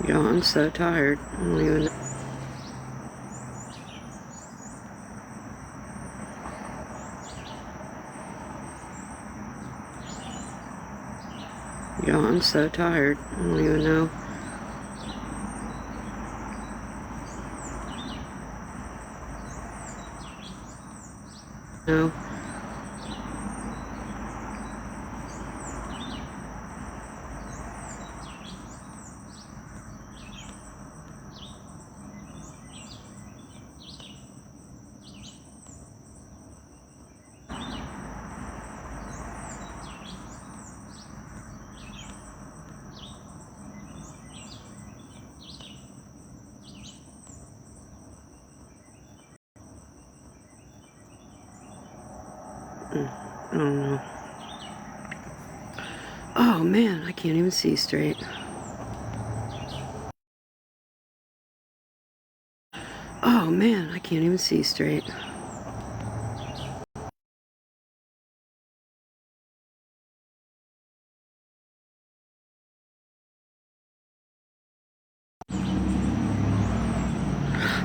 Yo, I'm so tired. I don't even know. Yo, I'm so tired. I don't even know. No. I don't know. Oh man, I can't even see straight. Oh man, I can't even see straight.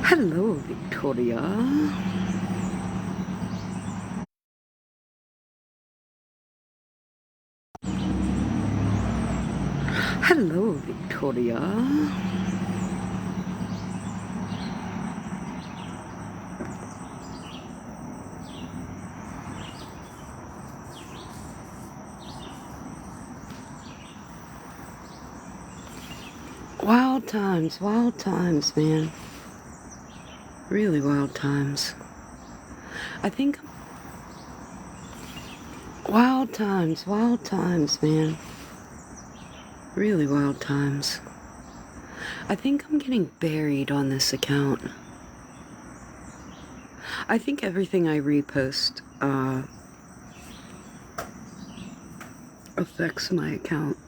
Hello, Victoria. Hello, Victoria. Wild times, man. Really wild times. I think wild times, man. Really wild times. I think I'm getting buried on this account. I think everything I repost affects my account.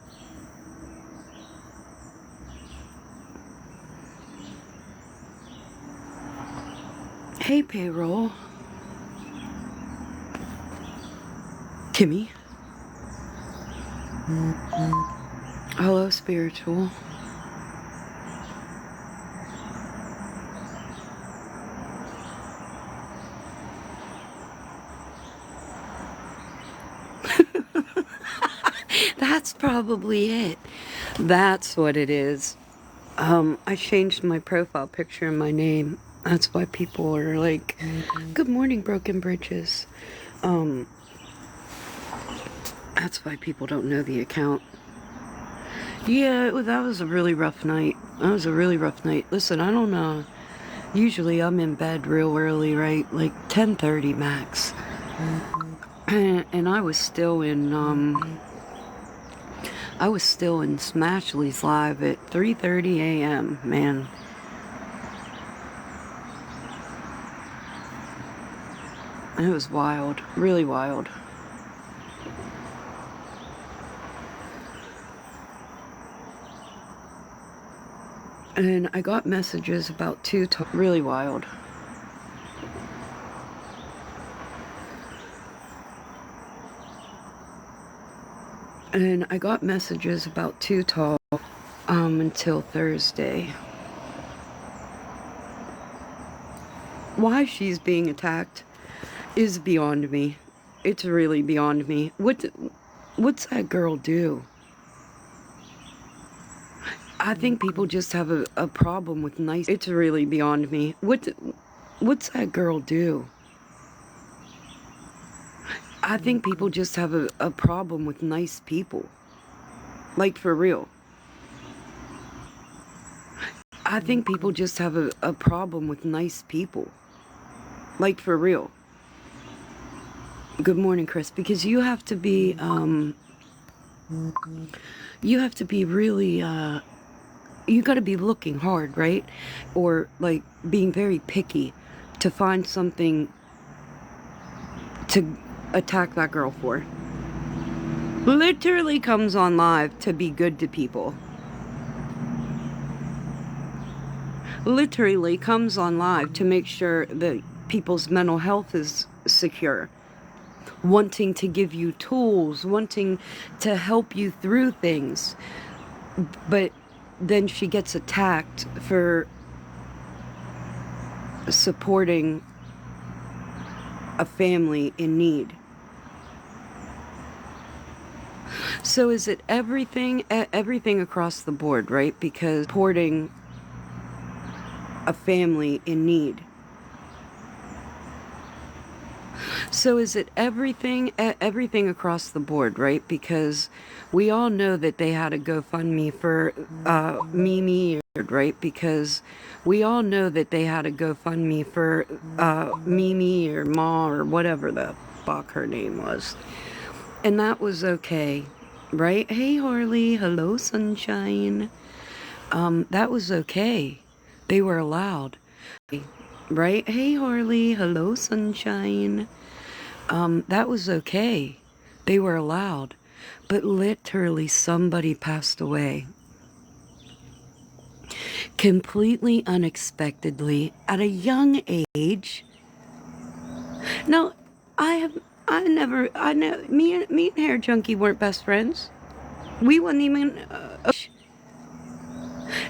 Hey, payroll. Kimmy. Hello, spiritual. That's probably it. That's what it is. I changed my profile picture and my name. That's why people are like, good morning, Broken Bridges. That's why people don't know the account. Yeah, that was a really rough night. Listen, I don't know. Usually I'm in bed real early, right? Like 10:30 max. And I was still in Smashley's live at 3:30 a.m., man. And it was wild, really wild. And I got messages about really wild. And I got messages about Too Tall until Thursday. Why she's being attacked is beyond me. It's really beyond me. What's that girl do? I think people just have a problem with nice. It's really beyond me. What's that girl do? I think people just have a problem with nice people. Like, for real. I think people just have a problem with nice people. Like, for real. Good morning, Chris. Because you have to be really, you gotta be looking hard, right? Or, like, being very picky to find something to attack that girl for. Literally comes on live to be good to people. Literally comes on live to make sure that people's mental health is secure. Wanting to give you tools, wanting to help you through things. But then she gets attacked for supporting a family in need. So is it everything across the board, right? Because supporting a family in need. So is it everything across the board, right? Because we all know that they had a GoFundMe for Mimi, right? Because we all know that they had a GoFundMe for Mimi or Ma or whatever the fuck her name was. And that was okay, right? Hey, Harley. Hello, sunshine. That was okay. They were allowed. Right? Hey, Harley. Hello, sunshine. That was okay. They were allowed. But literally somebody passed away. Completely unexpectedly at a young age. Now, me and Hair Junkie weren't best friends. We wasn't even,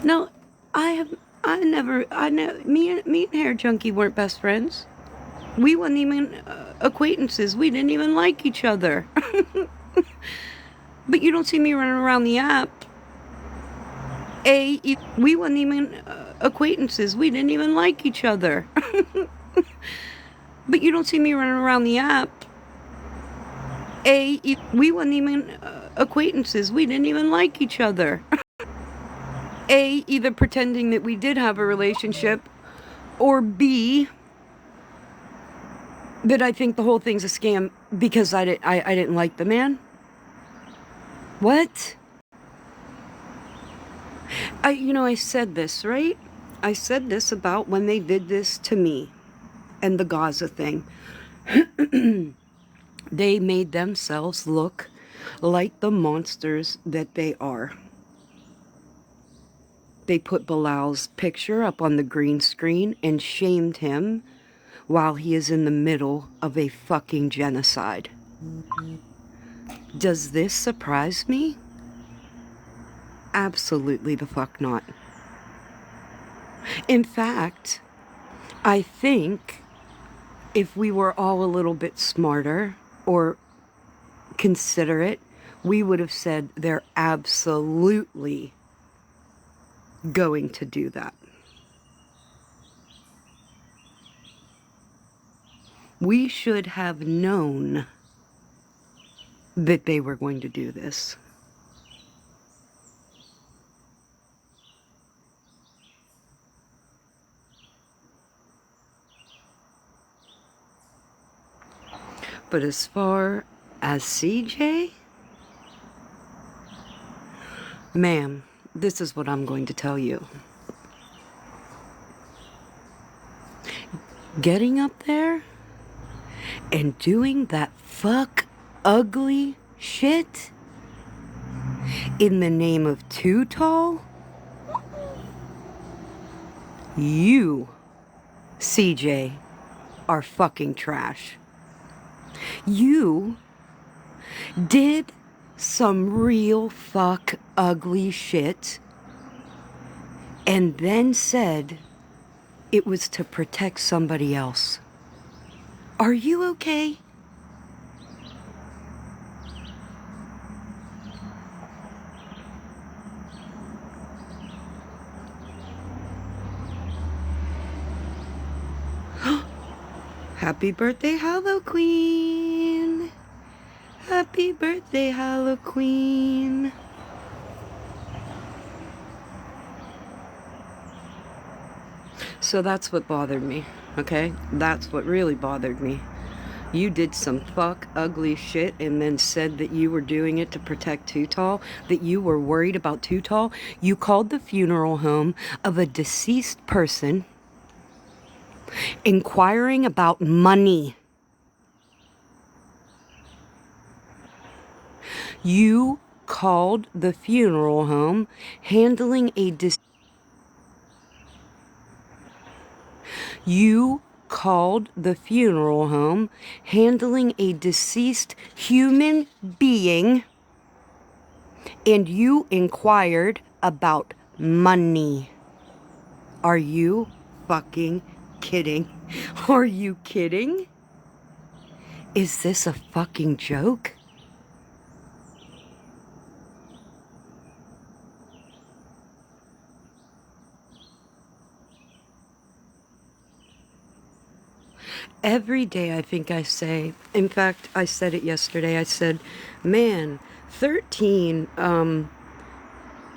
no, me and Hair Junkie weren't best friends. We wasn't even acquaintances. We didn't even like each other. But you don't see me running around the app. We wasn't even acquaintances. We didn't even like each other. But you don't see me running around the app. We wasn't even acquaintances. We didn't even like each other. Either pretending that we did have a relationship, or B, that I think the whole thing's a scam because I didn't like the man. What? I said this, right? I said this about when they did this to me and the Gaza thing. They made themselves look like the monsters that they are. They put Bilal's picture up on the green screen and shamed him while he is in the middle of a fucking genocide. Does this surprise me? Absolutely the fuck not. In fact, I think if we were all a little bit smarter or considerate, we would have said they're absolutely going to do that. We should have known that they were going to do this. But as far as CJ, ma'am, this is what I'm going to tell you. Getting up there and doing that fuck ugly shit in the name of Too Tall, you, CJ, are fucking trash. You did some real fuck ugly shit and then said it was to protect somebody else. Are you okay? Happy birthday, Hollow Queen. Happy birthday, Hollow Queen. So that's what bothered me, okay? That's what really bothered me. You did some fuck ugly shit and then said that you were doing it to protect Too Tall, that you were worried about Too Tall. You called the funeral home of a deceased person inquiring about money. You called the funeral home handling a You called the funeral home handling a deceased human being, and you inquired about money. Are you fucking kidding? Are you kidding? Is this a fucking joke? Every day I think I say, in fact, I said it yesterday, I said, man, 13,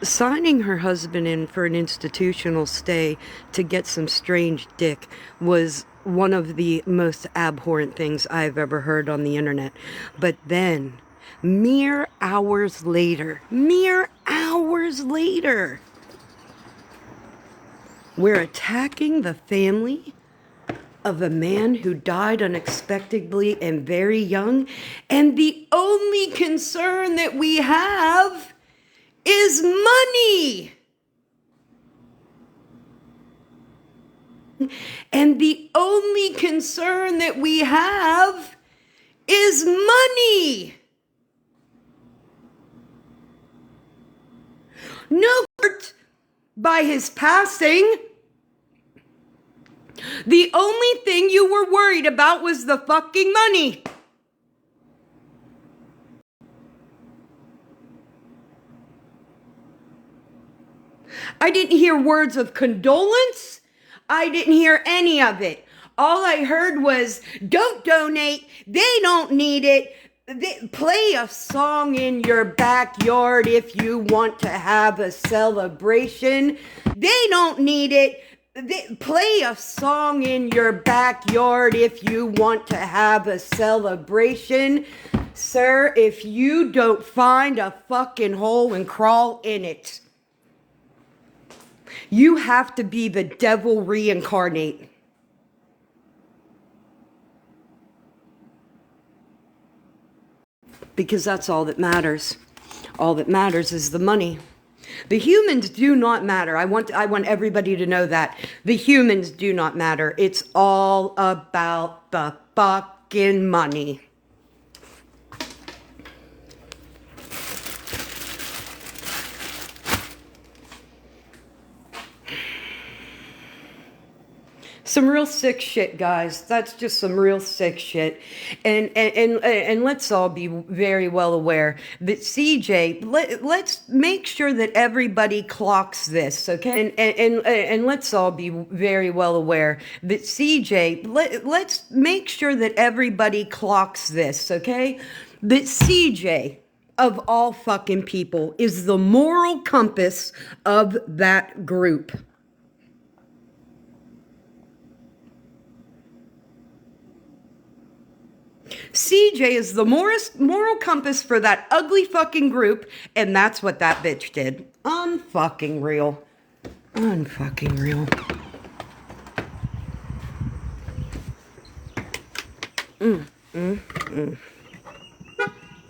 signing her husband in for an institutional stay to get some strange dick was one of the most abhorrent things I've ever heard on the internet. But then, mere hours later, we're attacking the family of a man who died unexpectedly and very young, and the only concern that we have is money. And the only concern that we have is money. No hurt by his passing. The only thing you were worried about was the fucking money. I didn't hear words of condolence. I didn't hear any of it. All I heard was, don't donate. They don't need it. Play a song in your backyard if you want to have a celebration. They don't need it. Play a song in your backyard if you want to have a celebration. Sir, if you don't find a fucking hole and crawl in it, you have to be the devil reincarnate. Because that's all that matters. All that matters is the money. The humans do not matter. I want everybody to know that. The humans do not matter. It's all about the fucking money. Some real sick shit, guys. That's just some real sick shit. And let's all be very well aware that CJ, let's make sure that everybody clocks this, okay? And let's all be very well aware that CJ, let's make sure that everybody clocks this, okay? That CJ, of all fucking people, is the moral compass of that group. CJ is the moral compass for that ugly fucking group, and that's what that bitch did. Unfucking real. Unfucking real.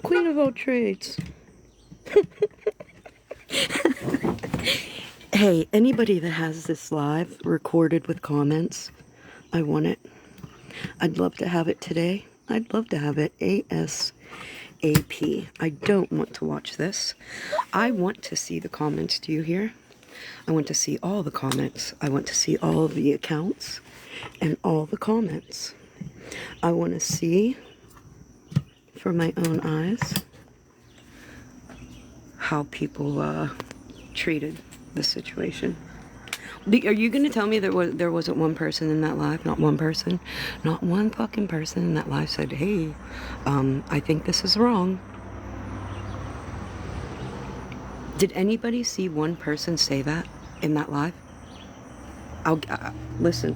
Queen of all trades. Hey, anybody that has this live recorded with comments, I want it. I'd love to have it today. I'd love to have it ASAP. I don't want to watch this. I want to see the comments. Do you hear? I want to see all the comments. I want to see all of the accounts and all the comments. I want to see for my own eyes how people treated the situation. Are you going to tell me there wasn't one person in that live? Not one person? Not one fucking person in that live said, hey, I think this is wrong. Did anybody see one person say that in that live? Listen,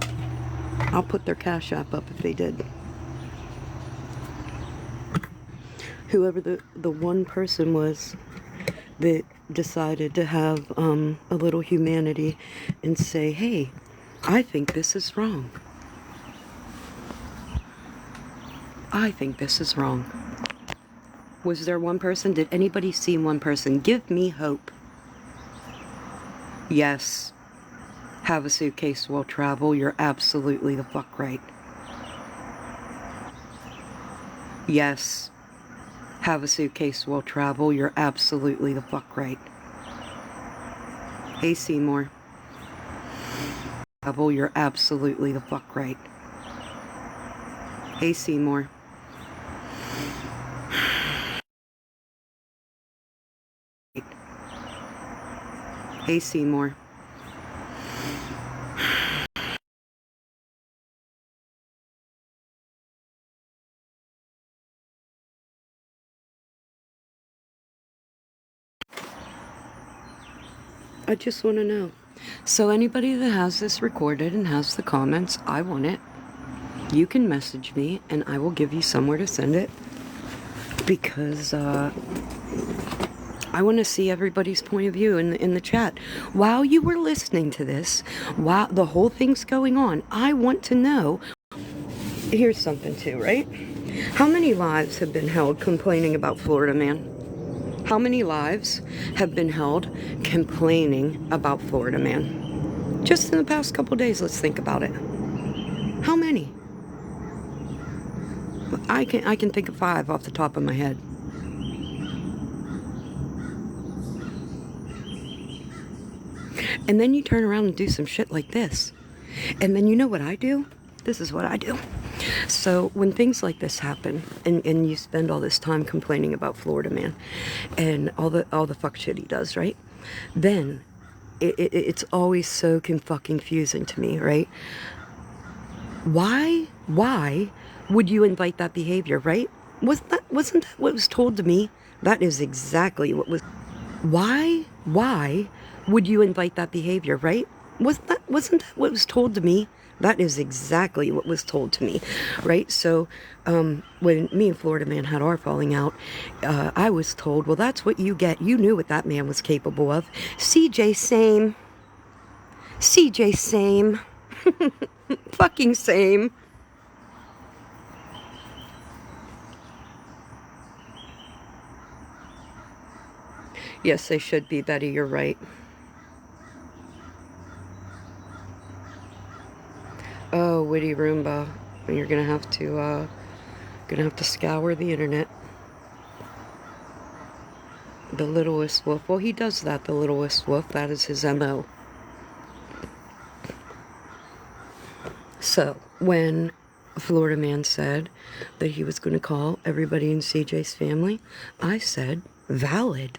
I'll put their Cash App up if they did. Whoever the one person was that decided to have a little humanity and say, hey, I think this is wrong. I think this is wrong. Was there one person? Did anybody see one person? Give me hope. Yes. Have a suitcase will travel. You're absolutely the fuck right. Yes. Have a suitcase will travel. You're absolutely the fuck right. Hey, Seymour. Devil, you're absolutely the fuck right. Hey, Seymour. Hey, Seymour. I just want to know. So anybody that has this recorded and has the comments, I want it. You can message me and I will give you somewhere to send it. Because I want to see everybody's point of view in the chat. While you were listening to this, while the whole thing's going on, I want to know. Here's something too, right? How many lives have been held complaining about Florida Man? How many lives have been held complaining about Florida Man? Just in the past couple days, let's think about it. How many? I can think of 5 off the top of my head. And then you turn around and do some shit like this. And then you know what I do? This is what I do. So when things like this happen, and you spend all this time complaining about Florida Man and all the fuck shit he does, right? Then it's always so fucking confusing to me, right? Why would you invite that behavior, right? Wasn't that what was told to me? That is exactly what was. Why would you invite that behavior, right? Wasn't that what was told to me? That is exactly what was told to me, right? So when me and Florida Man had our falling out, I was told, well, that's what you get. You knew what that man was capable of. CJ, same. CJ, same. Fucking same. Yes, they should be, Betty. You're right. Oh, Witty Roomba. You're gonna have to scour the internet. The littlest wolf. Well, he does that, the littlest wolf. That is his MO. So, when Florida Man said that he was going to call everybody in CJ's family, I said, valid.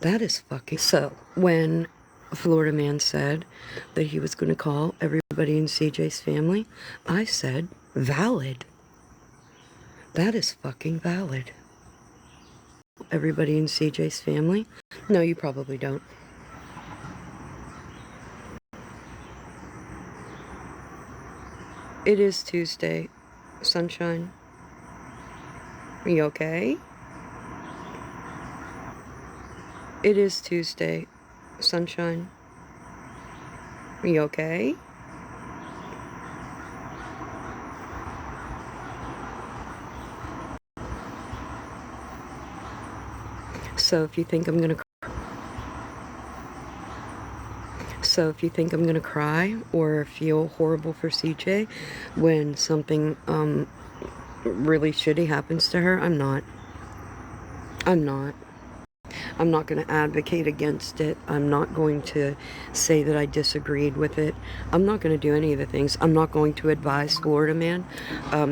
That is fucking... So, when Florida Man said that he was going to call everybody in CJ's family, I said, valid. That is fucking valid. Everybody in CJ's family? No, you probably don't. It is Tuesday. Sunshine. Are you okay? It is Tuesday. Sunshine. Are you okay? So if you think I'm gonna cry or feel horrible for CJ when something really shitty happens to her, I'm not. I'm not going to advocate against it. I'm not going to say that I disagreed with it. I'm not going to do any of the things. I'm not going to advise Florida Man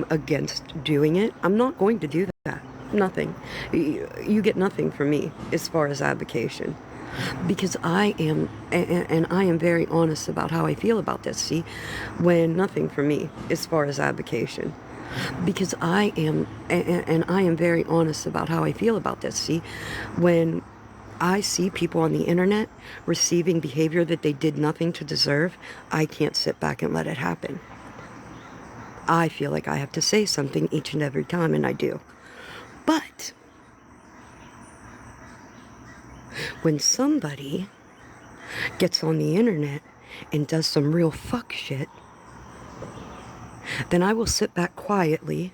against doing it. I'm not going to do that. Nothing. You get nothing from me as far as advocation. Because I am, and I am very honest about how I feel about this, see? When nothing from me as far as advocation. Because I am, and I am very honest about how I feel about this, see? When I see people on the internet receiving behavior that they did nothing to deserve, I can't sit back and let it happen. I feel like I have to say something each and every time, and I do. But when somebody gets on the internet and does some real fuck shit, then I will sit back quietly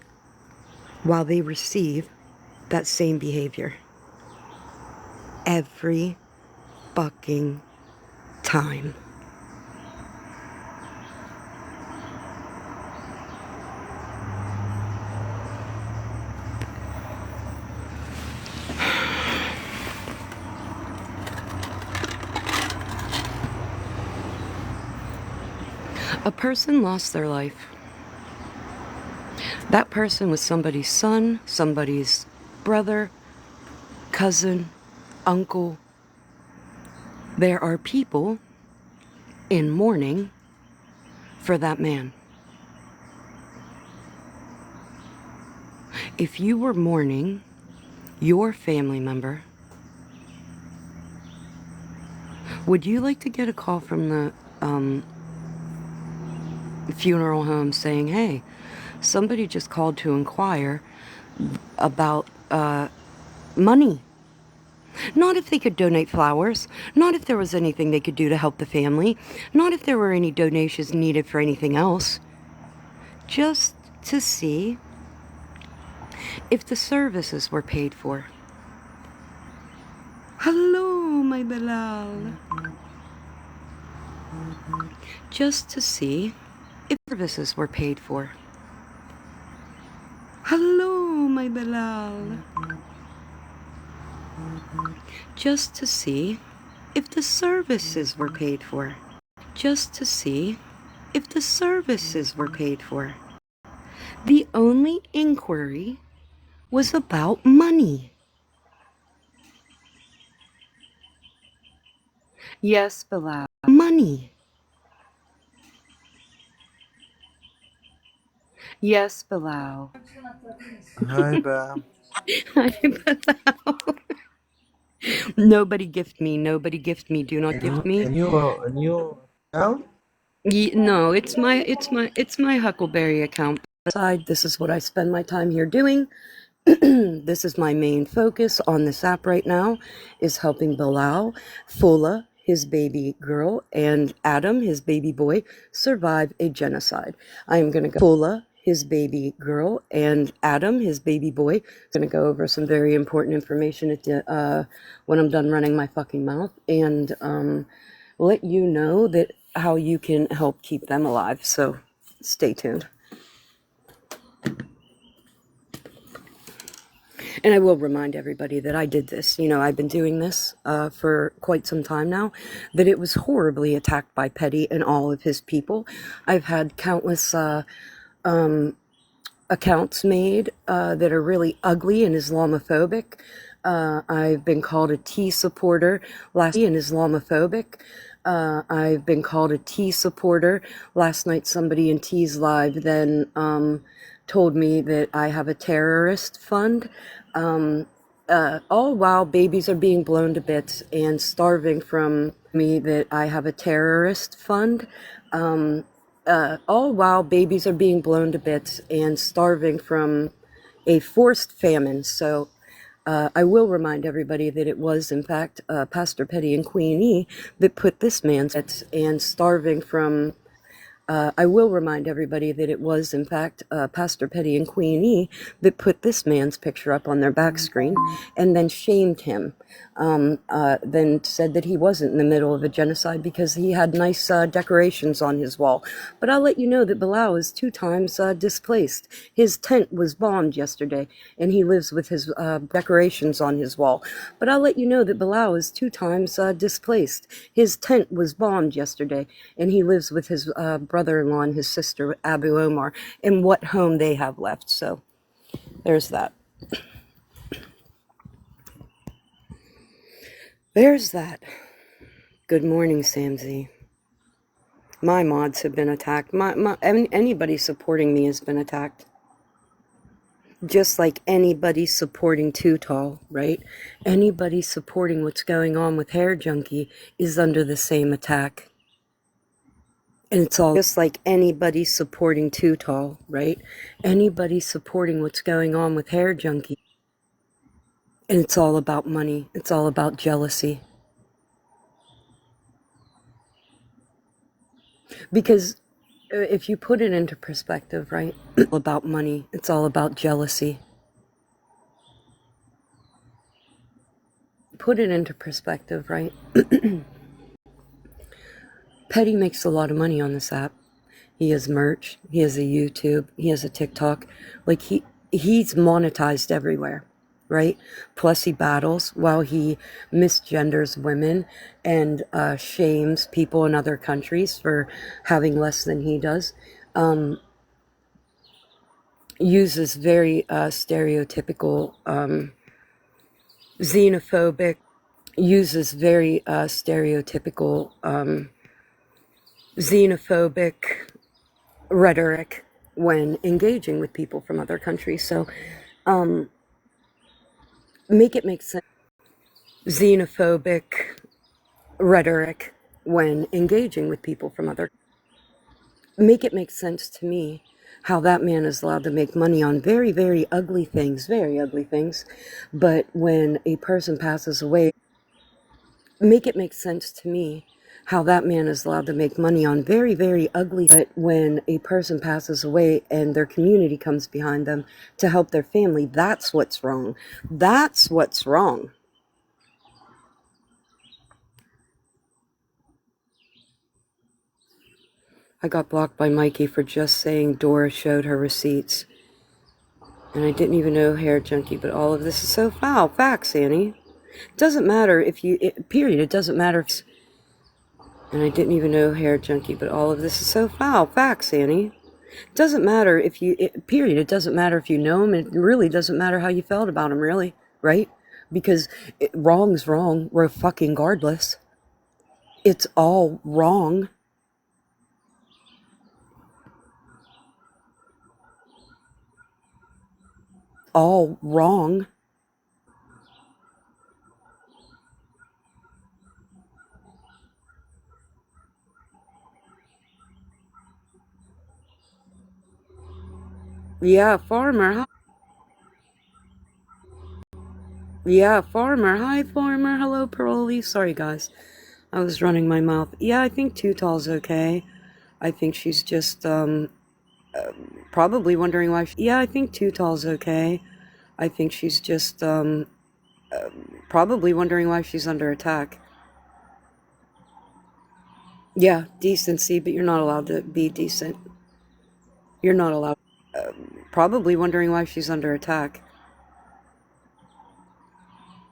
while they receive that same behavior. Every fucking time. A person lost their life. That person was somebody's son, somebody's brother, cousin, uncle. There are people in mourning for that man. If you were mourning your family member, would you like to get a call from the funeral home saying, hey, somebody just called to inquire about money? Not if they could donate flowers, not if there was anything they could do to help the family, not if there were any donations needed for anything else. Just to see if the services were paid for. Hello, my Bilal. Just to see if services were paid for. Hello, my Bilal. Just to see if the services were paid for. Just to see if the services were paid for. The only inquiry was about money. Yes, Bilal. Money. Yes, Bilal. Hi, Bam. Bilal. Nobody gift me. Nobody gift me. Do not gift me. A new account? No, it's my Huckleberry account. Aside, this is what I spend my time here doing. This is my main focus on this app right now, is helping Bilal, Fola, his baby girl, and Adam, his baby boy, survive a genocide. I am going to go Fola, his baby girl, and Adam, his baby boy. Going to go over some very important information at the, when I'm done running my fucking mouth, and let you know that how you can help keep them alive. So stay tuned. And I will remind everybody that I did this. You know, I've been doing this for quite some time now, that it was horribly attacked by Petty and all of his people. I've had countless accounts made that are really ugly and Islamophobic. I've been called a T supporter last night and Islamophobic. I've been called a T supporter. Last night somebody in T's live then told me that I have a terrorist fund. All while babies are being blown to bits and starving from me, that I have a terrorist fund. All while babies are being blown to bits and starving from a forced famine. So I will remind everybody that it was, in fact, Pastor Petty and Queen E that put this man's and starving from. I will remind everybody that it was, in fact, Pastor Petty and Queen E that put this man's picture up on their back screen and then shamed him. Then said that he wasn't in the middle of a genocide because he had nice decorations on his wall. But I'll let you know that Bilal is 2 times displaced. His tent was bombed yesterday, and he lives with his decorations on his wall. But I'll let you know that Bilal is 2 times displaced. His tent was bombed yesterday, and he lives with his brother-in-law and his sister, Abu Omar, in what home they have left. So there's that. There's that. Good morning, Samzy. My mods have been attacked. Anybody supporting me has been attacked. Just like anybody supporting Too Tall, right? Anybody supporting what's going on with Hair Junkie is under the same attack. And it's all just like anybody supporting Too Tall, right? Anybody supporting what's going on with Hair Junkie. And it's all about money. It's all about jealousy. Because if you put it into perspective, right? It's all about money. It's all about jealousy. Put it into perspective, right? Petty makes a lot of money on this app. He has merch. He has a YouTube. He has a TikTok. Like he's monetized everywhere. right? Plus, he battles while he misgenders women and shames people in other countries for having less than he does. Uses very stereotypical, xenophobic, uses very stereotypical, xenophobic rhetoric when engaging with people from other countries. So, make it make sense. Xenophobic rhetoric when engaging with people from other, make it make sense to me how that man is allowed to make money on very, very ugly things, but when a person passes away, make it make sense to me how that man is allowed to make money on very, very ugly, but when a person passes away and their community comes behind them to help their family, that's what's wrong. That's what's wrong. I got blocked by Mikey for just saying Dora showed her receipts. And I didn't even know Hair Junkie, but all of this is so foul. Facts, Annie. It doesn't matter if you, period. It doesn't matter if, and I didn't even know Hair Junkie, but all of this is so foul. Facts, Annie. It doesn't matter if you, period. It doesn't matter if you know him. It really doesn't matter how you felt about him, really, right? Because wrong's wrong. We're fucking regardless. It's all wrong. All wrong. Yeah, Farmer. Yeah, Farmer. Hi, Farmer. Hello, Pearly. Sorry, guys. I was running my mouth. Yeah, I think Too Tall's okay. I think she's just, probably wondering why. Yeah, I think Too Tall's okay. I think she's just, probably wondering why she's under attack. Yeah, decency, but you're not allowed to be decent. You're not allowed. Probably wondering why she's under attack.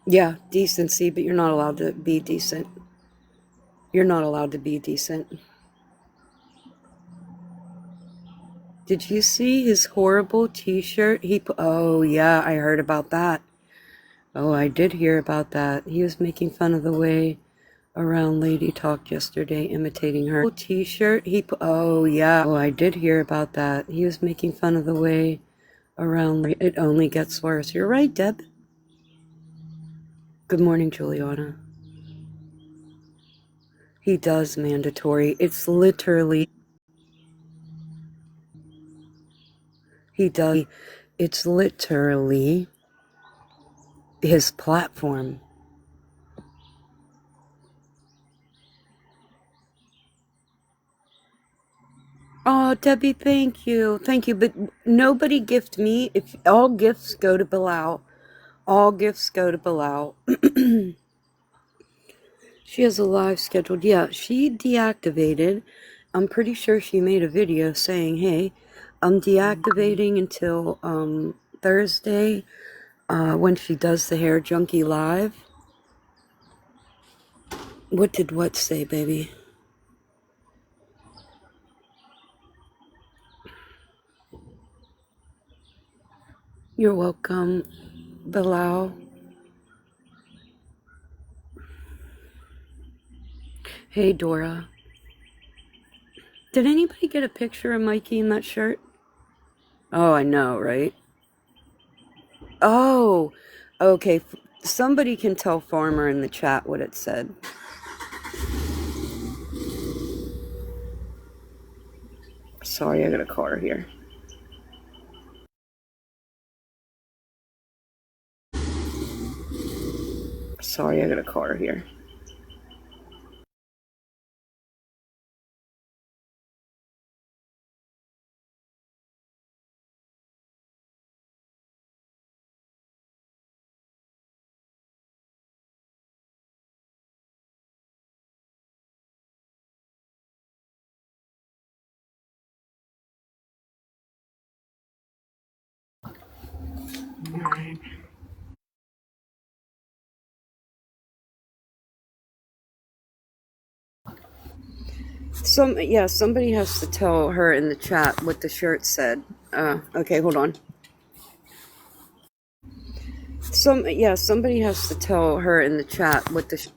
Yeah, decency, but you're not allowed to be decent. You're not allowed to be decent. Did you see his horrible t-shirt? Oh, yeah, I heard about that. Oh, I did hear about that. He was making fun of the way around Lady Talk yesterday, imitating her t-shirt. Oh, yeah. Oh, I did hear about that. He was making fun of the way around. It only gets worse. You're right, Deb. Good morning, Juliana. He does mandatory. It's literally. He does. It's literally his platform. Oh, Debbie, thank you. Thank you. But nobody gift me. If all gifts go to Bilal, all gifts go to Bilal. She has a live scheduled. Yeah, she deactivated. I'm pretty sure she made a video saying, hey, I'm deactivating until Thursday when she does the Hair Junkie live. What did what say, baby? You're welcome, Bilal. Hey, Dora. Did anybody get a picture of Mikey in that shirt? Oh, I know, right? Oh, okay. Somebody can tell Farmer in the chat what it said. Sorry, I got a car here. Sorry, I got a car here. Somebody has to tell her in the chat what the shirt said. Okay, hold on. Somebody has to tell her in the chat what the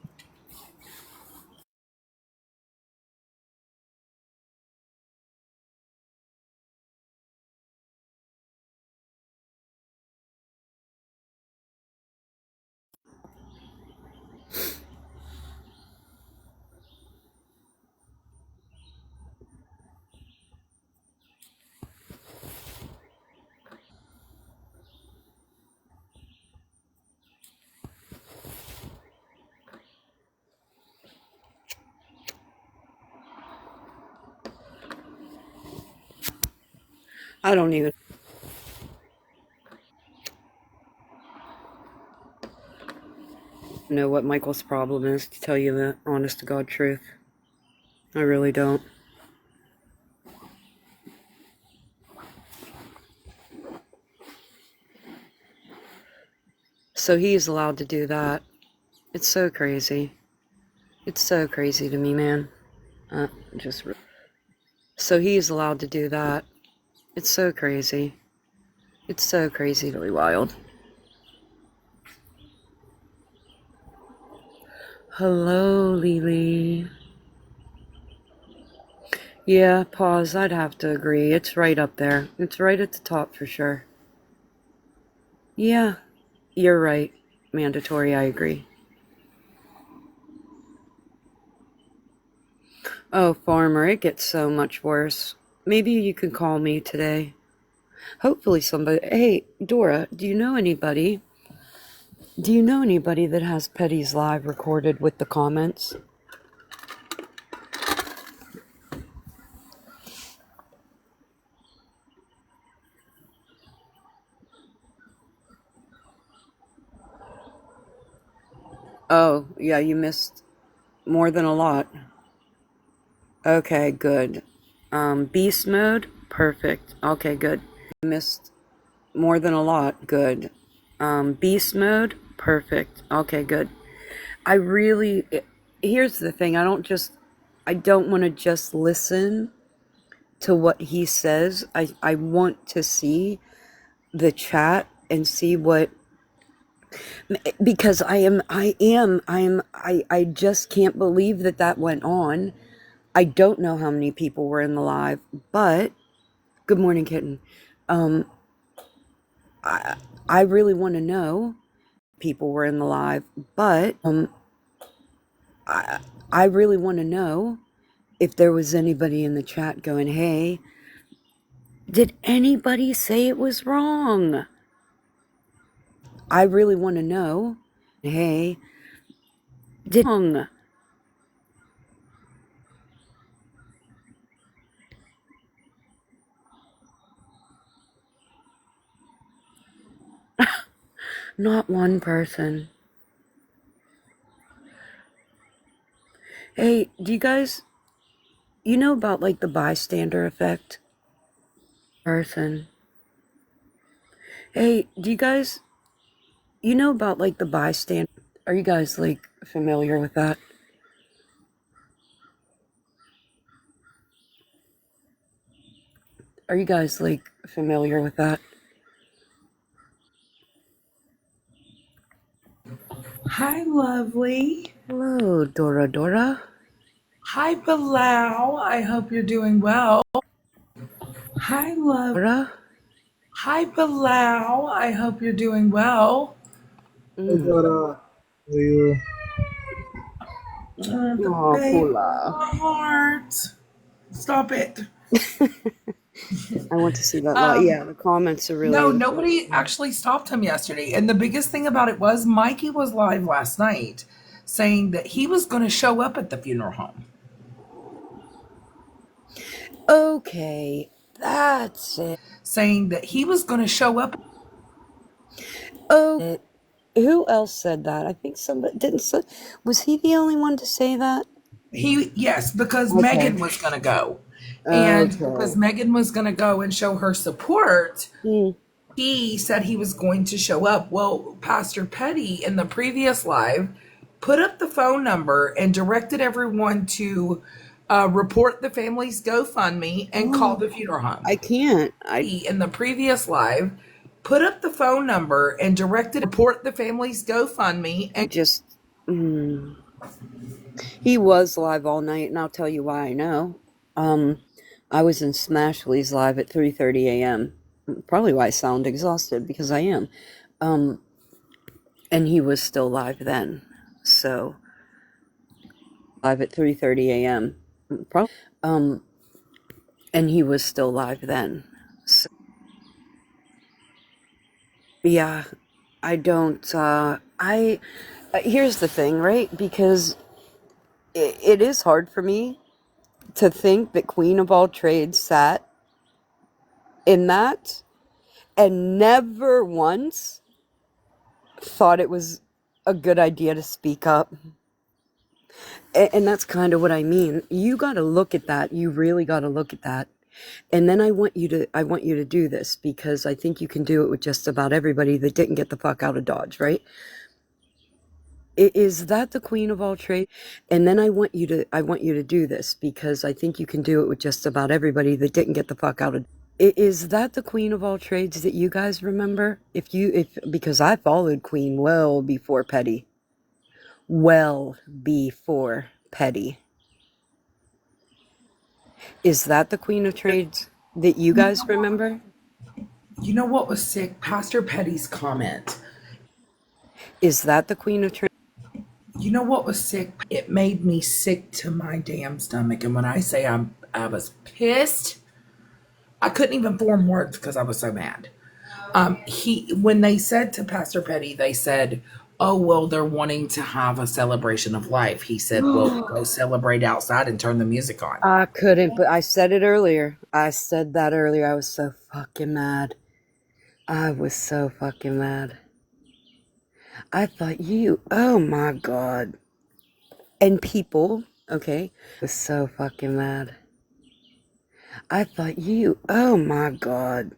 I don't even know what Michael's problem is, to tell you the honest to God truth. I really don't. So he's allowed to do that. It's so crazy. It's so crazy to me, man. So he's allowed to do that. It's so crazy. It's so crazy, really wild. Hello, Lily. Yeah, pause. I'd have to agree. It's right up there. It's right at the top for sure. Yeah, you're right. Mandatory, I agree. Oh, Farmer, it gets so much worse. Maybe you can call me today. Hopefully somebody... Hey, Dora, do you know anybody? Do you know anybody that has Petty's live recorded with the comments? Oh, yeah, you missed more than a lot. Okay, good. Beast mode? Perfect. Okay, good. Missed more than a lot. Good. Beast mode? Perfect. Okay, good. Here's the thing. I don't want to just listen to what he says. I want to see the chat and see what, because I just can't believe that went on. I don't know how many people were in the live, but good morning, kitten. I really want to know people were in the live, but I really want to know if there was anybody in the chat going, hey, did anybody say it was wrong? I really want to know, hey, did wrong? Not one person. Hey, do you guys, you know about like the bystander effect? Person. Hey, do you guys, you know about like the bystander? Are you guys like familiar with that? Are you guys like familiar with that? Hi, lovely. Hello, Dora. Hi, Bilal. I hope you're doing well. Hi, love. Dora? Hi, Bilal. I hope you're doing well. Hey, Dora. How are you? The Oh, baby, Pula. my heart. Stop it. I want to see that live. Yeah, the comments are really No, interesting. nobody actually stopped him yesterday. And the biggest thing about it was Mikey was live last night saying that he was going to show up at the funeral home. Okay, that's it. Saying that he was going to show up. Oh, who else said that? I think somebody didn't say. Was he the only one to say that? Yes, because Okay. Megan was going to go. And because Megan was going to go and show her support, he said he was going to show up. Well, Pastor Petty in the previous live put up the phone number and directed everyone to report the family's GoFundMe and call the funeral home. I can't. In the previous live, put up the phone number and directed report the family's GoFundMe and just. He was live all night, and I'll tell you why I know. I was in Smashley's live at 3:30 a.m. Probably why I sound exhausted, because I am. And he was still live then. So, live at 3:30 a.m. Probably. And he was still live then. So, yeah, I don't. Here's the thing, right? Because it is hard for me to think that Queen of all Trades sat in that and never once thought it was a good idea to speak up. And that's kind of what I mean. You got to look at that. You really got to look at that. And then I want you to do this, because I think you can do it with just about everybody that didn't get the fuck out of Dodge, right? Is that the Queen of all trades? And then I want you to do this, because I think you can do it with just about everybody that didn't get the fuck out of. Is that the Queen of all Trades that you guys remember? Because I followed Queen well before Petty. Well before Petty. Is that the Queen of Trades that you guys remember? You know what was sick? Pastor Petty's comment. Is that the Queen of Trades? You know what was sick? It made me sick to my damn stomach. And when I say I was pissed, I couldn't even form words because I was so mad. When they said to Pastor Petty, they said, "Oh, well, they're wanting to have a celebration of life." He said, "Well, go celebrate outside and turn the music on." I couldn't, but I said it earlier. I said that earlier. I was so fucking mad. I was so fucking mad. I thought oh my God. And people, okay, was so fucking mad. I thought oh my God.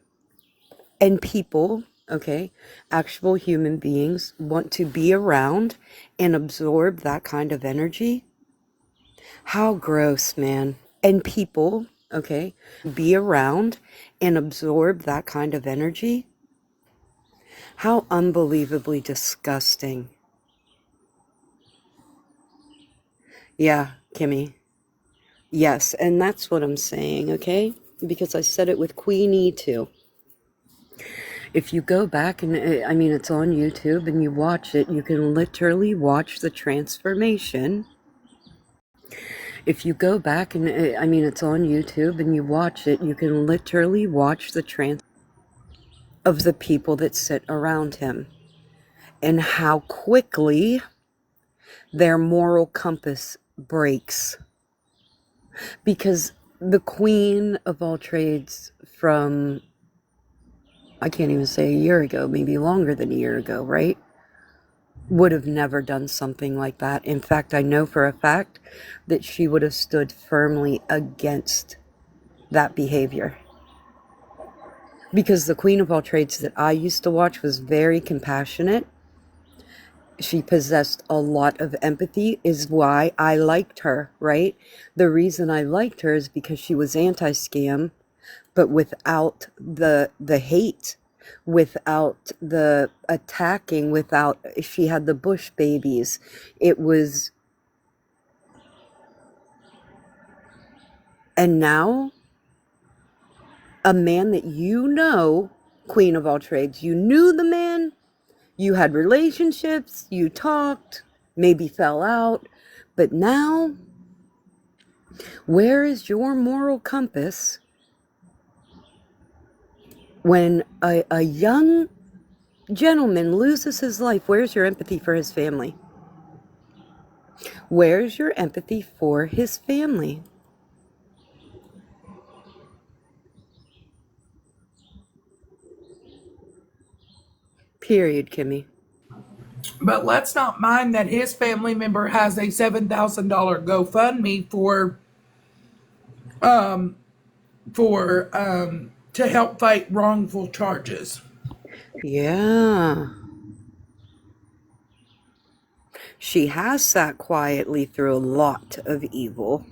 And people, okay, actual human beings want to be around and absorb that kind of energy. How gross, man. And people, okay, be around and absorb that kind of energy. How unbelievably disgusting. Yeah, Kimmy. Yes, and that's what I'm saying, okay? Because I said it with Queenie too. If you go back and, it's on YouTube and you watch it, you can literally watch the transformation. If you go back and, it's on YouTube and you watch it, you can literally watch the of the people that sit around him and how quickly their moral compass breaks. Because the Queen of all Trades from, I can't even say a year ago, maybe longer than a year ago, right? Would have never done something like that. In fact, I know for a fact that she would have stood firmly against that behavior. Because the Queen of all Trades that I used to watch was very compassionate. She possessed a lot of empathy, is why I liked her, right? The reason I liked her is because she was anti-scam, but without the hate, without the attacking, she had the Bush babies. It was, and now, a man that Queen of all Trades, you knew the man, you had relationships, you talked, maybe fell out, but now, where is your moral compass when a young gentleman loses his life? Where's your empathy for his family? Where's your empathy for his family? Period, Kimmy. But let's not mind that his family member has a $7,000 GoFundMe to help fight wrongful charges. Yeah. She has sat quietly through a lot of evil.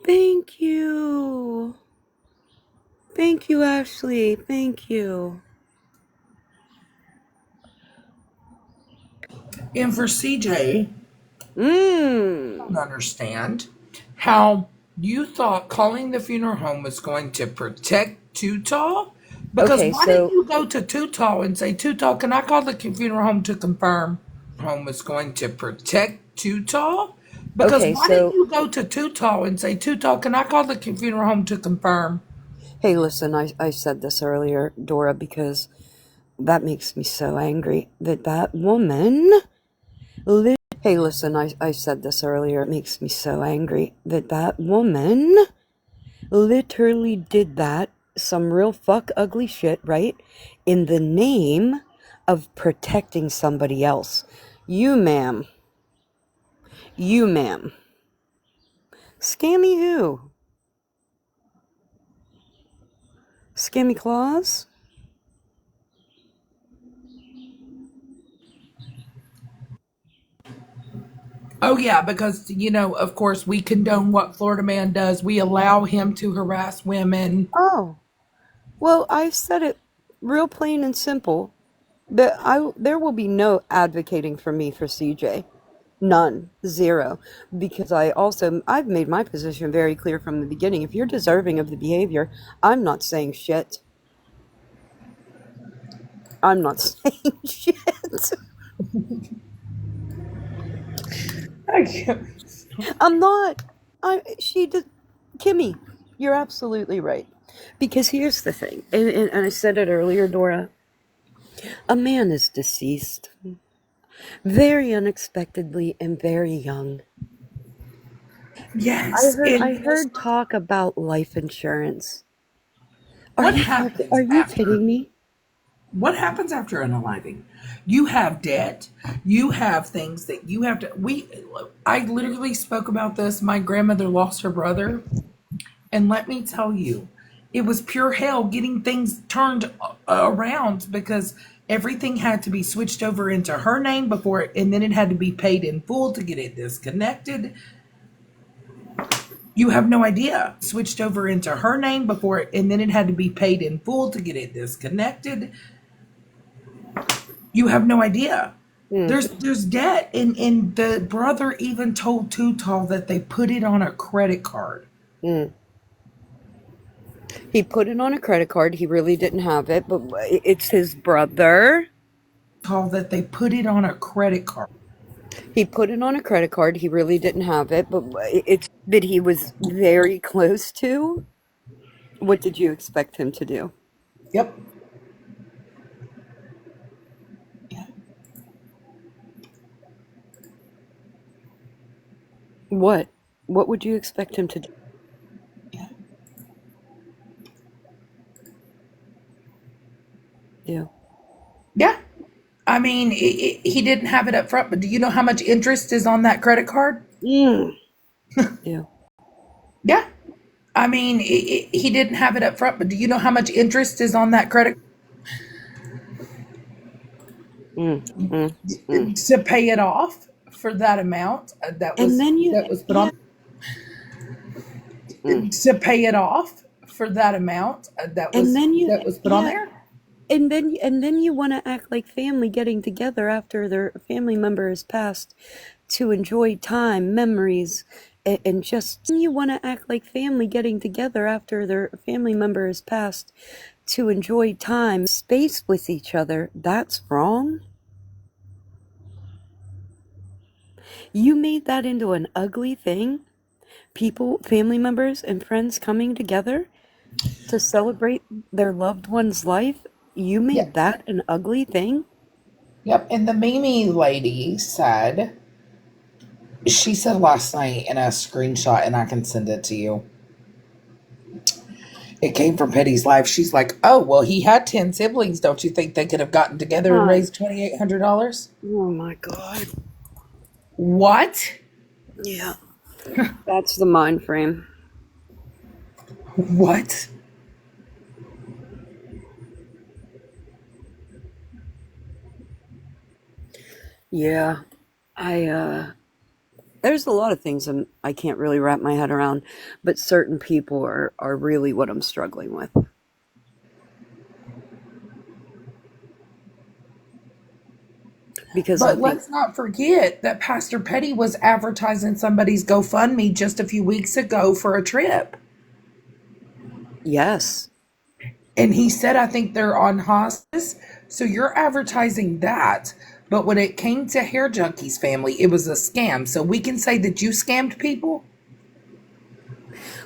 Thank you. Thank you, Ashley. Thank you. And for CJ, I Mmm. don't understand how you thought calling the funeral home was going to protect Tootal. Because Okay, why didn't so you go to Tootal and say, Tootal, can I call the funeral home to confirm home was going to protect Tootal? Because okay, why didn't so you go to Tootal and say, Tootal, can I call the funeral home to confirm? hey, listen, I said this earlier, Dora, because that makes me so angry that that woman hey, listen, I said this earlier. It makes me so angry that that woman literally did that, some real fuck ugly shit, right? In the name of protecting somebody else. You, ma'am. You, ma'am. Scammy who? Scammy Claus? Oh, yeah, because, of course, we condone what Florida Man does. We allow him to harass women. Oh, well, I said it real plain and simple. There will be no advocating for me for CJ. None. Zero. Because I've made my position very clear from the beginning. If you're deserving of the behavior, I'm not saying shit. I'm not saying shit. I can't. I'm not. She did. Kimmy, you're absolutely right. Because here's the thing, and I said it earlier, Dora. A man is deceased very unexpectedly and very young. Yes. I And heard talk about life insurance. what happens Are you after? kidding me? What happens after unaliving? You have debt. You have things that you have to. I literally spoke about this. My grandmother lost her brother. And let me tell you, it was pure hell getting things turned around because everything had to be switched over into her name before, and then it had to be paid in full to get it disconnected. You have no idea. Switched over into her name before, and then it had to be paid in full to get it disconnected. You have no idea. Mm, There's debt, and the brother even told Tootal that they put it on a credit card. mm. He put it on a credit card. He really didn't have it, but it's his brother. Tall that they put it on a credit card. He put it on a credit card. He really didn't have it, but it's that he was very close to. What did you expect him to do? Yep. What? What would you expect him to do? Yeah. I mean, he didn't have it up front, but do you know how much interest is on that credit card? Mm. Yeah. Yeah. I mean, he didn't have it up front, but do you know how much interest is on that credit Mm. Mm. Mm. to pay it off for that amount And then you, that was put yeah. on Mm. to pay it off for that amount And then you, that was put on yeah. there? And then you want to act like family getting together after their family member has passed to enjoy time, memories, and just you want to act like family getting together after their family member has passed to enjoy time, space with each other. That's wrong. You made that into an ugly thing. People, family members, and friends coming together to celebrate their loved one's life. You Yeah. made that an ugly thing. Yep. And the Mimi lady said, she said last night in a screenshot, and I can send it to you. It came from Petty's life. She's like, oh, well, he had 10 siblings. Don't you think they could have gotten together and Hi. raised $2,800? Oh my God. What? Yeah. That's the mind frame. What? Yeah. I There's a lot of things I can't really wrap my head around, but certain people are really what I'm struggling with. Because I But think, let's not forget that Pastor Petty was advertising somebody's GoFundMe just a few weeks ago for a trip. yes. And he said, I think they're on hospice. So you're advertising that. But when it came to Hair Junkies family, it was a scam. So we can say that you scammed people?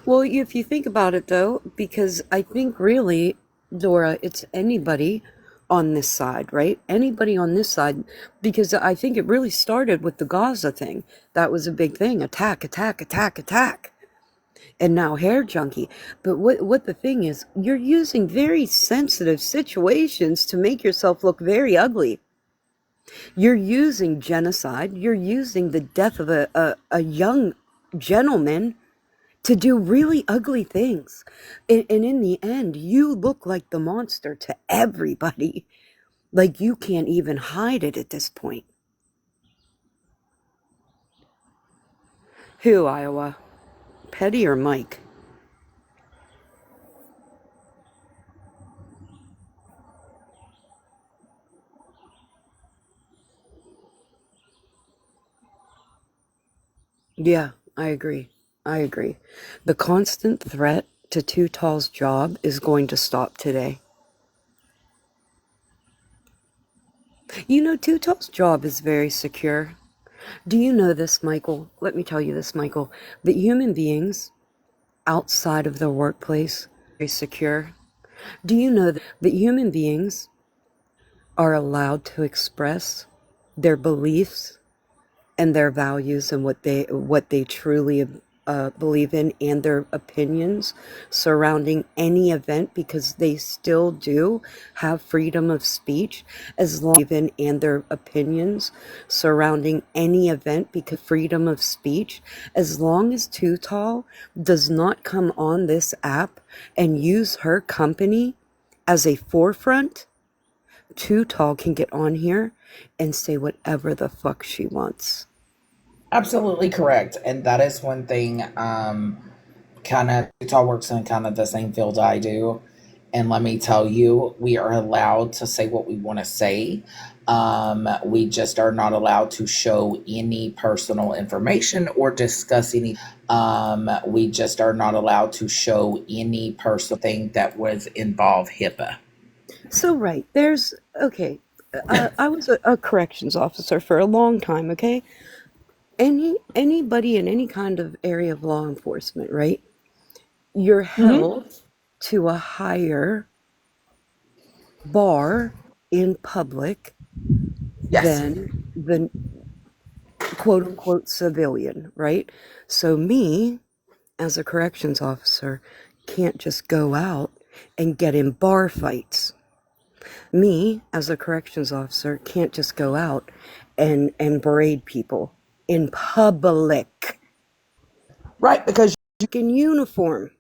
Well, if you think about it, though, because I think really, Dora, it's anybody on this side, right? Anybody on this side, because I think it really started with the Gaza thing. That was a big thing. Attack, attack, attack, attack. And now Hair Junkie. But what the thing is, you're using very sensitive situations to make yourself look very ugly. You're using genocide. You're using the death of a young gentleman to do really ugly things. And in the end, you look like the monster to everybody. Like you can't even hide it at this point. Who, Iowa? Petty or Mike? Yeah, I agree. I agree. The constant threat to Too Tall's job is going to stop today. You know, Too Tall's job is very secure. Do you know this, Michael? Let me tell you this, Michael. That human beings outside of the workplace are very secure. Do you know that human beings are allowed to express their beliefs and their values and what they truly believe in and their opinions surrounding any event, because they still do have freedom of speech as long as and their opinions surrounding any event, because freedom of speech, as long as Too Tall does not come on this app and use her company as a forefront, Too Tall can get on here and say whatever the fuck she wants. Absolutely correct. And that is one thing, kind of, Utah works in kind of the same field I do. And let me tell you, we are allowed to say what we want to say. We just are not allowed to show any personal information or discuss any. We just are not allowed to show any personal thing that was involve HIPAA. So, right, there's, okay, I was a corrections officer for a long time, okay? Anybody in any kind of area of law enforcement, right? You're held to a higher bar in public Yes. than the quote unquote civilian, right? So me, as a corrections officer, can't just go out and get in bar fights. Me, as a corrections officer, can't just go out and berate people in public. Right, because In uniform.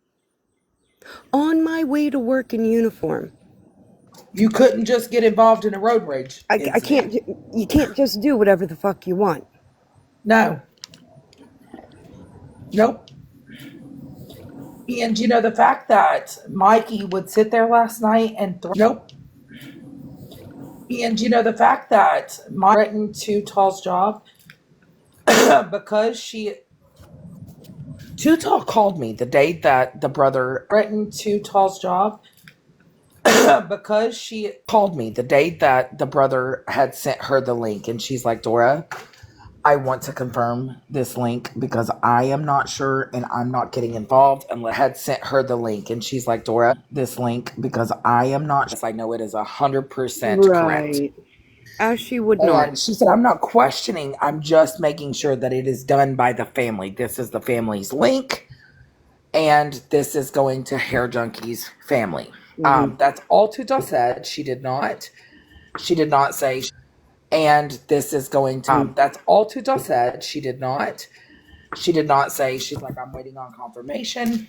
On my way to work in uniform. you couldn't just get involved in a road rage I incident. can't, you can't just do whatever the fuck you want. No. Nope. And you know the fact that Mikey would sit there last night and nope. And you know the fact that Mike threatened Too Tall's job because Too Tall called me the day that the brother threatened Too Tall's job because she called me the day that the brother had sent her the link, and she's like, Dora, I want to confirm this link because I am not sure and I'm not getting involved unless had sent her the link. And she's like, Dora, this link because I am not sure. I know it is 100% correct. Right. As she would And not. she said, I'm not questioning. I'm just making sure that it is done by the family. This is the family's link. And this is going to Hair Junkies family. That's all Too Tall said. She did not say, and this is going to, that's all Too Tall said. She did not say, she's like, I'm waiting on confirmation.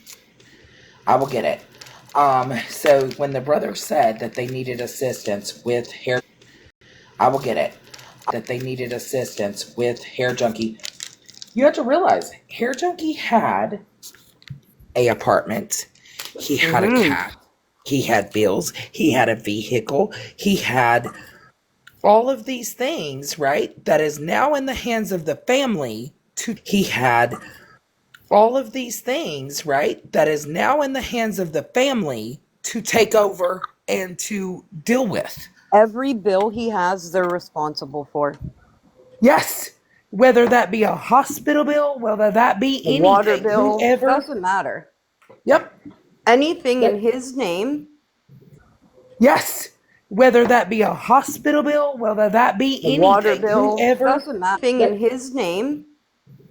I will get it. So when the brother said that they needed assistance with hair, I will get it. That they needed assistance with Hair Junkie. You have to realize Hair Junkie had a apartment. He had a cat. He had bills. He had a vehicle. He had all of these things, right? That is now in the hands of the family. He had all of these things, right? That is now in the hands of the family to take over and to deal with. Every bill he has, they're responsible for. Yes. Whether that be a hospital bill, whether that be anything, Water bill, whoever. doesn't matter. Yep. Anything in his name. Yes. Whether that be a hospital bill, whether that be anything, Water bill, whoever. doesn't matter. Anything in his name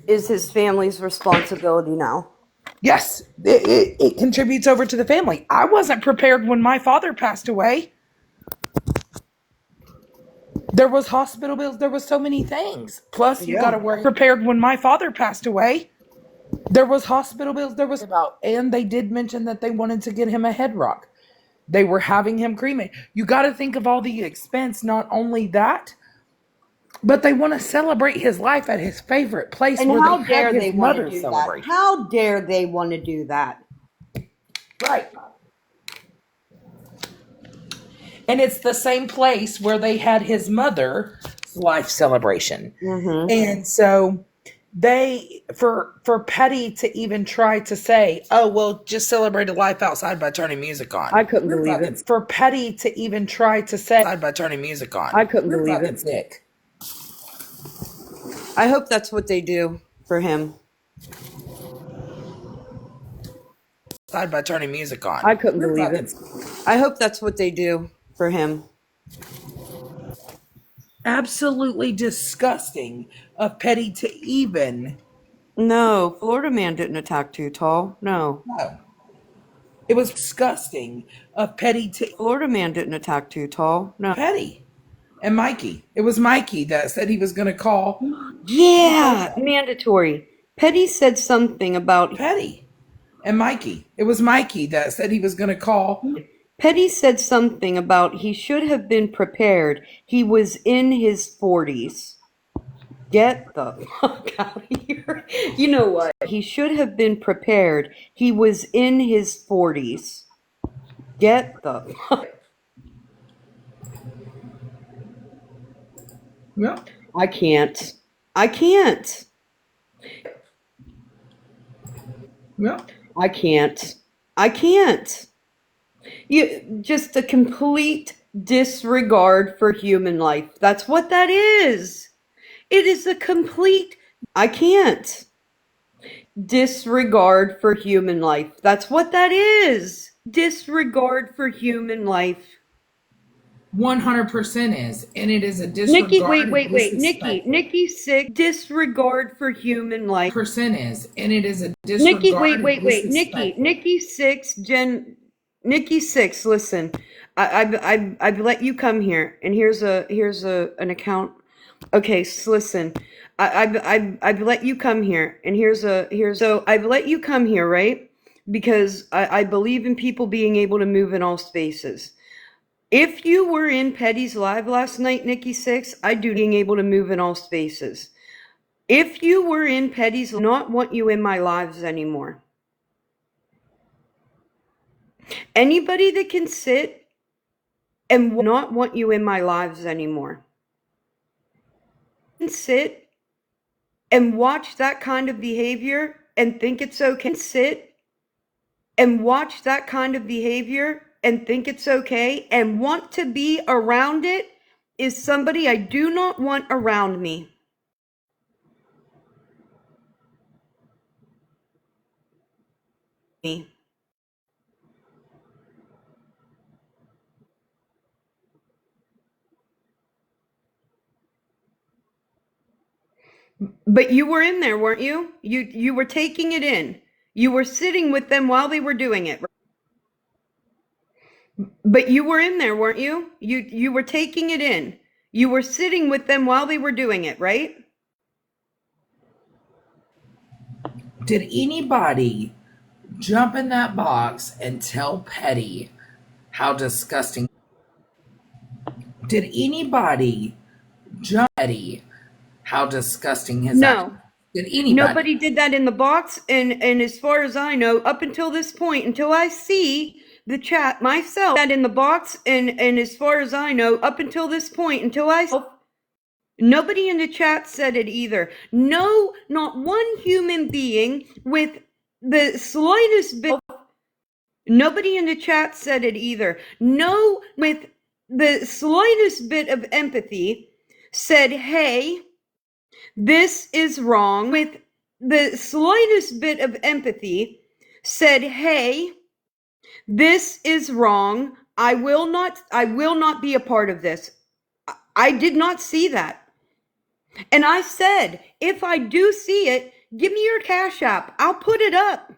is his family's responsibility now. Yes, it contributes over to the family. I wasn't prepared when my father passed away. There was hospital bills. There was so many things. Plus, you got to worry. Prepared when my father passed away. There was hospital bills. There was about, and they did mention that they wanted to get him a head rock. They were having him cremated. You got to think of all the expense. Not only that, but they want to celebrate his life at his favorite place. And where how they dare had they his want to mother do celebrate. that? How dare they want to do that? Right. And it's the same place where they had his mother's life celebration. And so they, for Petty to even try to say, oh, well, just celebrate a life outside by turning music on. I couldn't believe it. For Petty to even try to say, outside by turning music on. I couldn't believe it. Sick. I hope that's what they do for him. Outside by turning music on. I couldn't believe it. I hope that's what they do for him. Absolutely disgusting of Petty to even. No, Florida man didn't attack Too Tall. No. It was disgusting of Petty to. Florida man didn't attack Too Tall. No. Petty and Mikey. It was Mikey that said he was going to call. Yeah, mandatory. Petty said something about Petty and Mikey. It was Mikey that said he was going to call. Petty said something about he should have been prepared. He was in his 40s. Get the fuck out of here. You know what? He should have been prepared. He was in his 40s. Get the fuck. Yeah. I can't. I can't. Yeah. I can't. I can't. You just a complete disregard for human life. That's what that is. It is a complete I can't. Disregard for human life. That's what that is. Disregard for human life. 100% is, and it is a disregard. Nikki, wait. Nikki, sick. Disregard for human life. Percent is, and it is a disregard. Wait. Nikki 6, Nikki 6, listen. I've let you come here, and here's an account. Okay, so listen. I've let you come here, and so I've let you come here, right? Because I believe in people being able to move in all spaces. If you were in Petty's live last night, Nikki 6, I do being able to move in all spaces. If you were in Petty's, not want you in my lives anymore. Anybody that can sit and not want you in my lives anymore. And sit and watch that kind of behavior and think it's okay. Sit and watch that kind of behavior and think it's okay and want to be around it is somebody I do not want around me. But you were in there, weren't you? You were taking it in. You were sitting with them while they were doing it. But you were in there, weren't you? You were taking it in. You were sitting with them while they were doing it, right? Did anybody jump in that box and tell Petty how disgusting? Did anybody jump Petty how disgusting his No. Did anybody? Nobody did that in the box, and as far as I know, up until this point, until I see the chat myself, that in the box, and as far as I know, up until this point, until I nobody in the chat said it either. No, not one human being with the slightest bit. Nobody in the chat said it either. No, with the slightest bit of empathy, said, hey, this is wrong. With the slightest bit of empathy, said, hey, this is wrong. I will not be a part of this. I did not see that. And I said, if I do see it, give me your Cash App. I'll put it up.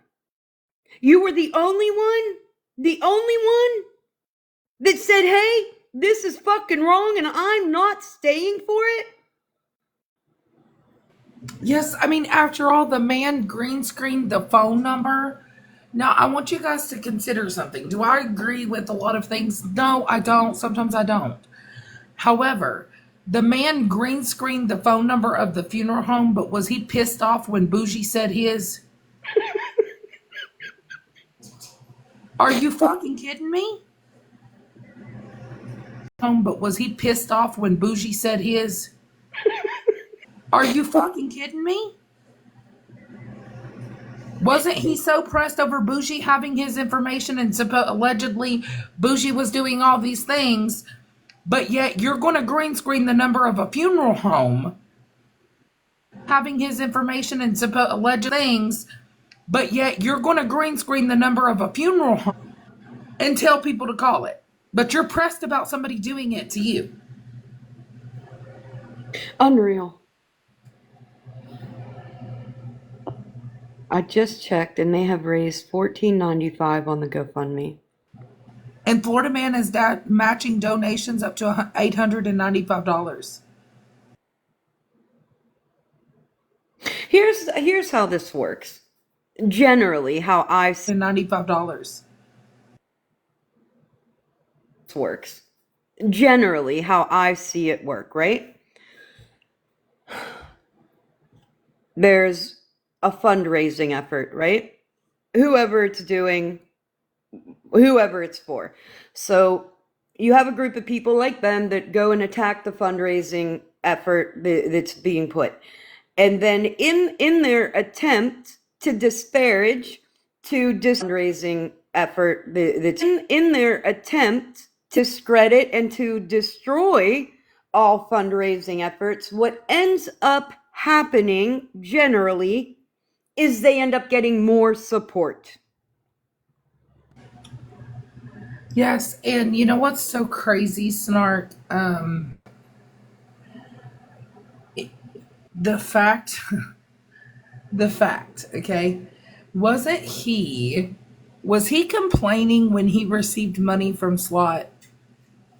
You were the only one that said, hey, this is fucking wrong and I'm not staying for it. Yes, I mean, after all, the man green screened the phone number. Now, I want you guys to consider something. Do I agree with a lot of things? No, I don't. Sometimes I don't. However, the man green screened the phone number of the funeral home, but was he pissed off when Bougie said his? Are you fucking kidding me? But was he pissed off when Bougie said his? Are you fucking kidding me? Wasn't he so pressed over Bougie having his information and allegedly Bougie was doing all these things, but yet you're going to green screen the number of a funeral home having his information and alleged things, but yet you're going to green screen the number of a funeral home and tell people to call it. But you're pressed about somebody doing it to you. Unreal. I just checked and they have raised $14.95 on the GoFundMe. And Florida Man is matching donations up to $895. Here's how this works. Generally, how I see $95 works. Generally, how I see it work, right? There's a fundraising effort, right? Whoever it's for. So you have a group of people like them that go and attack the fundraising effort that's being put. And then in their attempt to disparage fundraising effort that's in their attempt to discredit and to destroy all fundraising efforts, what ends up happening generally is they end up getting more support. Yes, and you know what's so crazy, Snark? The fact, okay? Was he complaining when he received money from SWAT?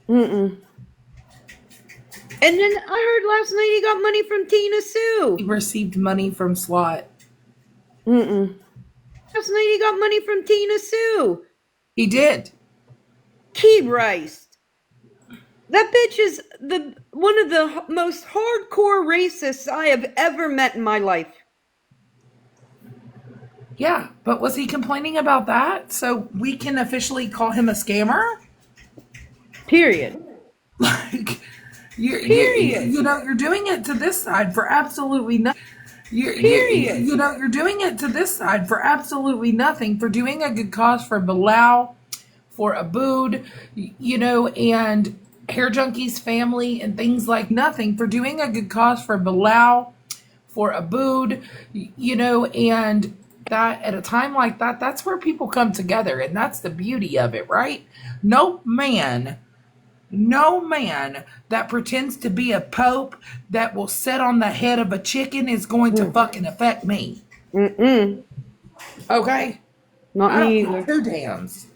And then I heard last night he got money from Tina Sue. He received money from SWAT. Last night he got money from Tina Sue. He did. Key Rice. That bitch is one of the most hardcore racists I have ever met in my life. Yeah, but was he complaining about that so we can officially call him a scammer? Period. Like, Period. you're doing it to this side for absolutely nothing. Period. You're doing it to this side for absolutely nothing, for doing a good cause for Bilal, for Abood, and Hair Junkie's family and things like nothing, for doing a good cause for Bilal, for Abood, and that at a time like that, that's where people come together, and that's the beauty of it, right? No man that pretends to be a pope that will sit on the head of a chicken is going to fucking affect me. Okay? Not me either. Two dams.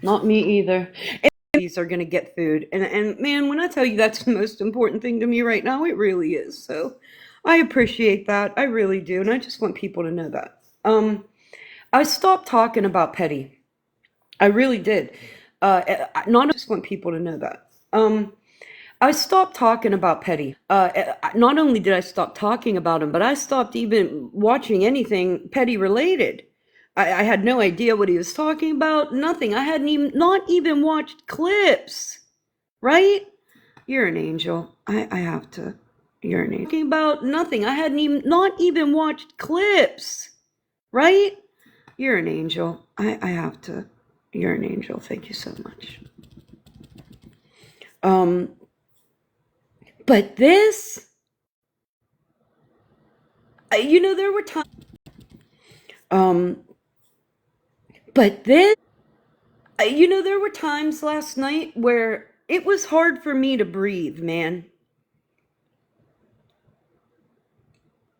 Not me either. And these are going to get food. And man, when I tell you that's the most important thing to me right now, it really is. So I appreciate that. I really do. And I just want people to know that. I stopped talking about petty. I really did. I just want people to know that. I stopped talking about Petty. Not only did I stop talking about him, but I stopped even watching anything Petty related. I had no idea what he was talking about. Nothing. I hadn't even not even watched clips. Right? You're an angel. I have to. You're an angel. Talking about nothing. I hadn't even not even watched clips. Right? You're an angel. I have to. You're an angel. Thank you so much. But this, there were times. But this, there were times last night where it was hard for me to breathe, man.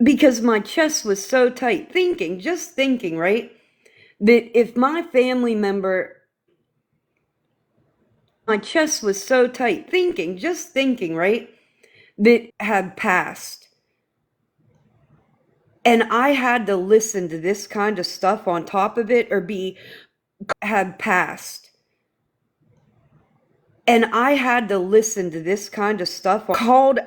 Because my chest was so tight, just thinking, right? That if my family member, my chest was so tight, just thinking, right? That had passed. And I had to listen to this kind of stuff on top of it had passed. And I had to listen to this kind of stuff called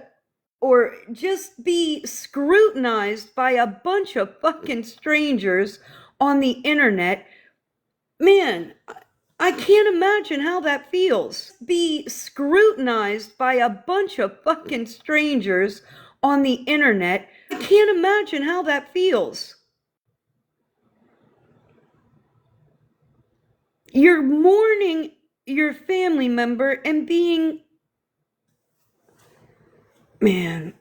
or just be scrutinized by a bunch of fucking strangers on the internet. Man, I can't imagine how that feels. Be scrutinized by a bunch of fucking strangers on the internet. I can't imagine how that feels. You're mourning your family member and being, man.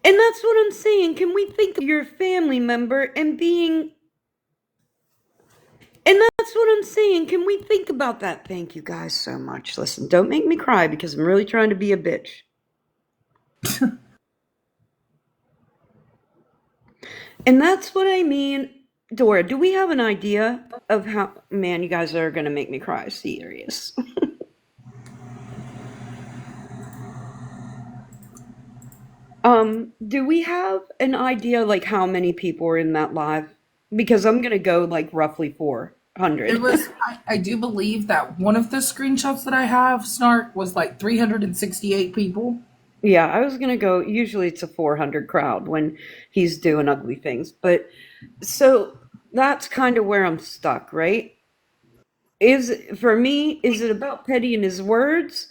And that's what I'm saying. Can we think of your family member and being, and that's what I'm saying. Can we think about that? Thank you guys so much. Listen, don't make me cry because I'm really trying to be a bitch. And that's what I mean. Dora, do we have an idea of how, man, you guys are going to make me cry. Serious. Do we have an idea like how many people were in that live? Because I'm going to go like roughly 400. It was, I do believe that one of the screenshots that I have, Snark, was like 368 people. Yeah, I was going to go, usually it's a 400 crowd when he's doing ugly things. But so that's kind of where I'm stuck, right? For me, is it about Petty and his words?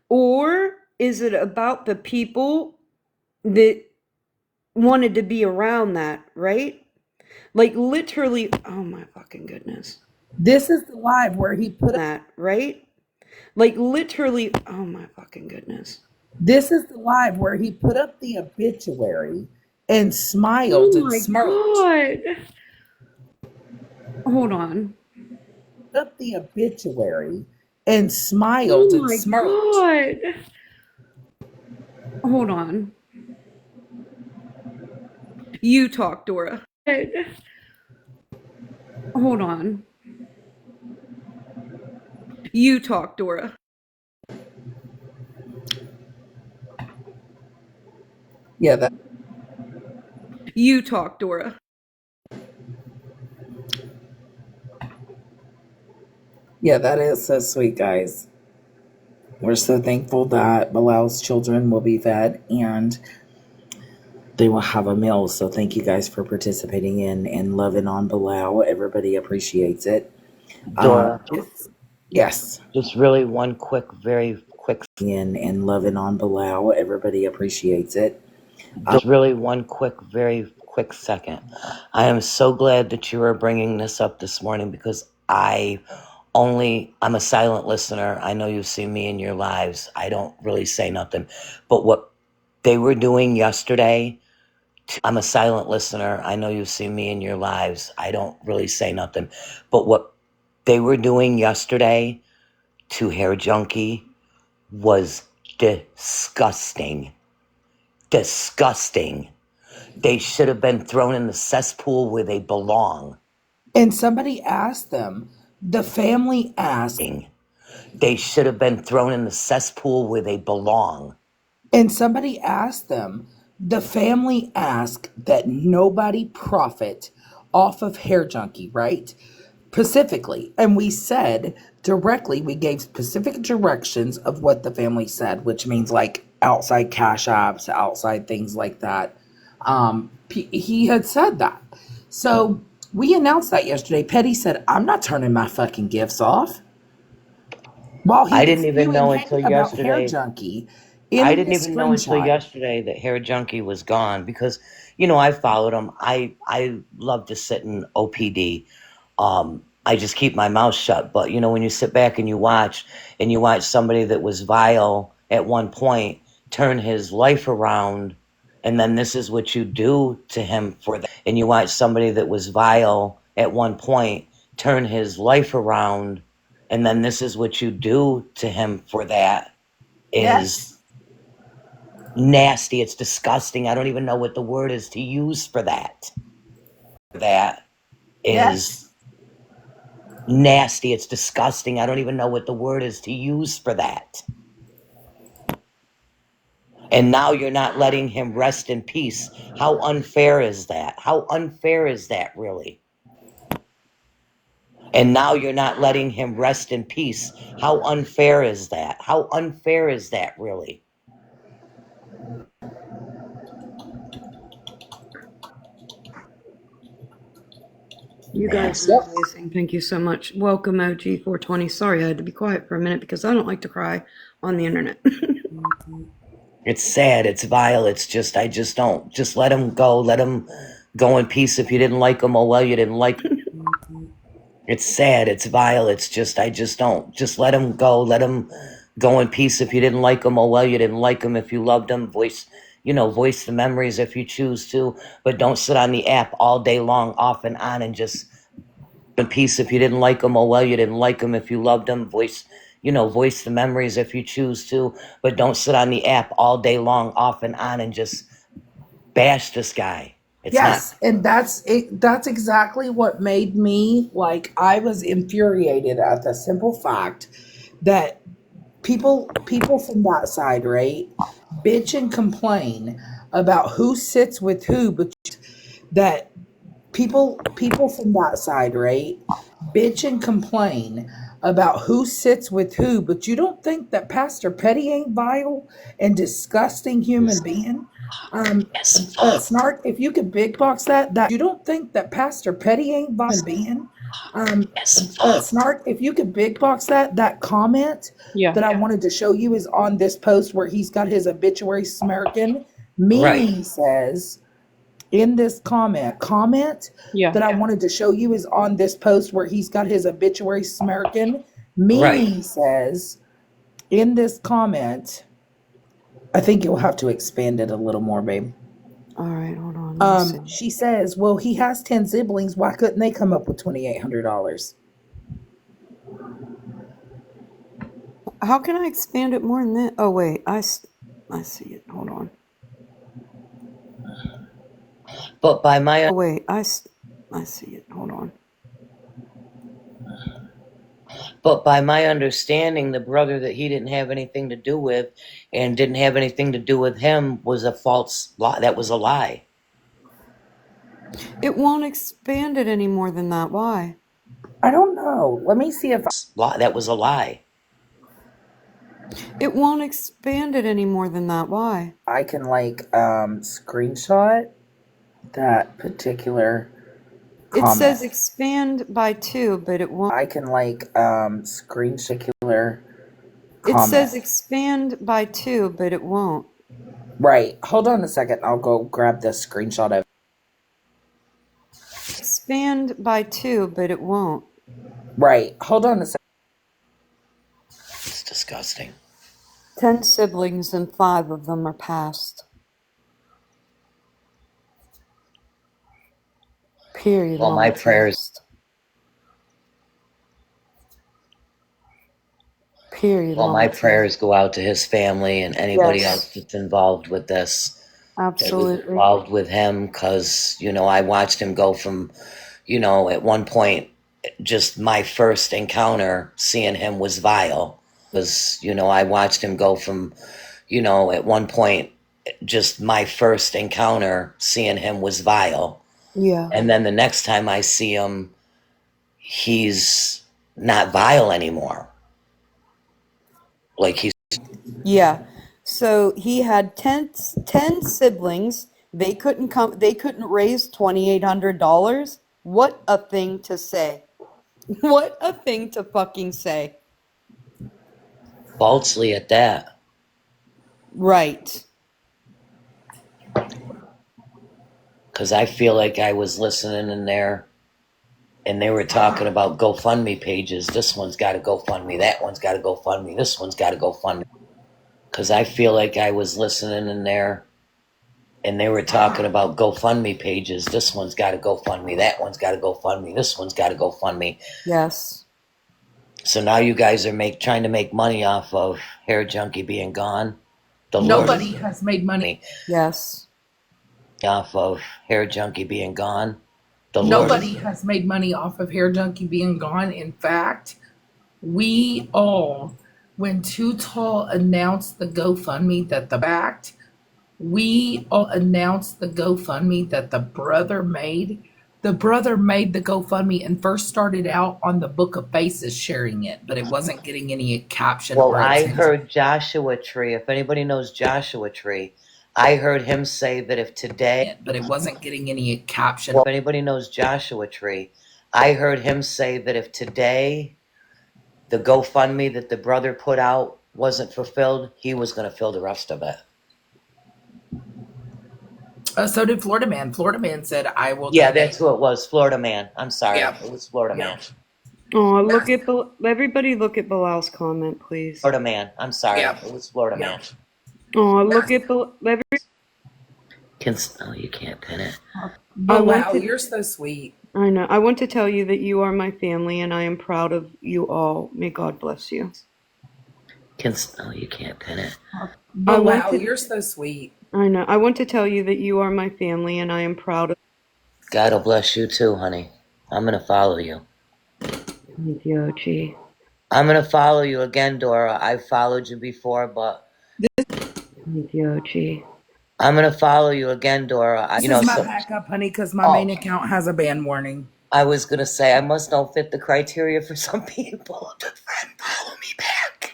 Or is it about the people that wanted to be around that, right? Like literally, oh my fucking goodness. This is the live where he put that, right? Like literally, oh my fucking goodness. This is the live where he put up the obituary and smiled and smirked. God. Hold on. Put up the obituary and smiled and smirked. God. Hold on. You talk, Dora. Hold on. You talk, Dora. Yeah, that. You talk, Dora. Yeah, that is so sweet, guys. We're so thankful that Bilal's children will be fed and they will have a meal. So thank you guys for participating in and loving on Bilal. Everybody appreciates it. Dora, yes. just really one quick, very quick. And loving on Bilal. Everybody appreciates it. Just really one quick, very quick second. I am so glad that you are bringing this up this morning because I'm a silent listener. I know you see me in your lives. I don't really say nothing. But what they were doing yesterday, I'm a silent listener. I know you see me in your lives. I don't really say nothing. But what they were doing yesterday to Hair Junkie was disgusting. Disgusting. They should have been thrown in the cesspool where they belong. And somebody asked them, the family asked. They should have been thrown in the cesspool where they belong. And somebody asked them, the family asked that nobody profit off of Hair Junkie, right? specifically. And we said directly, we gave specific directions of what the family said, which means like outside cash apps, outside things like that. He had said that. So we announced that yesterday. Petty said, I'm not turning my fucking gifts off. While he I was didn't even spewing know hate until about Hair yesterday. Junkie I in didn't this even know until screenshot. yesterday that Hair Junkie was gone because, you know, I followed him. I love to sit in OPD. I just keep my mouth shut. But, you know, when you sit back and you watch somebody that was vile at one point turn his life around, and then this is what you do to him for that. And you watch somebody that was vile at one point turn his life around, and then this is what you do to him for that is nasty. It's disgusting. I don't even know what the word is to use for that. That is nasty. It's disgusting. I don't even know what the word is to use for that. And now you're not letting him rest in peace. How unfair is that? How unfair is that, really? And now you're not letting him rest in peace. How unfair is that? How unfair is that, really? You guys are amazing. Thank you so much. Welcome, OG420. Sorry, I had to be quiet for a minute because I don't like to cry on the internet. It's sad. It's vile. It's just, I just don't. Just let him go. Let him go in peace. If you didn't like him, oh, well, you didn't like him. It's sad. It's vile. It's just, I just don't. Just let him go. Let him go in peace. If you didn't like him, oh, well, you didn't like him. If you loved him, voice the memories if you choose to. But don't sit on the app all day long, off and on, and just in peace. If you didn't like him, oh, well, you didn't like him. If you loved him, voice the memories if you choose to. But don't sit on the app all day long, off and on, and just bash this guy. It's Yes, and that's it. That's exactly what made me like. I was infuriated at the simple fact that people from that side, right, bitch and complain about who sits with who, but that people from that side, right, bitch and complain about who sits with who, but you don't think that Pastor Petty ain't vile and disgusting human being? Snark, if you could big box that you don't think that Pastor Petty ain't vile being? Snark, if you could big box that comment Yeah. that I wanted to show you is on this post where he's got his obituary smirking. Mimi says in this comment Yeah. that I wanted to show you is on this post where he's got his obituary smirking. Mimi says in this comment, I think you'll have to expand it a little more, babe. All right, hold on. Let me see. She says, well, he has 10 siblings. Why couldn't they come up with $2,800? How can I expand it more than that? Oh, wait. I see it. Hold on. But by my Oh, wait. I see it. Hold on. But by my understanding, the brother that he didn't have anything to do with and didn't have anything to do with him was a false lie. That was a lie. It won't expand it any more than that. Why? I don't know. Let me see if That was a lie. It won't expand it any more than that. Why? I can screenshot that particular comment. It says expand by 2, but it won't. I can screenshot comment. It says expand by 2, but it won't. Right. Hold on a second. I'll go grab the screenshot of Expand by 2, but it won't. Right. Hold on a second. It's disgusting. 10 siblings and 5 of them are passed. Period. Well, on my the prayers. text. Period. Well, on my the prayers go out to his family and anybody Yes. else that's involved with this. That was Absolutely. involved with him because, I watched him go from, at one point, just my first encounter seeing him was vile. I watched him go from, at one point, just my first encounter seeing him was vile. Yeah. And then the next time I see him, he's not vile anymore. Like he's Yeah. So he had 10 siblings. They couldn't raise $2,800. What a thing to say. What a thing to fucking say. falsely at that. Right. Because I feel like I was listening in there and they were talking about GoFundMe pages. This one's got to GoFundMe. That one's got to GoFundMe. This one's got to GoFundMe. Because I feel like I was listening in there and they were talking about GoFundMe pages. This one's got to GoFundMe. That one's got to GoFundMe. This one's got to GoFundMe. Yes. So now you guys are trying to make money off of Hair Junkie being gone. The Nobody Lord has made money. Yes. off of Hair Junkie being gone. The Lord Nobody has made money off of Hair Junkie being gone. In fact, we all, when Too Tall announced the GoFundMe that we all announced the GoFundMe that the brother made. The brother made the GoFundMe and first started out on the Book of Faces sharing it, but it wasn't getting any caption Well, or I attention. heard Joshua Tree. If anybody knows Joshua Tree, I heard him say that if today, But it wasn't getting any caption. if anybody knows Joshua Tree, I heard him say that if today the GoFundMe that the brother put out wasn't fulfilled, he was going to fill the rest of it. So did Florida Man. Florida Man said, "I will." Yeah, donate." that's who it was. Florida Man. I'm sorry. Yeah. It was Florida Yeah. Man. Oh, look at everybody look at Bilal's comment, please. Florida Man. I'm sorry. Yeah. It was Florida Yeah. Man. Oh, look at You can't pin it. But want wow, to- you're so sweet. I know. I want to tell you that you are my family and I am proud of you all. May God bless you. You can't pin it. But want wow, to- you're so sweet. I know. I want to tell you that you are my family and I am proud of God will bless you too, honey. I'm going to follow you. you, G. I'm going to follow you again, Dora. I've followed you before, but You, G. I'm going to follow you again, Dora. This is my backup, honey, because my main account has a ban warning. I was going to say, I must not fit the criteria for some people to follow me back.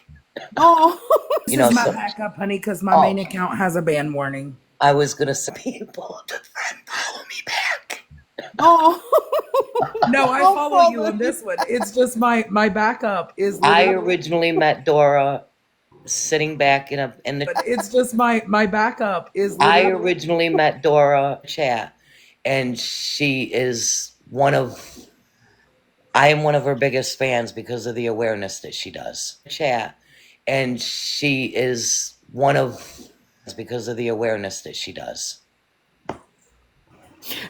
Oh, this You know, is my so- backup, honey, because my main account has a ban warning. I was going to say, people to follow me back. Oh, no, I I'll follow you follow on this one. It's just my backup is. I literally- originally met Dora sitting back in the But it's just my backup is. I literally- originally met Dora chat, and she is I am one of her biggest fans because of the awareness that she does. Chat, and she is because of the awareness that she does.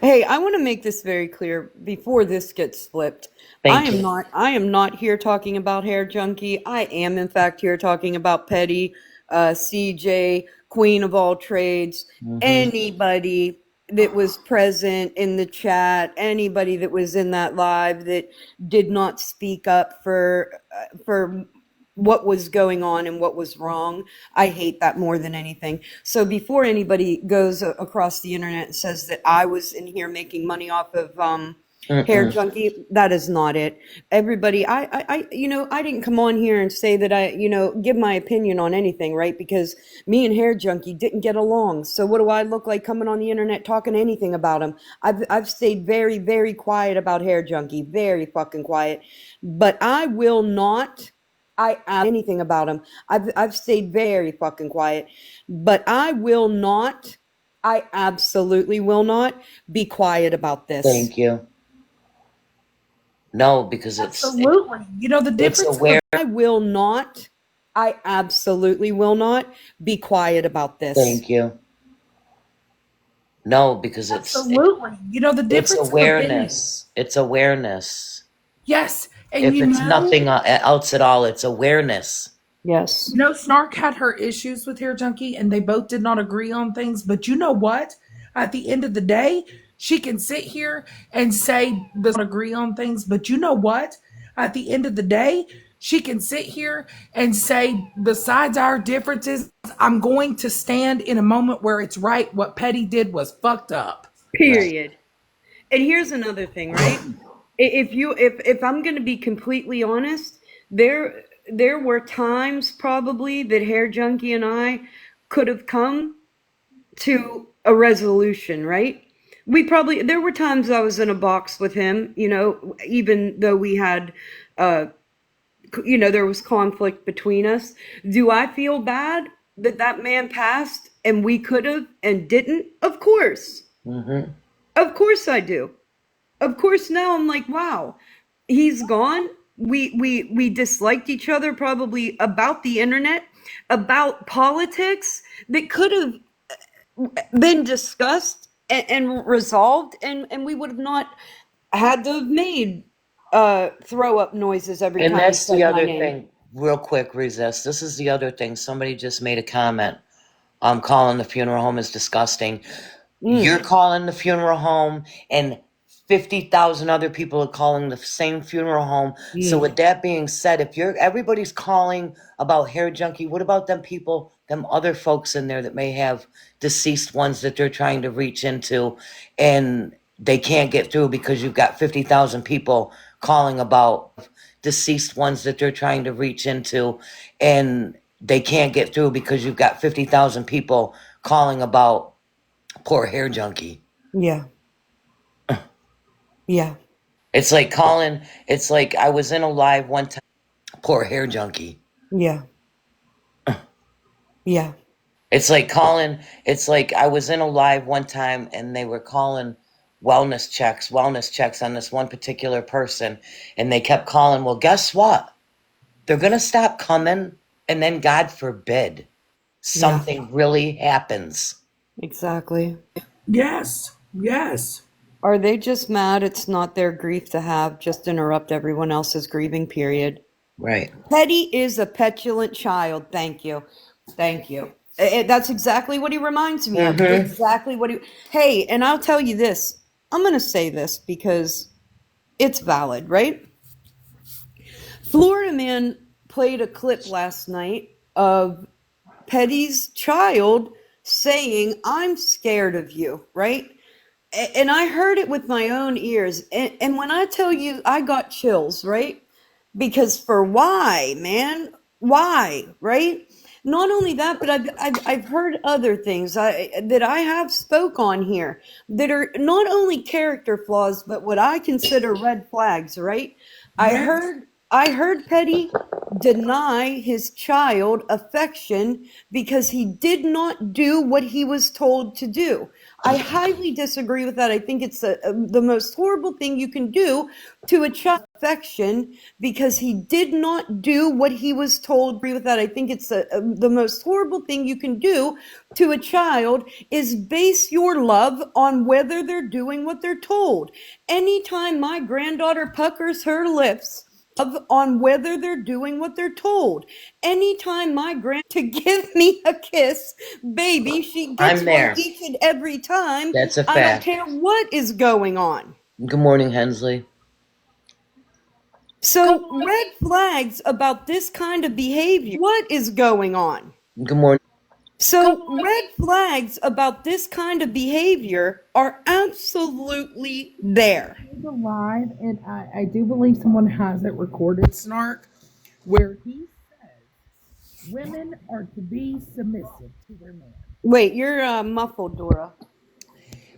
Hey, I want to make this very clear before this gets flipped. Thank you. I am not here talking about Hair Junkie. I am in fact here talking about Petty, CJ, Queen of all trades, anybody that was present in the chat, anybody that was in that live that did not speak up for what was going on and what was wrong. I hate that more than anything. So before anybody goes across the internet and says that I was in here making money off of Hair Junkie, that is not it. Everybody, I didn't come on here and say that I, give my opinion on anything, right? Because me and Hair Junkie didn't get along. So what do I look like coming on the internet talking anything about him? I've stayed very, very quiet about Hair Junkie, very fucking quiet. But I will not. Anything about him. I've stayed very fucking quiet, but I will not. I absolutely will not be quiet about this. Thank you. No, because Absolutely. You know the it's difference. aware. I will not. I absolutely will not be quiet about this. Thank you. No, because Absolutely. You know the it's difference. awareness. It's awareness. Yes. And If you it's know, nothing else at all, it's awareness. Yes. You know, Snark had her issues with Hair Junkie and they both did not agree on things. But you know what? At the end of the day, she can sit here and say doesn't agree on things. But you know what? At the end of the day, she can sit here and say, besides our differences, I'm going to stand in a moment where it's right. What Petty did was fucked up. Period. And here's another thing, right? If I'm going to be completely honest, there were times probably that Hair Junkie and I could have come to a resolution, right? There were times I was in a box with him, even though we had uh there was conflict between us. Do I feel bad that that man passed and we could have and didn't? Of course. Mm-hmm. Of course I do. Of course now I'm like, wow, he's gone. We disliked each other probably about the internet, about politics that could have been discussed and resolved, and we would have not had to have made throw up noises every And time he that's the said my other name. thing, real quick, Resist. This is the other thing. Somebody just made a comment. Calling the funeral home is disgusting. You're calling the funeral home, and 50,000 other people are calling the same funeral home. So, with that being said, if everybody's calling about Hair Junkie, what about them people, them other folks in there that may have deceased ones that they're trying to reach into, and they can't get through because you've got 50,000 people calling about deceased ones that they're trying to reach into, and they can't get through because you've got 50,000 people calling about poor Hair Junkie. Yeah. Yeah. It's like calling, it's like I was in a live one time, poor Hair Junkie. Yeah. Yeah. It's like I was in a live one time and they were calling wellness checks on this one particular person. And they kept calling, well, guess what? They're going to stop coming. And then, God forbid, something really happens. Exactly. Yes. Yes. Are they just mad it's not their grief to have? Just interrupt everyone else's grieving period. Right. Petty is a petulant child. Thank you. Thank you. That's exactly what he reminds me of. Exactly what he. Hey, and I'll tell you this. I'm going to say this because it's valid, right? Florida Man played a clip last night of Petty's child saying, I'm scared of you, right? And I heard it with my own ears. And when I tell you, I got chills, right? Because for why, man? Why, right? Not only that, but I've heard other things that I have spoke on here that are not only character flaws, but what I consider red flags, right? I Yes. heard I heard Petty deny his child affection because he did not do what he was told to do. I highly disagree with that. I think it's the most horrible thing you can do to a child affection because he did not do what he was told. Agree with that. I think it's the most horrible thing you can do to a child is base your love on whether they're doing what they're told. Anytime my granddaughter puckers her lips on whether they're doing what they're told. Anytime my grand to give me a kiss, baby, she gets I'm one there. each and every time. That's a I don't fact. care what is going on. Good morning, Hensley. So, red flags about this kind of behavior. What is going on? Good morning. So, red flags about this kind of behavior are absolutely there. Live, and I do believe someone has it recorded, Snark, where he says women are to be submissive to their man. Wait, you're muffled, Dora.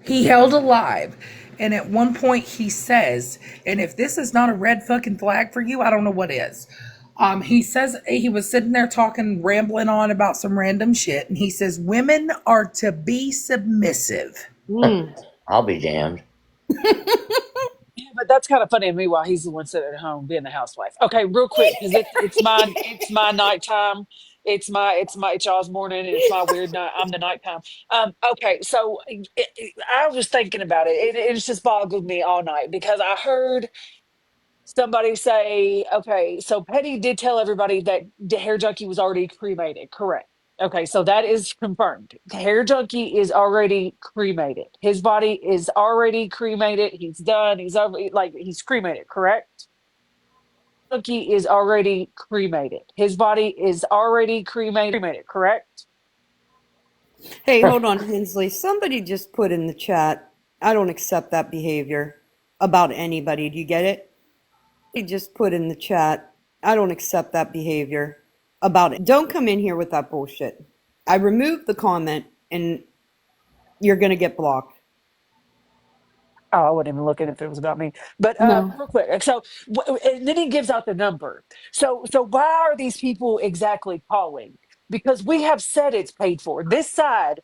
He held a live, and at one point he says, and if this is not a red fucking flag for you, I don't know what is. He says he was sitting there talking, rambling on about some random shit, and he says women are to be submissive. I'll be damned. Yeah, but that's kind of funny to me while he's the one sitting at home being the housewife. Okay, real quick, because it's my nighttime. It's y'all's morning and it's my weird night. I'm the nighttime. Okay, so I was thinking about it. It's just boggled me all night because I heard somebody say, okay, so Petty did tell everybody that the hair junkie was already cremated, correct? Okay, so that is confirmed. The hair junkie is already cremated. His body is already cremated. He's done. He's over, like he's cremated, correct? Junkie is already cremated. His body is already cremated, correct? Hey, hold on, Hensley. Somebody just put in the chat, I don't accept that behavior. about anybody. Do you get it? He just put in the chat, I don't accept that behavior about it. Don't come in here with that bullshit. I removed the comment and you're going to get blocked. Oh, I wasn't even looking if it was about me. But No. real quick, so and then he gives out the number. So why are these people exactly calling? Because we have said it's paid for. This side,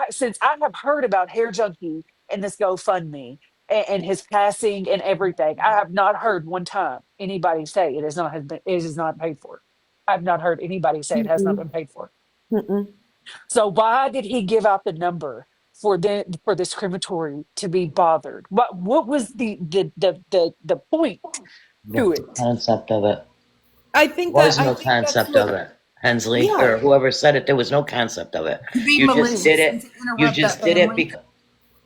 since I have heard about Hair Junkie and this GoFundMe and his passing and everything, I have not heard one time anybody say it is not paid for. I've not heard anybody say it has not Mm-mm. been paid for. Mm-mm. So why did he give out the number for this crematory to be bothered? What was the point to The it? concept of it. I There think was that, I no think that's concept of what, it, Hensley, yeah. or whoever said it. There was no concept of it. To be You just malicious did and it. to You interrupt that just did it family. because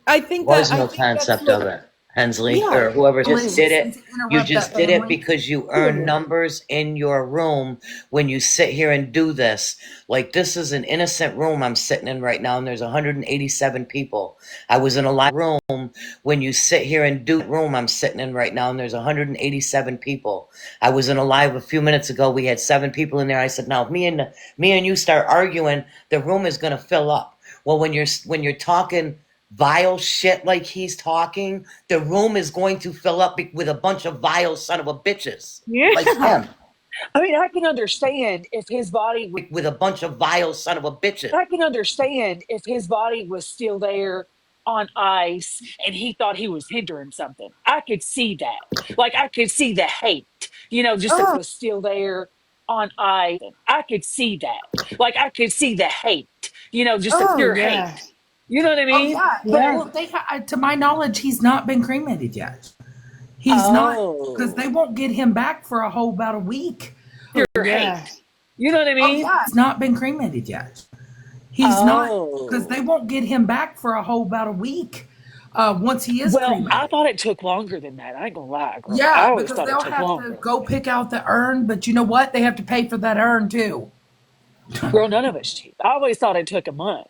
I think there was that, I no think that's concept of what, it, Hensley, yeah. or whoever just did Malicious and it. to You interrupt that just did it family. because you earn numbers in your room when you sit here and do this. Like, this is an innocent room I'm sitting in right now, and there's 187 people. I was in a live room when you sit here and do room I'm sitting in right now, and there's 187 people. I was in a live a few minutes ago. We had 7 people in there. I said, now if me and you start arguing, the room is gonna fill up. Well, when you're talking vile shit like he's talking, the room is going to fill up with a bunch of vile son of a bitches like Yeah. him. I mean, I can understand if his body was With a bunch of vile son of a bitches. I can understand if his body was still there on ice and he thought he was hindering something. I could see that. Like I could see the hate, just that Oh, was still there on ice. I could see that. Like I could see the hate, just the oh, pure yeah. hate. You know what I Oh mean? yeah, But Yeah. well, to my knowledge, he's not been cremated yet. He's not, because they oh, won't get him back for a whole about a week. pure Yeah. hate. You know what I Oh mean? yeah, he's not been cremated yet. He's not, because they Oh. won't get him back for a whole about a week. Once he is Well, I cremated. thought it took longer than that. I ain't gonna lie, girl. I Yeah, always because thought it they'll took have to longer. go pick out the urn, but you know what? They have to pay for that urn too. Girl, none of it's cheap. I always thought it took a month.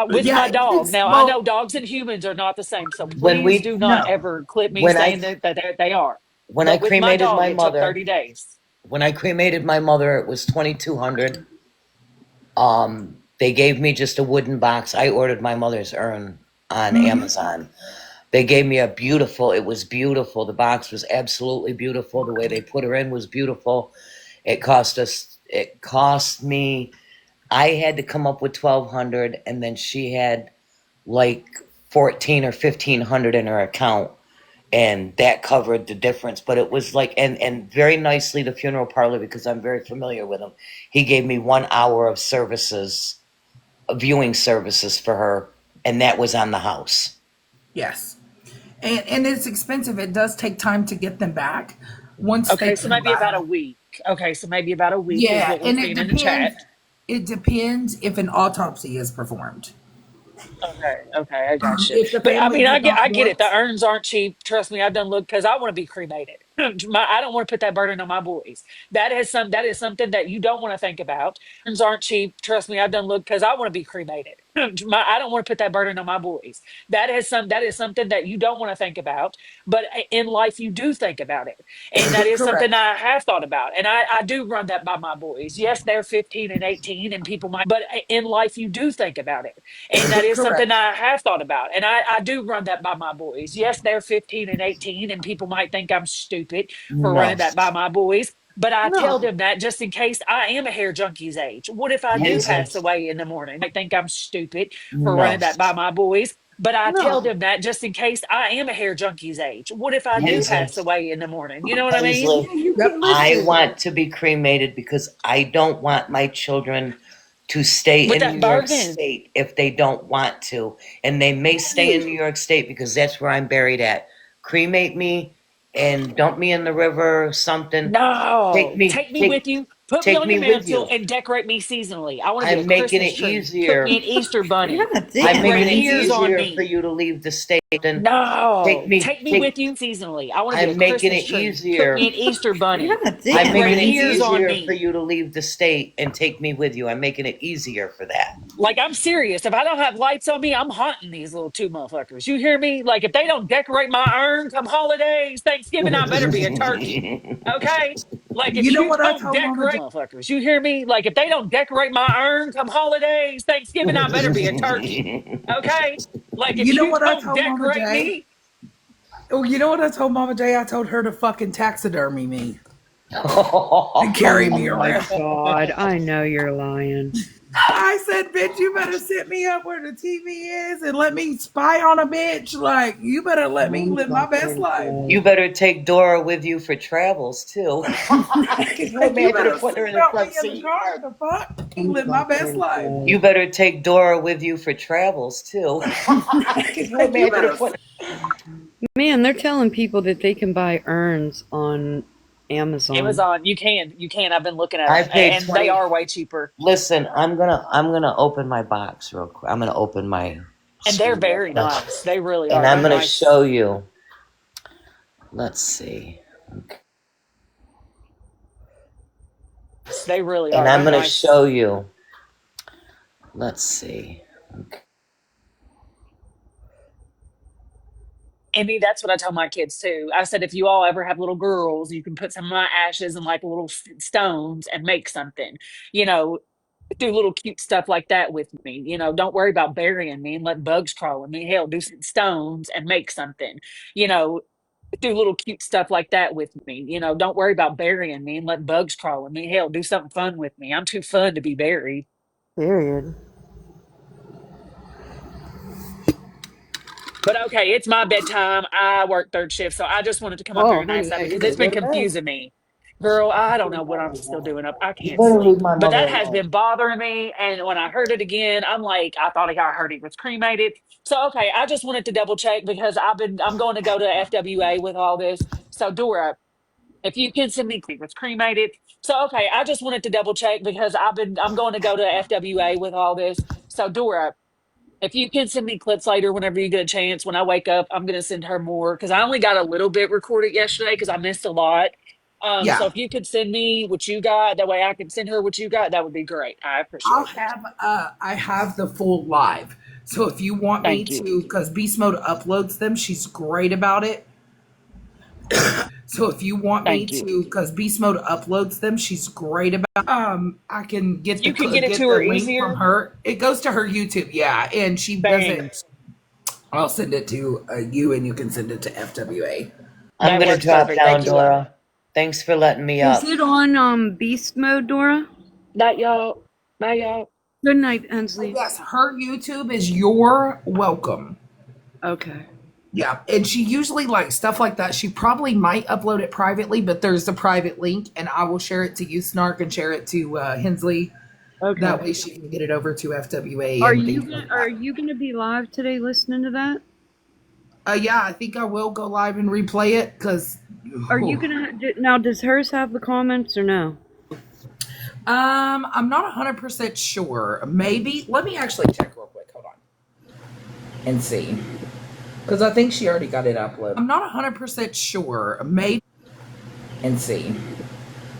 With Yeah, my dog. it's Now, I know well, dogs and humans are not the same, so When please we do not no. ever clip me when I saying that they are. when I But with my cremated dog, my it took mother, 30 days. when I cremated my mother, it was 2,200. They gave me just a wooden box. I ordered my mother's urn on Amazon. They gave me it was beautiful. The box was absolutely beautiful. The way they put her in was beautiful. It cost me, I had to come up with 1,200, and then she had like 14 or 1,500 in her account, and that covered the difference. But it was like, and very nicely, the funeral parlor, because I'm very familiar with him, he gave me 1 hour of services, viewing services for her, and that was on the house. Yes. And it's expensive. It does take time to get them back once they Okay, so come maybe about a back. week. Okay, so maybe about a week is Yeah, what we're and it seeing in the chat. depends. It depends if an autopsy is performed. Okay, I got you. If the But I family mean, does I not get it. The want, urns aren't cheap. Trust me, I've done look because I want to be cremated. I don't want to put that burden on my boys. That is something that you don't want to think about. Urns aren't cheap. Trust me, I've done look because I want to be cremated. I don't want to put that burden on my boys. That is something that you don't want to think about. But in life, you do think about it, and that is something correct, I have thought about, and I do run that by my boys. Yes, they're 15 and 18, and people might, but in life, you do think about it. And that is something correct. I have thought about. And I do run that by my boys. Yes, they're 15 and 18, and people might think I'm stupid for No, running that by my boys. But I tell No, them that just in case I am a hair junkie's age. What if I do Hensley, pass away in the morning? They think I'm stupid for no, running that by my boys. But I tell no. them that just in case I am a hair junkie's age. What if I do Hensley, pass away in the morning? You know what I mean? Hensley. Yeah, you Yep. can I listen. want to be cremated because I don't want my children to stay With in that New York burden. State if they don't want to. And they may stay in New York State because that's where I'm buried at. Cremate me and dump me in the river or something. Take No, me, take me with take, you. Put me take on your me with mantle you. and decorate me seasonally. I want to be a I'm making Christmas it tree. Put easier. me an Easter Yeah, bunny. I'm damn, Decorate making it Lindsay. ears on easier for me. you to leave the state. then No, take me take me take with you seasonally. I want to get a I'm making Christmas it tree. Put me easier. an Easter bunny. God Put I'm damn. making great it ears on easier for me. you to leave the state and take me with you. I'm making it easier for that. Like, I'm serious. If I don't have lights on me, I'm haunting these little two motherfuckers. You hear me? Like, if they don't decorate my urn come holidays, Thanksgiving, I better be a turkey. Okay? Like, if You know you what I don't told Mama J? decorate motherfuckers, you hear me? Like, if they don't decorate my urn come holidays, Thanksgiving, I better be a turkey. Okay? Like, if You know you what I don't told Mama decorate J? me, Oh, you know what I told Mama J? I told her to fucking taxidermy me and carry Oh me my around. God. I know you're lying. I said, bitch, you better sit me up where the TV is and let me spy on a bitch. Like, you better let me Oh live my best fucking life. You God. better take Dora with you for travels too. I may You have to better put her in the seatbelt me front in the seat. car. The fuck? You Oh live my best fucking life. God. You better take Dora with you for travels too. I may You have to better. put Man, they're telling people that they can buy urns on Amazon. Amazon, you can. I've been looking at I them, paid and they 20. are way cheaper, Listen, I'm gonna open my box real quick. I'm gonna open my and they're screen real very quick. nice. They really And are. I'm They're gonna nice. show you. Let's see. They really And are. I'm They're gonna nice. show you. Let's see. And me, that's what I tell my kids too. I said, if you all ever have little girls, you can put some of my ashes in like little stones and make something. You know, do little cute stuff like that with me. You know, don't worry about burying me and let bugs crawl in me. Hell, do some stones and make something. You know, do little cute stuff like that with me. You know, don't worry about burying me and let bugs crawl in me. Hell, do something fun with me. I'm too fun to be buried. Period. But okay, it's my bedtime. I work third shift, so I just wanted to come up here Oh, and ask honey, that yeah, you because it's better been go to bed. confusing me. Girl, I don't know what I'm still doing up. I You can't better leave sleep. my But mother that has alone. been bothering me. And when I heard it again, I'm like, I thought I heard he was cremated. So okay, I just wanted to double check because I'm going to go to FWA with all this. So Dora, if you can send me was cremated. So okay, I just wanted to double check because I'm going to go to FWA with all this. So Dora, if you can send me clips later whenever you get a chance, when I wake up, I'm gonna send her more because I only got a little bit recorded yesterday because I missed a lot. So Yeah. if you could send me what you got, that way I can send her what you got, that would be great. I appreciate it. I have the full live. So if you want me Thank you. to, because Beast Mode uploads them, she's great about it. So if you want me Thank you. to, because Beast Mode uploads them, she's great about. I can get You can get it get to the her link from easier. her. It goes to her YouTube, yeah, and she doesn't. Thanks. I'll send it to you, and you can send it to FWA. I'm That gonna works drop perfect. down, Thank you, love. Dora. Thanks for letting me Is up. it on beast mode, Dora? Night, y'all. Bye, y'all. Good night, Hensley. Yes, her YouTube is your welcome. Okay. Yeah, and she usually like stuff like that. She probably might upload it privately, but there's a private link, and I will share it to you, Snark, and share it to Hensley. That Okay. way, she can get it over to FWA Are and you things gonna like are that. you gonna be live today listening to that? Yeah, I think I will go live and replay it because. Are you gonna now? Does hers have the comments or no? I'm not 100% sure. Maybe. Let me actually check real quick. Hold on. And see. Because I think she already got it uploaded. I'm not 100% sure. Maybe. And see.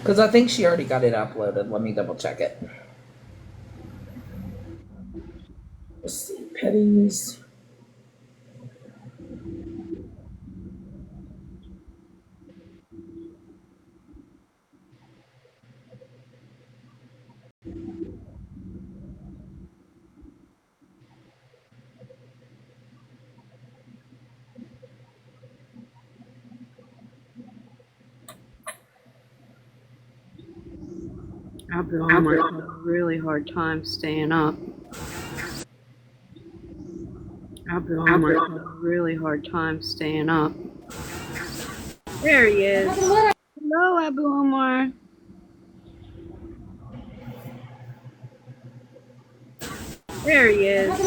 Because I think she already got it uploaded. Let me double check it. Let's see. Petties. I've been on like a really hard time staying up. I've been on like a really hard time staying up. There he is. Hello, Abu Omar. There he is.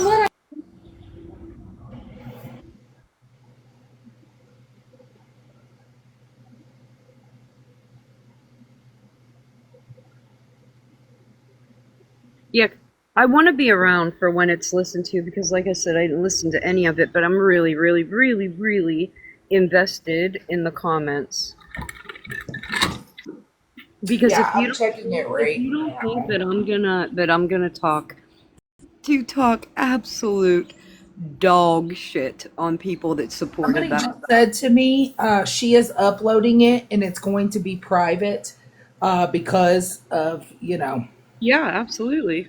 Yeah. I want to be around for when it's listened to because, like I said, I didn't listen to any of it, but I'm really, really, really, really invested in the comments. Because Yeah, I'm checking it if right you don't think now. that I'm gonna talk absolute dog shit on people that supported Somebody that. just said to me, she is uploading it and it's going to be private because of, Yeah, absolutely.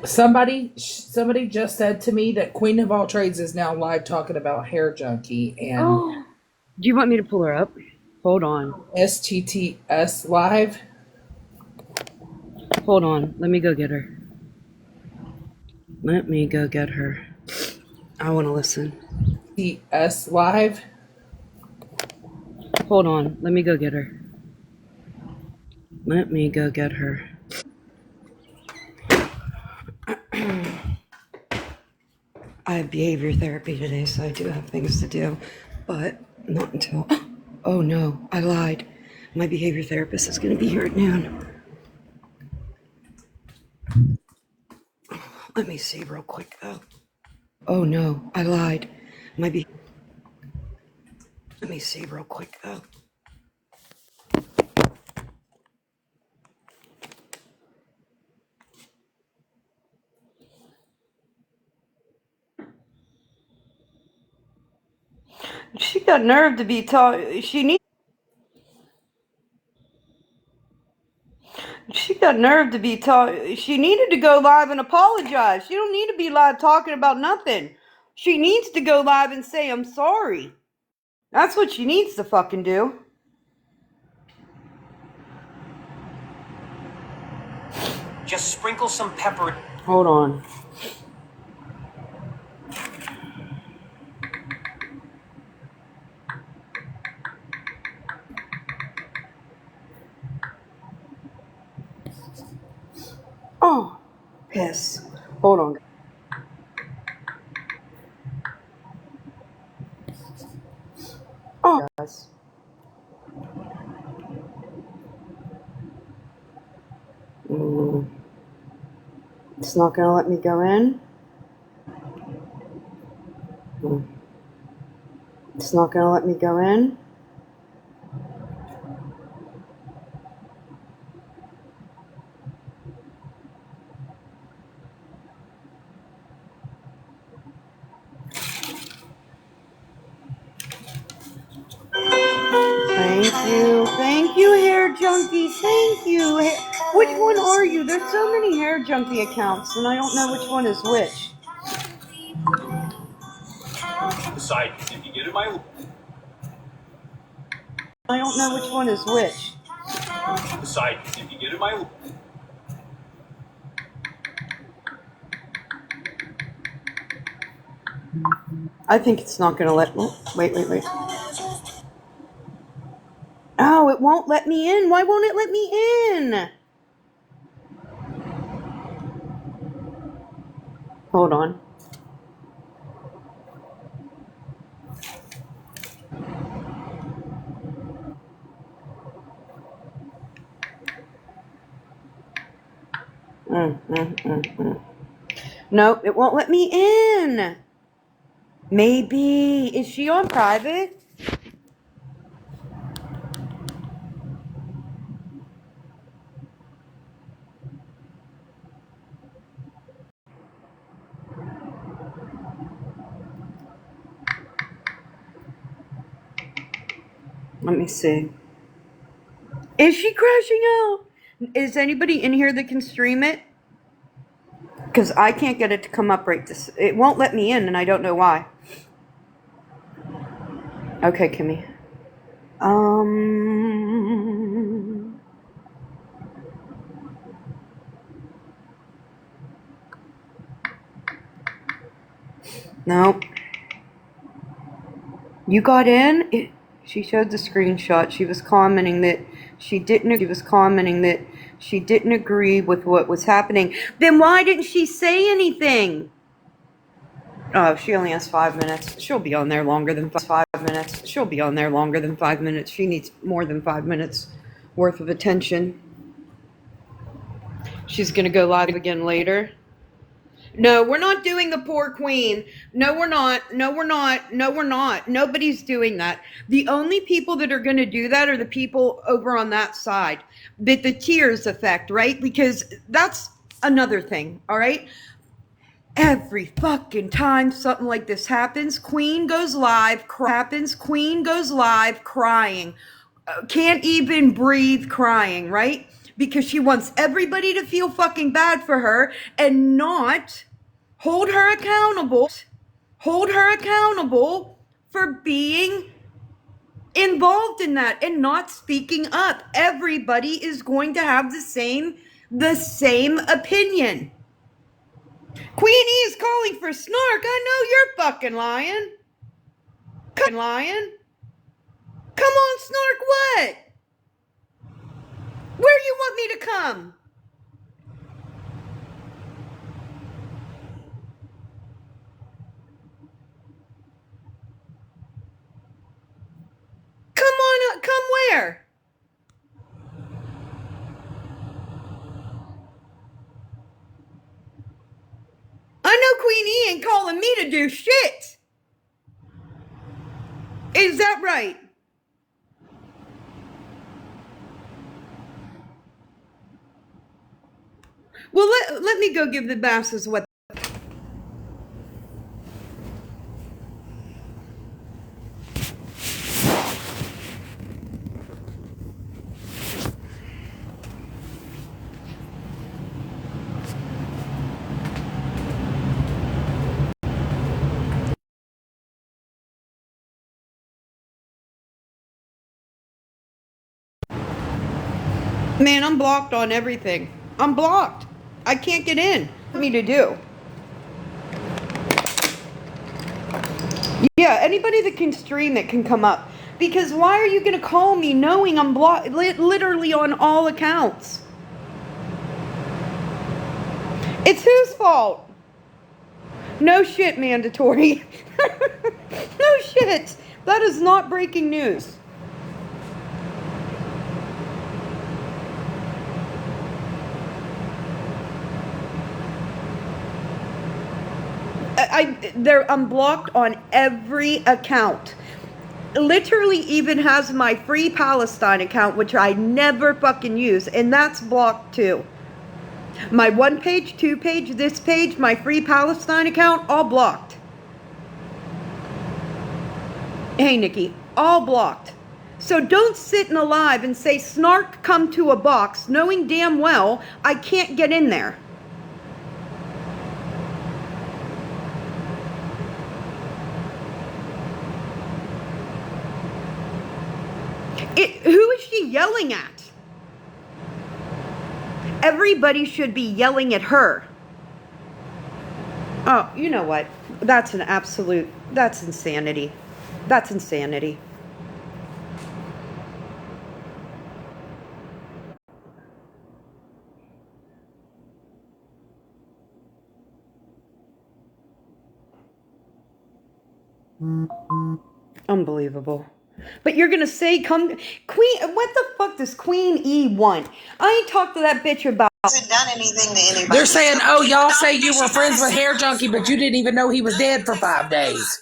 somebody just said to me that Queen of All Trades is now live talking about Hair Junkie and Oh, do you want me to pull her up? Hold on. STTS live. Hold on. Let me go get her. Let me go get her. I want to listen. TS live. Hold on. Let me go get her. Let me go get her. I have behavior therapy today, so I do have things to do, but not until. Oh no, I lied. My behavior therapist is going to be here at noon. Let me see real quick. Oh no, I lied. Let me see real quick. She got nerve to be taught. She got nerve to be taught. She needed to go live and apologize. She don't need to be live talking about nothing. She needs to go live and say, I'm sorry. That's what she needs to fucking do. Just sprinkle some pepper. Hold on. Oh, piss. Hold on. Oh, guys. It's not gonna let me go in. It's not gonna let me go in. Thank you, hair junkie. Thank you. Which one are you? There's so many hair junkie accounts, and I don't know which one is which. Decide if you get in my. I don't know which one is which. Decide if you get in my. I think it's not gonna let me. Wait. Oh, it won't let me in. Why won't it let me in? Hold on. Nope, it won't let me in. Maybe. Is she on private? Let me see. Is she crashing out? Is anybody in here that can stream it? Because I can't get it to come up right this. It won't let me in, and I don't know why. Okay, Kimmy. Nope. You got in? She showed the screenshot. She was commenting that she didn't agree with what was happening. Then why didn't she say anything? Oh, she only has 5 minutes. She'll be on there longer than 5 minutes. She needs more than 5 minutes worth of attention. She's gonna go live again later. No, we're not doing the poor queen. No, we're not. No, we're not. No, we're not. Nobody's doing that. The only people that are going to do that are the people over on that side. But the tears effect, right? Because that's another thing, all right? Every fucking time something like this happens, Queen goes live, Queen goes live crying. Can't even breathe crying, right? Because she wants everybody to feel fucking bad for her and not hold her accountable for being involved in that and not speaking up. Everybody is going to have the same opinion. Queenie is calling for Snark. I know you're fucking lying. Come on, Snark, what? Where you want me to come? Come on, come where? I know Queenie ain't calling me to do shit. Is that right? Well, let me go give the masses what. Man, I'm blocked on everything. I'm blocked. I can't get in. What me to do? Yeah, anybody that can stream it can come up. Because why are you going to call me knowing I'm blocked literally on all accounts? It's whose fault? No shit, mandatory. No shit. That is not breaking news. I'm blocked on every account. Literally even has my Free Palestine account, which I never fucking use, and that's blocked too. My 1 page, 2 page, this page, my Free Palestine account, all blocked. Hey, Nikki, all blocked. So don't sit in a live and say, Snark, come to a box, knowing damn well I can't get in there. Who is she yelling at? Everybody should be yelling at her. Oh, you know what? That's insanity. That's insanity. Unbelievable. But you're gonna say, come, Queen, what the fuck does Queen E want? I ain't talked to that bitch about. Hasn't done anything to anybody. They're saying, oh, y'all say you were friends with Hair Junkie, but you didn't even know he was dead for 5 days.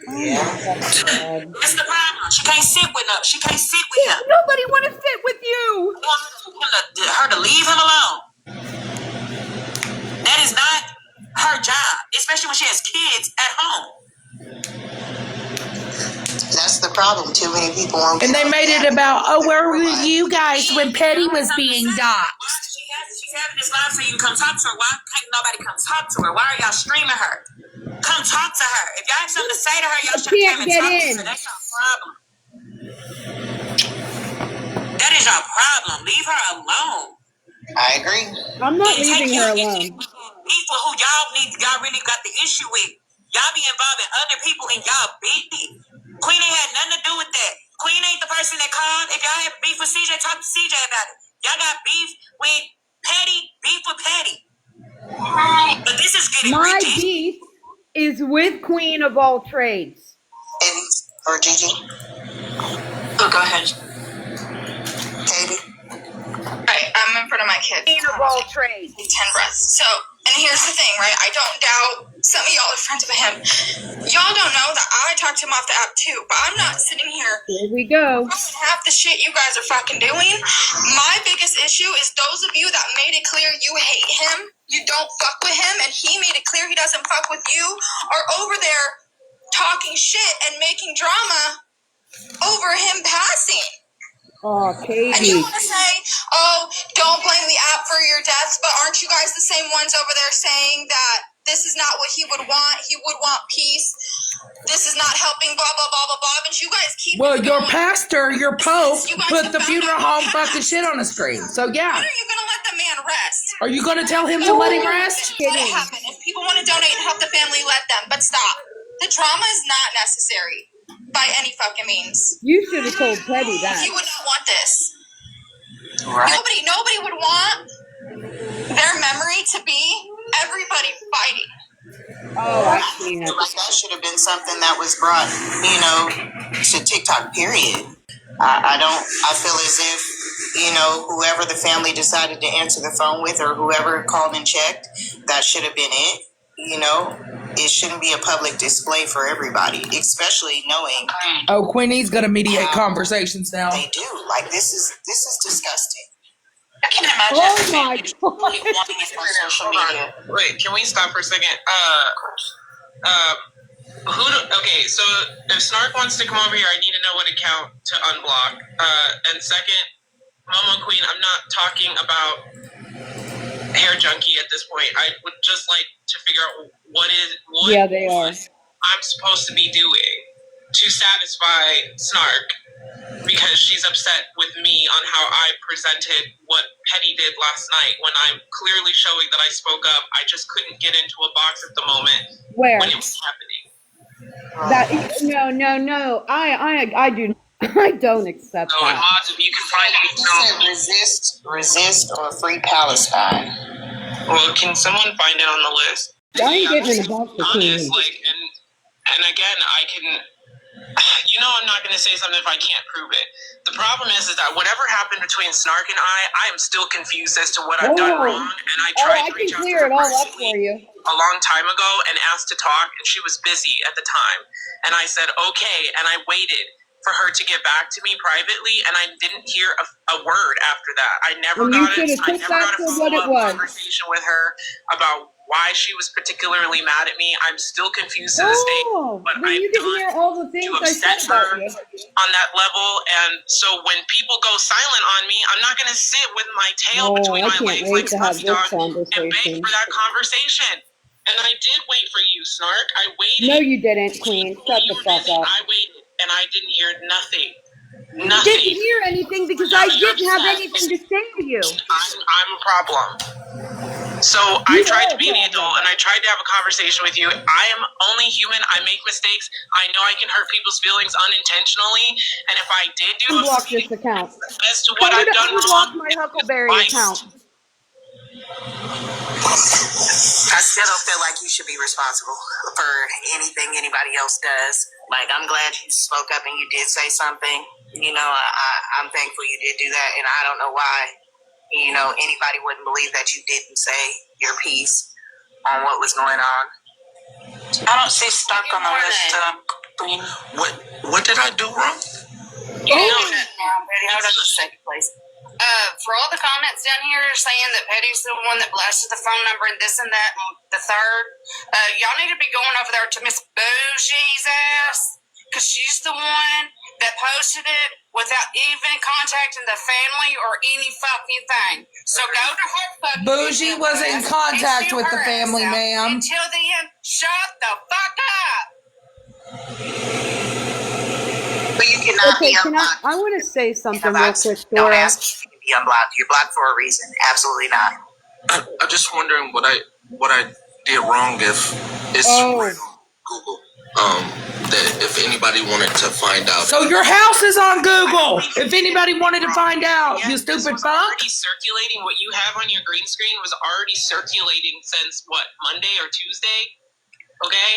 Yeah. That's the problem. She can't sit with him. She can't sit with him. Nobody want to sit with you. I want her to leave him alone. That is not her job, especially when she has kids at home. That's the problem. Too many people won't. And they made it about, oh, where were you guys when Petty was being doxxed? She's having this live so you can come talk to her. Why can't nobody come talk to her? Why are y'all streaming her? Come talk to her. If y'all have something to say to her, y'all should come and talk to her. That's your problem. That is your problem. Leave her alone. I agree. I'm not leaving her alone. People who y'all really got the issue with. Y'all be involving other people in y'all beef. Queen ain't had nothing to do with that. Queen ain't the person that called. If y'all have beef with CJ, talk to CJ about it. Y'all got beef with Petty, beef with Petty. But this is getting My ridiculous. beef is with Queen of all trades. Or Gigi. Oh, go ahead. Katie. Right, I'm in front of my kids. roll trade. 10 breaths. So, and here's the thing, right? I don't doubt some of y'all are friends with him. Y'all don't know that I talked to him off the app too, but I'm not sitting here. Here we go. Half the shit you guys are fucking doing. My biggest issue is those of you that made it clear you hate him, you don't fuck with him, and he made it clear he doesn't fuck with you, are over there talking shit and making drama over him passing. Oh, And you Katie. want to say, oh, don't blame the app for your deaths, but aren't you guys the same ones over there saying that this is not what he would want? He would want peace. This is not helping, blah, blah, blah, blah, blah. But you guys keep... Well, your pastor, your pope, You guys put the have funeral found out home he fucking passed. shit on the screen. So, yeah. When are you going to let the man rest? Are you going to tell him to let him rest? Let it happen. If people want to donate and help the family, let them. But stop. The drama is not necessary by any fucking means. You should have told Petty that. He would not want this. Right. Nobody would want their memory to be everybody fighting. Oh, I can't. Like that should have been something that was brought, to TikTok, period. I feel as if, whoever the family decided to answer the phone with or whoever called and checked, that should have been it. It shouldn't be a public display for everybody, especially knowing Oh, Queenie's going to mediate conversations now. they do. Like, this is disgusting. I can imagine. Oh my god. Wanting it on social media. Wait, can we stop for a second? Okay, so if Snark wants to come over here, I need to know what account to unblock. And second, Momo Queen, I'm not talking about Hair Junkie at this point. I would just like to figure out what Yeah, they are. I'm supposed to be doing to satisfy Snark, because she's upset with me on how I presented what Petty did last night when I'm clearly showing that I spoke up. I just couldn't get into a box at the moment Where? when it was happening. That no. I do. I don't accept So, and that. mods, if you can find it, Resist or free Palestine. well, can someone find it on the list? I ain't getting in a box for Honest, Queen. and again, I can. I'm not going to say something if I can't prove it. The problem is that whatever happened between Snark and I am still confused as to what I've done Oh. wrong. And I Oh, tried I to reach can out to clear her it all up personally for you. a long time ago and asked to talk, and she was busy at the time. And I said, okay, and I waited for her to get back to me privately, and I didn't hear a word after that. I never And you got should have I took never that got a for what it follow-up was. conversation with her about why she was particularly mad at me. I'm still confused to this day. Oh, But then I've you can done hear all the things to I said upset about her you. on that level. And so when people go silent on me, I'm not going to sit with my tail Oh, between I my can't legs wait like to have Puppy this Dog and beg conversation. for that conversation. And I did wait for you, Snark. I waited. No, you didn't, Queen. Shut the fuck up. I waited, and I didn't hear nothing. You Nothing. didn't hear anything because I didn't have anything to say to you. I'm a problem. So I tried to be the adult, and I tried to have a conversation with you. I am only human. I make mistakes. I know I can hurt people's feelings unintentionally, and if I did do Unblock this account. as to what Tell her I've to done unblock wrong, my Huckleberry account. I still don't feel like you should be responsible for anything anybody else does. Like, I'm glad you spoke up and you did say something. I'm thankful you did do that, and I don't know why, anybody wouldn't believe that you didn't say your piece on what was going on. I don't see Stark on the list. Queen. what did I do wrong? Hold on just a second, please. For all the comments down here saying that Petty's the one that blasted the phone number and this and that and the third, y'all need to be going over there to Miss Bougie's ass, because she's the one that posted it without even contacting the family or any fucking thing. So go to her fucking Bougie was in contact with the family, ma'am. Until then, shut the fuck up. But you cannot Okay, be can unblocked. I want to say something real Inbox. quick, Don't Dora. ask me if you can be unblocked. You're blocked for a reason. Absolutely not. I'm just wondering what I did wrong. If it's Oh. Google, that if anybody wanted to find out. So your house is on Google. If anybody wanted to find out, you stupid fuck. Already circulating. What you have on your green screen was already circulating since what, Monday or Tuesday? Okay.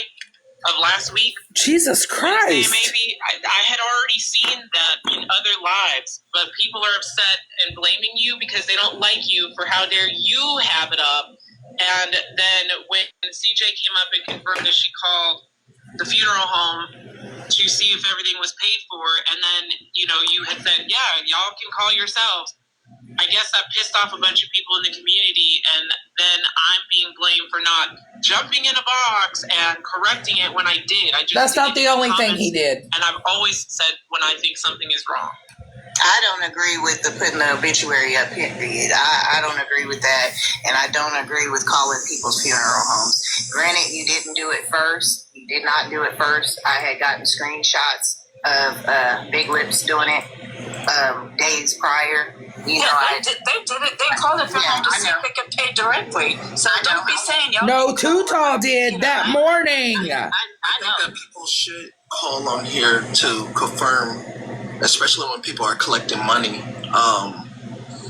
of last week. Jesus Christ. Maybe I had already seen that in other lives, but people are upset and blaming you because they don't like you for how dare you have it up. And then when CJ came up and confirmed that she called the funeral home to see if everything was paid for, and then, you know, you had said, yeah, y'all can call yourselves. I guess that pissed off a bunch of people in the community, and then I'm being blamed for not jumping in a box and correcting it when I did. That's not the only thing he did. And I've always said when I think something is wrong. I don't agree with the putting the obituary up, period. I don't agree with that, and I don't agree with calling people's funeral homes. Granted, you didn't do it first. You did not do it first. I had gotten screenshots of Big Lips doing it days prior. You know, they did it. They called it for home to see if they could pay directly. So don't be saying y'all. No, Too Tall did that morning. I think that people should call on here to confirm, especially when people are collecting money,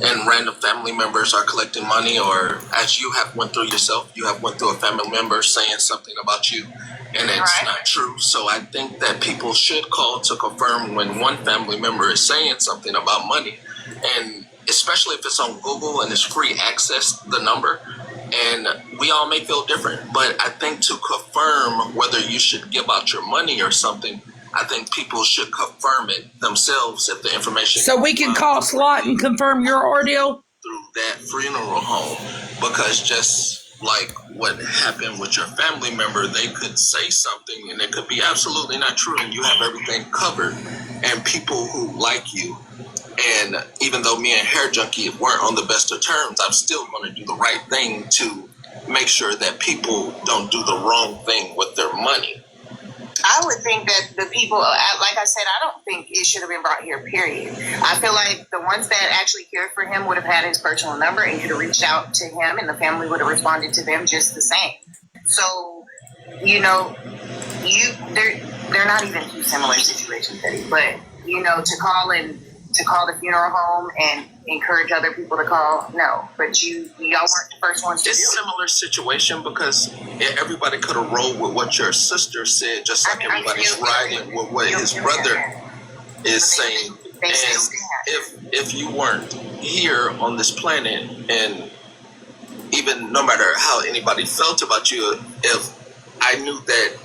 and random family members are collecting money, or as you have went through yourself, you have went through a family member saying something about you, and it's not true. So I think that people should call to confirm when one family member is saying something about money, and especially if it's on Google and it's free access, the number. And we all may feel different, but I think to confirm whether you should give out your money or something, I think people should confirm it themselves if the information. So we can call Slot and confirm your ordeal through that funeral home, because just like what happened with your family member, they could say something and it could be absolutely not true, and you have everything covered. And people who like you, and even though me and Hair Junkie weren't on the best of terms, I'm still going to do the right thing to make sure that people don't do the wrong thing with their money. I would think that the people, like I said, I don't think it should have been brought here, period. I feel like the ones that actually cared for him would have had his personal number and could have reached out to him, and the family would have responded to them just the same. So, you know, they're not even two similar situations, Betty, but, you know, to call the funeral home and encourage other people to call, no. But y'all weren't the first ones to do it. It's a similar situation because everybody could have rolled with what your sister said, just like everybody's riding with what his brother is saying. And if you weren't here on this planet, and even no matter how anybody felt about you, if I knew that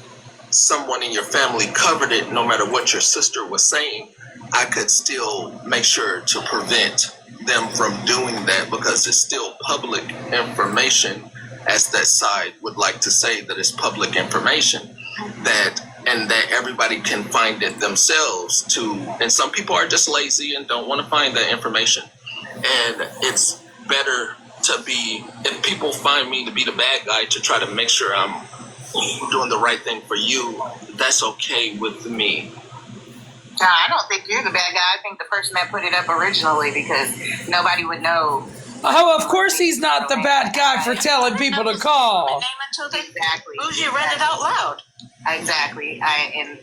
someone in your family covered it, no matter what your sister was saying, I could still make sure to prevent them from doing that, because it's still public information, as that side would like to say that it's public information, and that everybody can find it themselves too. And some people are just lazy and don't want to find that information. And it's better to be, if people find me to be the bad guy, to try to make sure I'm doing the right thing for you, that's okay with me. I don't think you're the bad guy. I think the person that put it up originally, because nobody would know. Oh, of course he's not the bad guy for telling people to call. Exactly. Bougie read it out loud. Exactly. And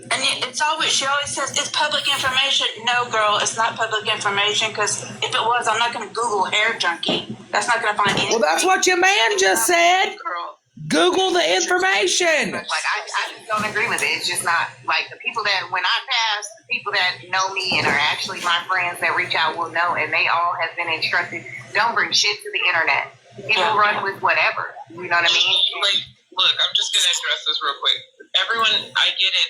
it's always, she always says, it's public information. No, girl, it's not public information, because if it was, I'm not going to Google Hair Junkie. That's not going to find anything. Well, that's what your man just said. Girl. Google the information. Like, I just don't agree with it. It's just not, like, the people that, when I pass, the people that know me and are actually my friends that reach out will know, and they all have been instructed, don't bring shit to the internet. People run with whatever. You know what I mean? Like, look, I'm just going to address this real quick. Everyone, I get it.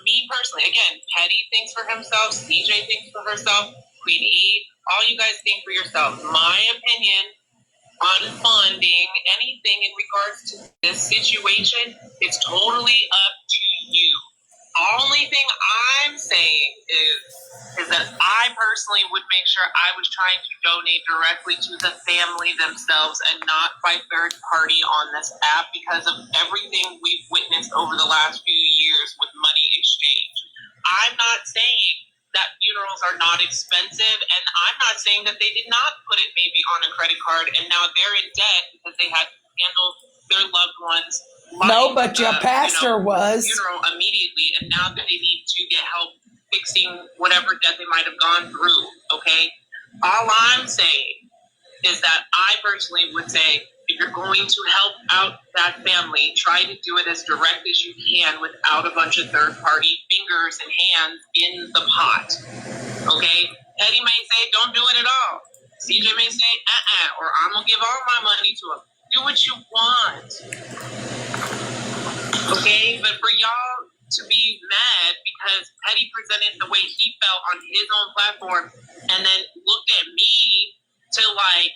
Me personally, again, Petty thinks for himself, CJ thinks for herself, Queen E, all you guys think for yourself. My opinion on funding anything in regards to this situation, it's totally up to you. Only thing I'm saying is that I personally would make sure I was trying to donate directly to the family themselves and not by third party on this app, because of everything we've witnessed over the last few years with money exchange. I'm not saying that funerals are not expensive, and I'm not saying that they did not put it maybe on a credit card and now they're in debt because they had to handle their loved ones. No, but your pastor was. Funeral immediately, and now that they need to get help fixing whatever debt they might have gone through. Okay, all I'm saying is that I personally would say, if you're going to help out that family, try to do it as direct as you can without a bunch of third-party fingers and hands in the pot. Okay? Petty may say, don't do it at all. CJ may say, or I'm going to give all my money to him. Do what you want. Okay? But for y'all to be mad because Petty presented the way he felt on his own platform and then looked at me to, like,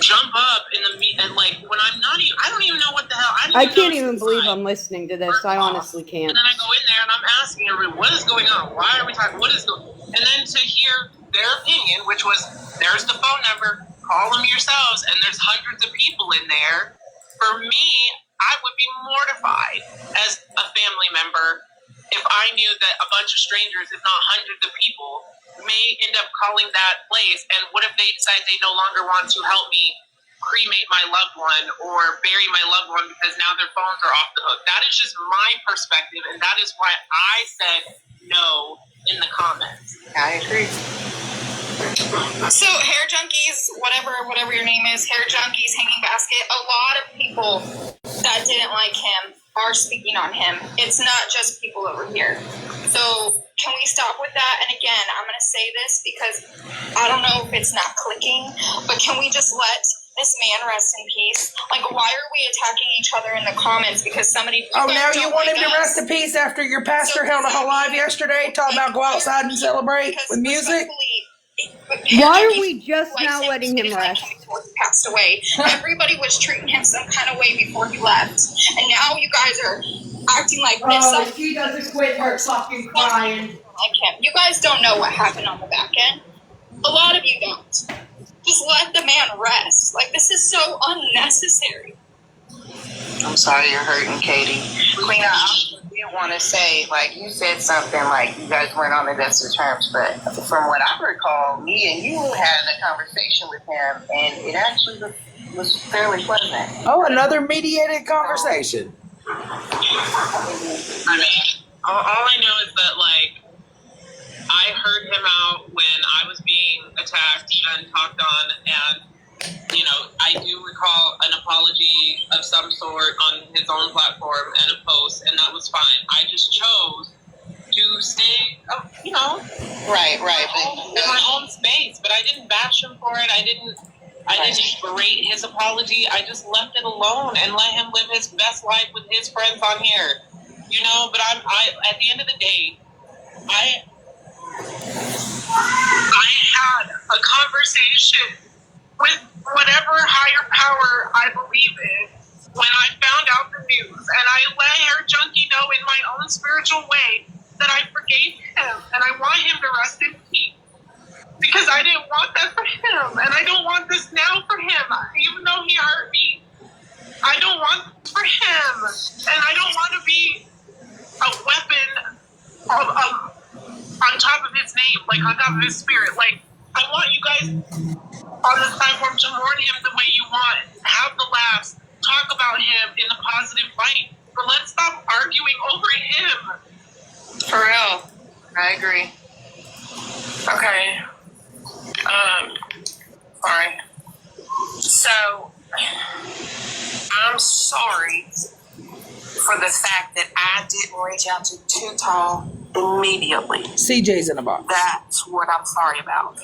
jump up in the and like when I'm not even, I don't even know what the hell. I can't even believe I'm listening to this. I honestly can't. And then I go in there and I'm asking everyone, what is going on? Why are we talking? What is going? And then to hear their opinion, which was, there's the phone number, call them yourselves, and there's hundreds of people in there. For me, I would be mortified as a family member if I knew that a bunch of strangers, if not hundreds of people, may end up calling that place, and what if they decide they no longer want to help me cremate my loved one or bury my loved one because now their phones are off the hook? That is just my perspective, and that is why I said no in the comments. I agree. So Hair Junkies, whatever your name is, Hair Junkies, Hanging Basket, a lot of people that didn't like him are speaking on him. It's not just people over here. So can we stop with that? And again, I'm going to say this because I don't know if it's not clicking, but can we just let this man rest in peace? Like, why are we attacking each other in the comments because somebody... Oh, now you want him to rest in peace after your pastor held a whole live yesterday talking about go outside and celebrate with music? Why are we just now letting him rest? Passed away. Everybody was treating him some kind of way before he left, and now you guys are acting like this. Oh, if she doesn't quit her fucking crying. Like him. You guys don't know what happened on the back end. A lot of you don't. Just let the man rest. Like, this is so unnecessary. I'm sorry you're hurting, Katie. Queen, I did want to say, like, you said something like you guys weren't on the best of terms, but from what I recall, me and you had a conversation with him, and it actually was fairly pleasant. Oh, another mediated conversation. I mean, all I know is that, like, I heard him out when I was being attacked and talked on, and, you know, I do recall an apology of some sort on his own platform and a post, and that was fine. I just chose to stay, you know, right, in my own space, but I didn't bash him for it. I didn't berate his apology. I just left it alone and let him live his best life with his friends on here, you know. But I at the end of the day, I had a conversation with whatever higher power I believe in when I found out the news, and I let Hair Junkie know in my own spiritual way that I forgave him and I want him to rest in peace, because I didn't want that for him, and I don't want this now for him. Even though he hurt me, I don't want this for him, and I don't want to be a weapon on top of his name, like on top of his spirit. Like, I want you guys on this platform to mourn him the way you want, have the laughs, talk about him in a positive light, but let's stop arguing over him. For real. I agree. Okay. Sorry. So, I'm sorry for the fact that I didn't reach out to Too Tall immediately. CJ's in a box. That's what I'm sorry about.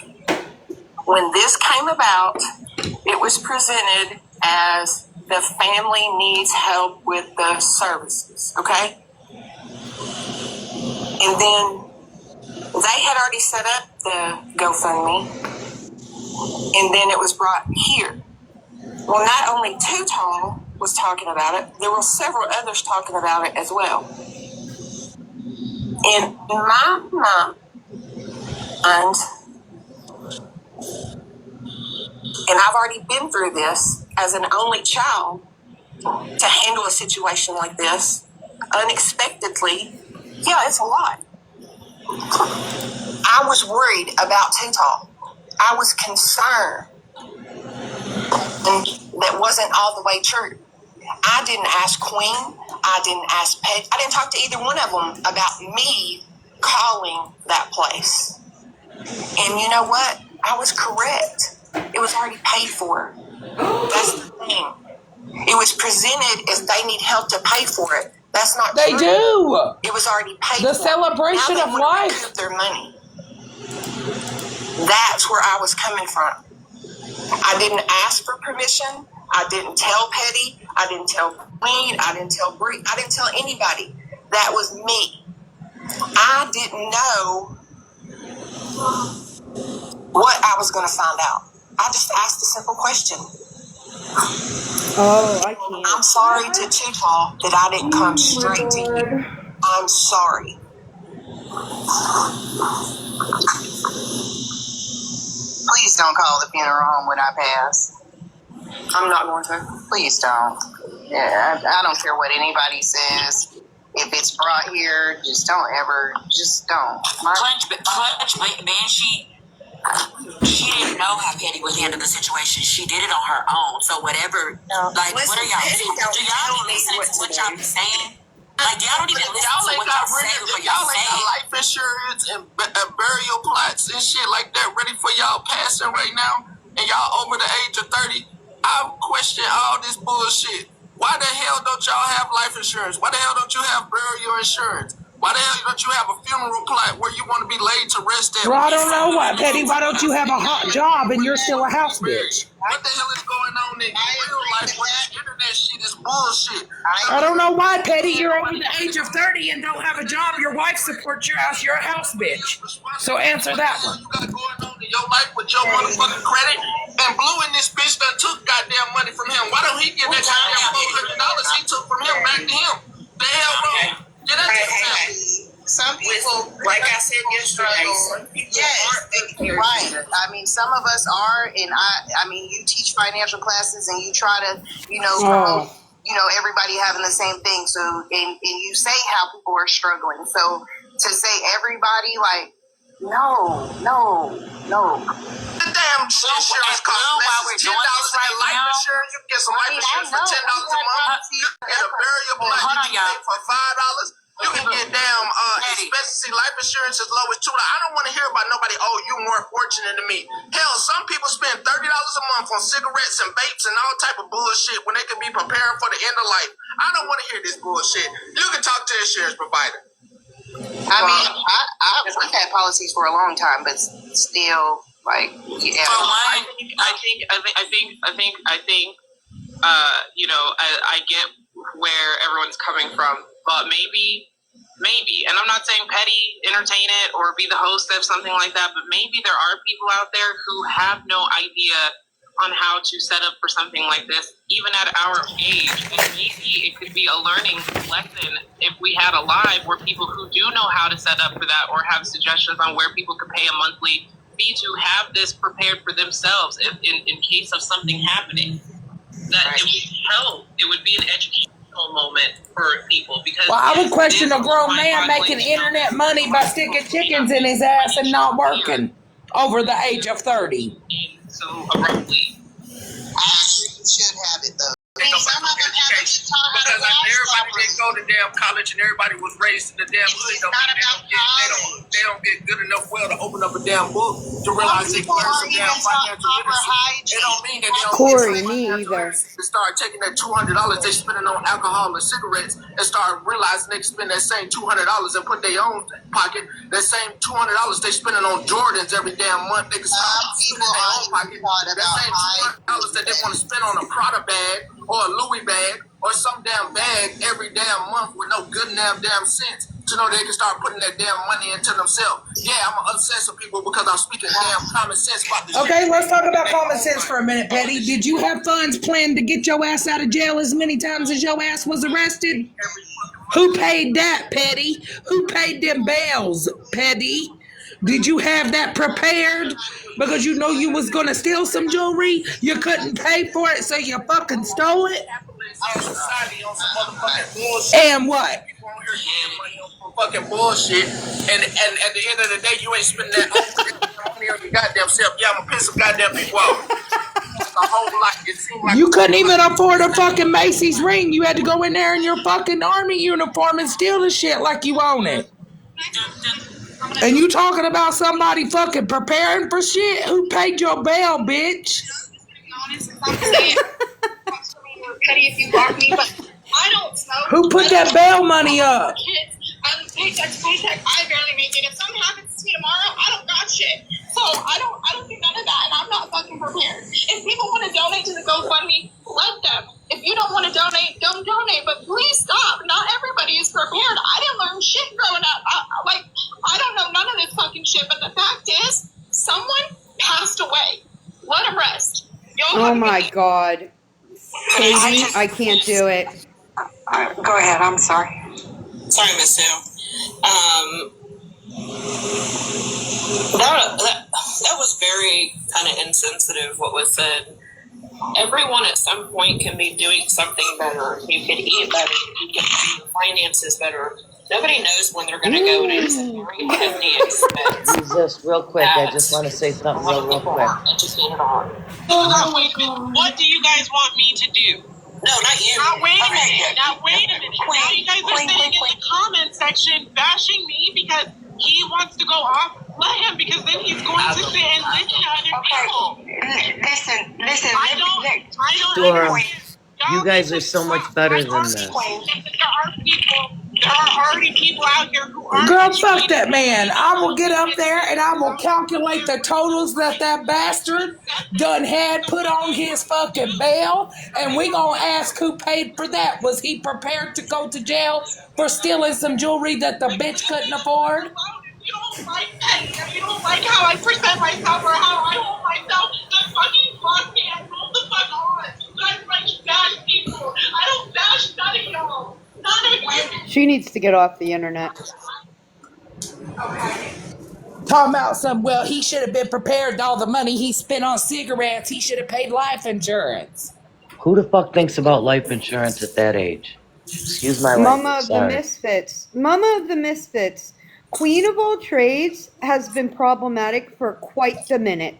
When this came about, it was presented as the family needs help with the services, okay? And then they had already set up the GoFundMe, and then it was brought here. Well, not only Too Tall was talking about it, there were several others talking about it as well. And my mom, and I've already been through this as an only child, to handle a situation like this unexpectedly, yeah, it's a lot. I was worried about Too Tall. I was concerned, and that wasn't all the way true. I didn't ask Queen. I didn't ask Peg. I didn't talk to either one of them about me calling that place. And you know what? I was correct. It was already paid for. That's thing. It was presented as they need help to pay for it. That's not They true. do. It was already paid The for. celebration Now they of wanna life. recoup their money. That's where I was coming from. I didn't ask for permission. I didn't tell Petty. I didn't tell Queen. I didn't tell Bree. I didn't tell anybody. That was me. I didn't know what I was going to find out. I just asked a simple question. Oh, I can't. I'm sorry to Tutal that I didn't come straight to you. I'm sorry. Please don't call the funeral home when I pass. I'm not going to. Please don't. Yeah, I don't care what anybody says. If it's brought here, just don't. She didn't know how Petty would handle the situation. She did it on her own. So whatever, like, Listen, what are y'all? Petty Do don't y'all tell be me listening what to to what do. y'all be saying? Like, y'all don't even listen to what y'all saying for y'all y'all ain't got saying. life insurance and burial plots and shit like that ready for y'all passing right now, and y'all over the age of 30. I question all this bullshit. Why the hell don't y'all have life insurance? Why the hell don't you have burial insurance? Why the hell don't you have a funeral plot where you want to be laid to rest at? Well, I don't know what, Petty. Why don't you have a hot job and you're still a house bitch? What the hell is going on in real life where this internet shit is bullshit? I don't know why, Petty. You're over the age of 30 and don't have a job. Your wife supports your house. You're a house bitch. So answer that one. You got going on in your life with your motherfucking credit? And Blue and this bitch done took goddamn money from him. Why don't he give that goddamn $400 he took from him back to him? The hell wrong? Get that to him. Some people, Like I said yesterday, some people yes, right. I mean, some of us are, and I mean, you teach financial classes and you try to, promote, everybody having the same thing. So, and you say how people are struggling. So to say everybody, like, no. The damn insurance costs less than $10 to get life insurance. You can get some life insurance for $10 a month. You can get a burial plot you can pay for $5. You can get damn expectancy life insurance as low as $2. I don't want to hear about nobody, you more fortunate than me. Hell, some people spend $30 a month on cigarettes and vapes and all type of bullshit when they could be preparing for the end of life. I don't want to hear this bullshit. You can talk to the insurance provider. I mean, we've had policies for a long time, but still, like, yeah. I get where everyone's coming from, but maybe, and I'm not saying Petty entertain it or be the host of something like that, but maybe there are people out there who have no idea on how to set up for something like this, even at our age. And maybe it could be a learning lesson if we had a live where people who do know how to set up for that or have suggestions on where people could pay a monthly fee to have this prepared for themselves in case of something happening. That it would help. It would be an educational moment for people because. Well, I would question a grown man making internet money by sticking chickens in his ass and not working over the age of 30. So abruptly. You should have it though. Some of them because everybody didn't go to damn college and everybody was raised in the damn hood. They don't get good enough to open up a damn book to realize they can learn some damn financial literacy. It don't mean that they don't Corey, me either. To start taking that $200 they spending on alcohol and cigarettes and start realizing they can spend that same $200 and put their own pocket. That same $200 they spending on Jordans every damn month. They can start spending their own pocket. That same $200 that they want to spend on a Prada bag or a Louis bag or some damn bag every damn month with no good damn sense to know they can start putting that damn money into themselves. Yeah, I'm gonna upset some people because I'm speaking damn common sense about this. Okay, let's talk about common sense for a minute, Petty. Did you have funds planned to get your ass out of jail as many times as your ass was arrested? Who paid that, Petty? Who paid them bails, Petty? Did you have that prepared? Because you know you was gonna steal some jewelry, you couldn't pay for it, so you fucking stole it? And what? Fucking bullshit, and at the end of the day, you ain't spending that money on your goddamn self. Yeah, I'm gonna piss some goddamn people off. A whole lot. It seemed like You couldn't even afford a fucking Macy's ring. You had to go in there in your fucking army uniform and steal the shit like you own it. And you talking about somebody fucking preparing for shit? Who paid your bail, bitch? Petty if you block me, but I don't smoke. Who put that bail money up? Kids, paycheck to paycheck. I barely make it. If something happens to me tomorrow, I don't got shit. So I don't do none of that, and I'm not fucking prepared. If people want to donate to the GoFundMe, let them. If you don't want to donate, don't donate. But please stop. Not everybody is prepared. I didn't learn shit growing up. I don't know none of this fucking shit. But the fact is, someone passed away. Let him rest. Oh my God. Katie, I can't do it. Go ahead. I'm sorry. Sorry, Miss Sue. That was very kind of insensitive what was said. Everyone at some point can be doing something better. You could eat better. You can do finances better. Nobody knows when they're going to go, and it's a very heavy expense. Jesus, real quick, I just want to say something real quick. Educated on. Oh, wait a minute. What do you guys want me to do? No, not you. Now wait a minute. Now you guys are sitting in the comment section bashing me because he wants to go off. Let him, because then he's going to sit and listen to other people. Listen. I don't Dora, understand. you guys are so much better than this. There are already people out here who aren't. Girl, fuck that man. I will get up there and I will calculate the totals that bastard done had put on his fucking bail, and we gonna ask who paid for that. Was he prepared to go to jail for stealing some jewelry that the bitch couldn't afford? You don't like that. You don't like how I present myself or how I hold myself. Just fucking block me and roll the fuck on. You guys like bash people. I don't bash none of y'all. None of you. She needs to get off the internet. Talking about well, he should have been prepared. All the money he spent on cigarettes, he should have paid life insurance. Who the fuck thinks about life insurance at that age? Excuse my Mama language, of the sorry. Misfits. Mama of the Misfits. Queen of all trades has been problematic for quite a minute.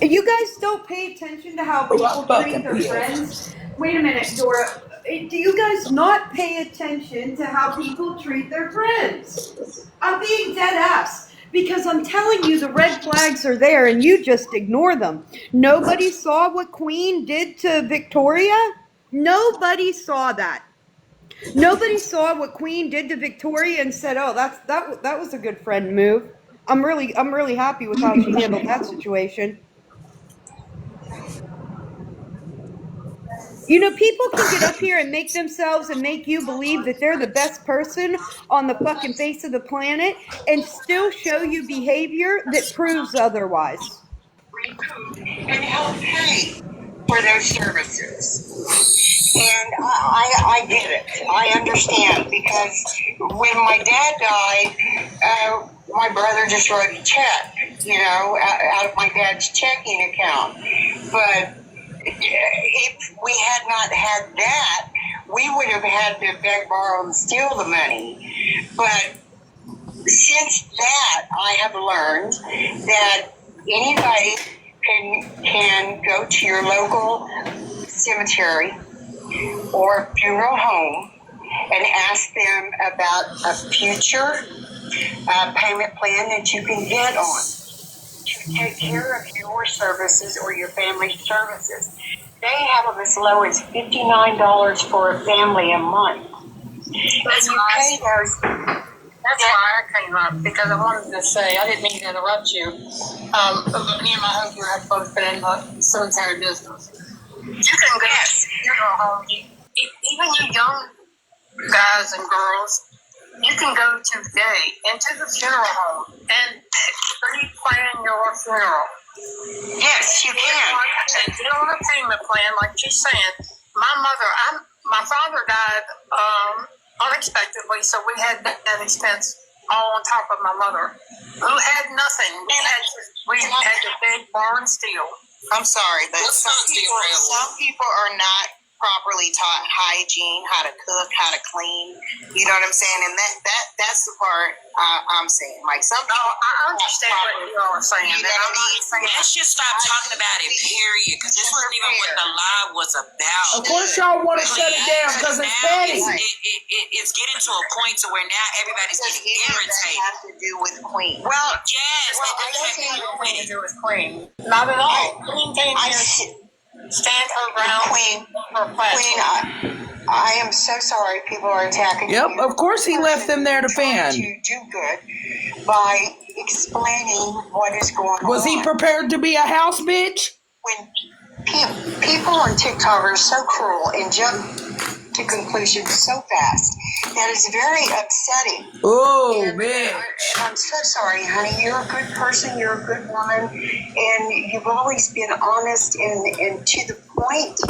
You guys don't pay attention to how people treat their friends. Wait a minute, Dora. Do you guys not pay attention to how people treat their friends? I'm being dead ass. Because I'm telling you, the red flags are there and you just ignore them. Nobody saw what Queen did to Victoria? Nobody saw that. Nobody saw what Queen did to Victoria and said, "Oh, that was a good friend move." I'm really happy with how she handled that situation. You know, people can get up here and make themselves and make you believe that they're the best person on the fucking face of the planet and still show you behavior that proves otherwise. And help pay for those services. And I get it. I understand, because when my dad died, my brother just wrote a check, out of my dad's checking account. But if we had not had that, we would have had to beg, borrow, and steal the money. But since that, I have learned that anybody can go to your local cemetery or funeral home and ask them about a future payment plan that you can get on to take care of your services or your family's services. They have them as low as $59 for a family a month. That's and you pay those. That's why I came up, because I wanted to say, I didn't mean to interrupt you, but me and my husband have both been in the cemetery business. You can go to funeral homes, even you young guys and girls, you can go today into the funeral home and pre-plan your funeral. Yes, you can. And get on a payment plan, like she's saying. My father died unexpectedly, so we had that expense all on top of my mother, who had nothing. We had to beg, borrow, and steal. I'm sorry, but some people are not properly taught hygiene, how to cook, how to clean. You know what I'm saying? And that's the part I'm saying. Like, some people. No, I understand what you all are saying. Let's just stop talking about it, period. Because this wasn't even what the lie was about. Of course, y'all want to shut it down because it's petty. It's getting to a point to where now everybody's getting irritated. has to do with Queen. Well, yes, Well, I don't think it has to do with Queen. Not at all. Queen came here. Stand her ground. Queen, I am so sorry people are attacking you. Yep, of course he left them there to fan. To do good by explaining what is going on. Was he prepared to be a house bitch? When people on TikTok are so cruel and jump to conclusions so fast, that is very upsetting. Oh, bitch. I'm so sorry, honey. You're a good person. You're a good woman. And you've always been honest and to the point.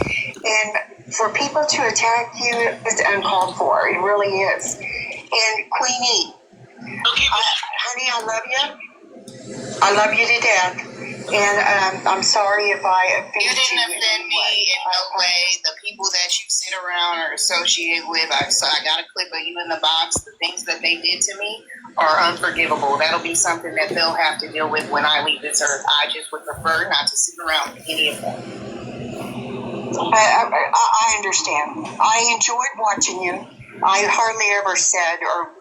And for people to attack you is uncalled for. It really is. And Queenie, honey, I love you. I love you to death. And I'm sorry if I offended you. You didn't offend me in no way. The people that you sit around or associated with, I got a clip of you in the box. The things that they did to me are unforgivable. That'll be something that they'll have to deal with when I leave this earth. I just would prefer not to sit around with any of them. I understand. I enjoyed watching you. I hardly ever said or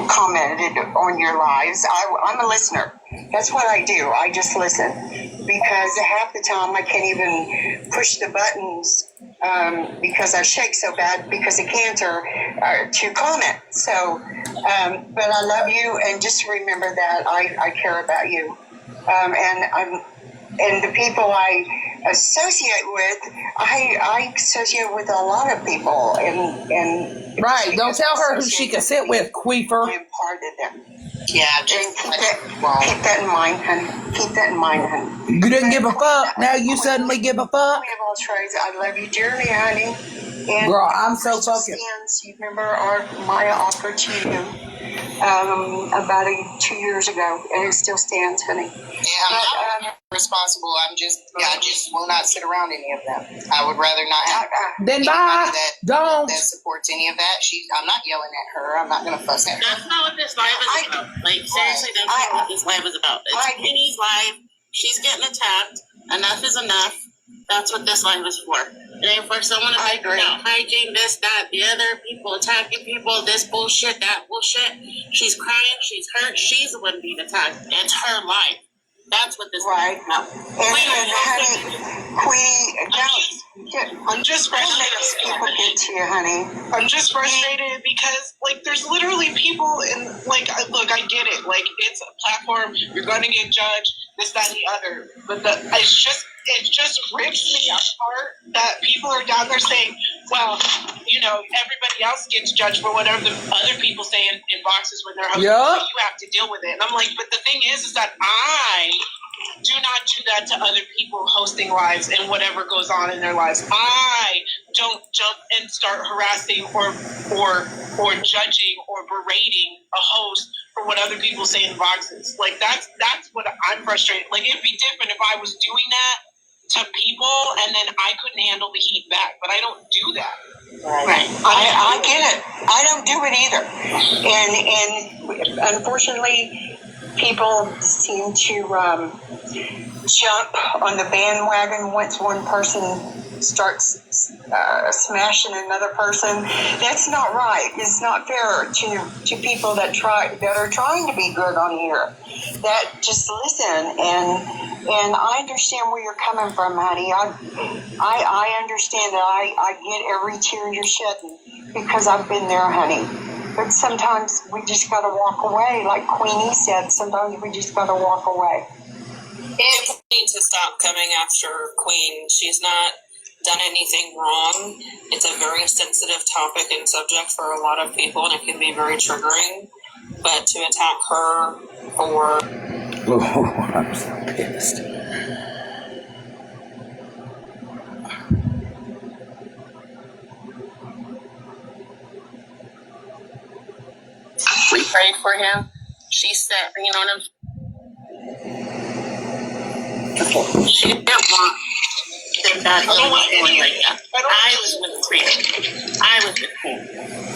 commented on your lives. I'm a listener. That's what I do. I just listen because half the time I can't even push the buttons because I shake so bad because of cancer to comment. So, but I love you, and just remember that I care about you, and the people I associate with, I associate with a lot of people, and right. Don't tell her who she can sit with, queefer. I'm part of them. Yeah, just keep that in mind, honey. Keep that in mind, honey. You didn't give a fuck. Now you suddenly give a fuck. Queen of all trades, I love you dearly, honey. And girl, I'm so fucking. You remember my offer to you about 2 years ago, and it still stands, honey. Yeah, I'm not responsible. I just will not sit around any of them. I would rather not have then bye. Don't. That supports any of that. I'm not yelling at her. I'm not going to fuss at her. That's not what this live is about. Like, seriously, that's not what this live is about. It's Penny's live. She's getting attacked. Enough is enough. That's what this live is for. It ain't for someone to like, hygiene, this, that, the other, people attacking people, this bullshit, that bullshit. She's crying, she's hurt, she's the one being attacked. It's her life. That's what this live is about. And honey, Queenie, I'm just frustrated. People get to you, honey. I'm just frustrated because, like, there's literally people in, like, look, I get it. Like, it's a platform. You're going to get judged, this, that, and the other. But it just rips me apart that people are down there saying, well, you know, everybody else gets judged for whatever the other people say in boxes when they're hosting. Yep. So you have to deal with it. And I'm like, but the thing is that I do not do that to other people hosting lives and whatever goes on in their lives. I don't jump and start harassing or judging or berating a host for what other people say in boxes. Like that's what I'm frustrated. Like it'd be different if I was doing that to people and then I couldn't handle the heat back, but I don't do that. Right. I get it. I don't do it either. And unfortunately, people seem to jump on the bandwagon once one person starts smashing another person. That's not right. It's not fair to people that are trying to be good on here. That just listen and I understand where you're coming from, honey. I understand that I get every tear you're shedding because I've been there, honey. But sometimes we just gotta walk away, like Queenie said. Sometimes we just gotta walk away. People need to stop coming after Queen. She's not done anything wrong. It's a very sensitive topic and subject for a lot of people, and it can be very triggering. But to attack her for... Oh, I'm so pissed. We prayed for him. She said, you know what I'm... She didn't want them not going like that. I was with Queen. I was with Queen.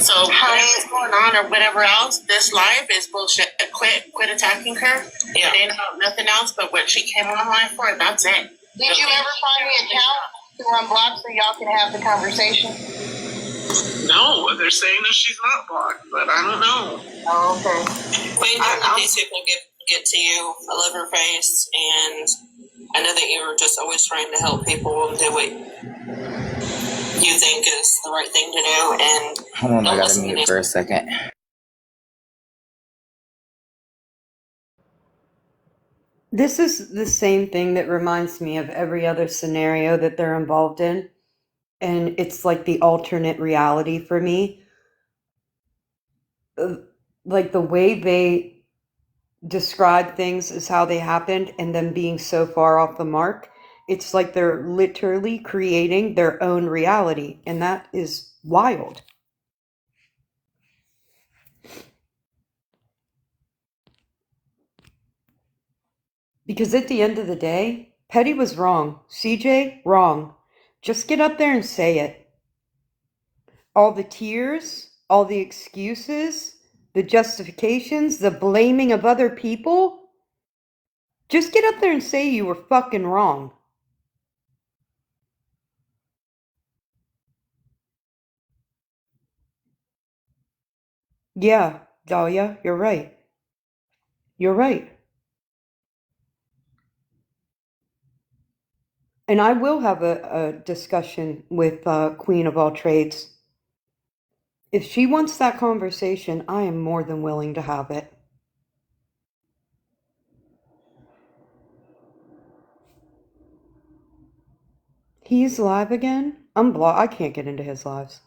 So whatever's going on or whatever else, this life is bullshit. Quit attacking her. Yeah. It ain't about nothing else but what she came online for. That's it. Did you ever find the account to unblock so y'all can have the conversation? No, they're saying that she's not blocked, but I don't know. Oh, okay. Queen, don't let these people get to you. I love your face, and I know that you are just always trying to help people and do what you think is the right thing to do. And Hold on, I don't gotta listen to mute for a second. This is the same thing that reminds me of every other scenario that they're involved in. And it's like the alternate reality for me. Like the way they describe things as how they happened and them being so far off the mark. It's like they're literally creating their own reality. And that is wild. Because at the end of the day, Petty was wrong. CJ, wrong. Just get up there and say it. All the tears, all the excuses, the justifications, the blaming of other people. Just get up there and say you were fucking wrong. Yeah, Dahlia, you're right. You're right. And I will have a discussion with Queen of All Trades. If she wants that conversation, I am more than willing to have it. He's live again? I can't get into his lives.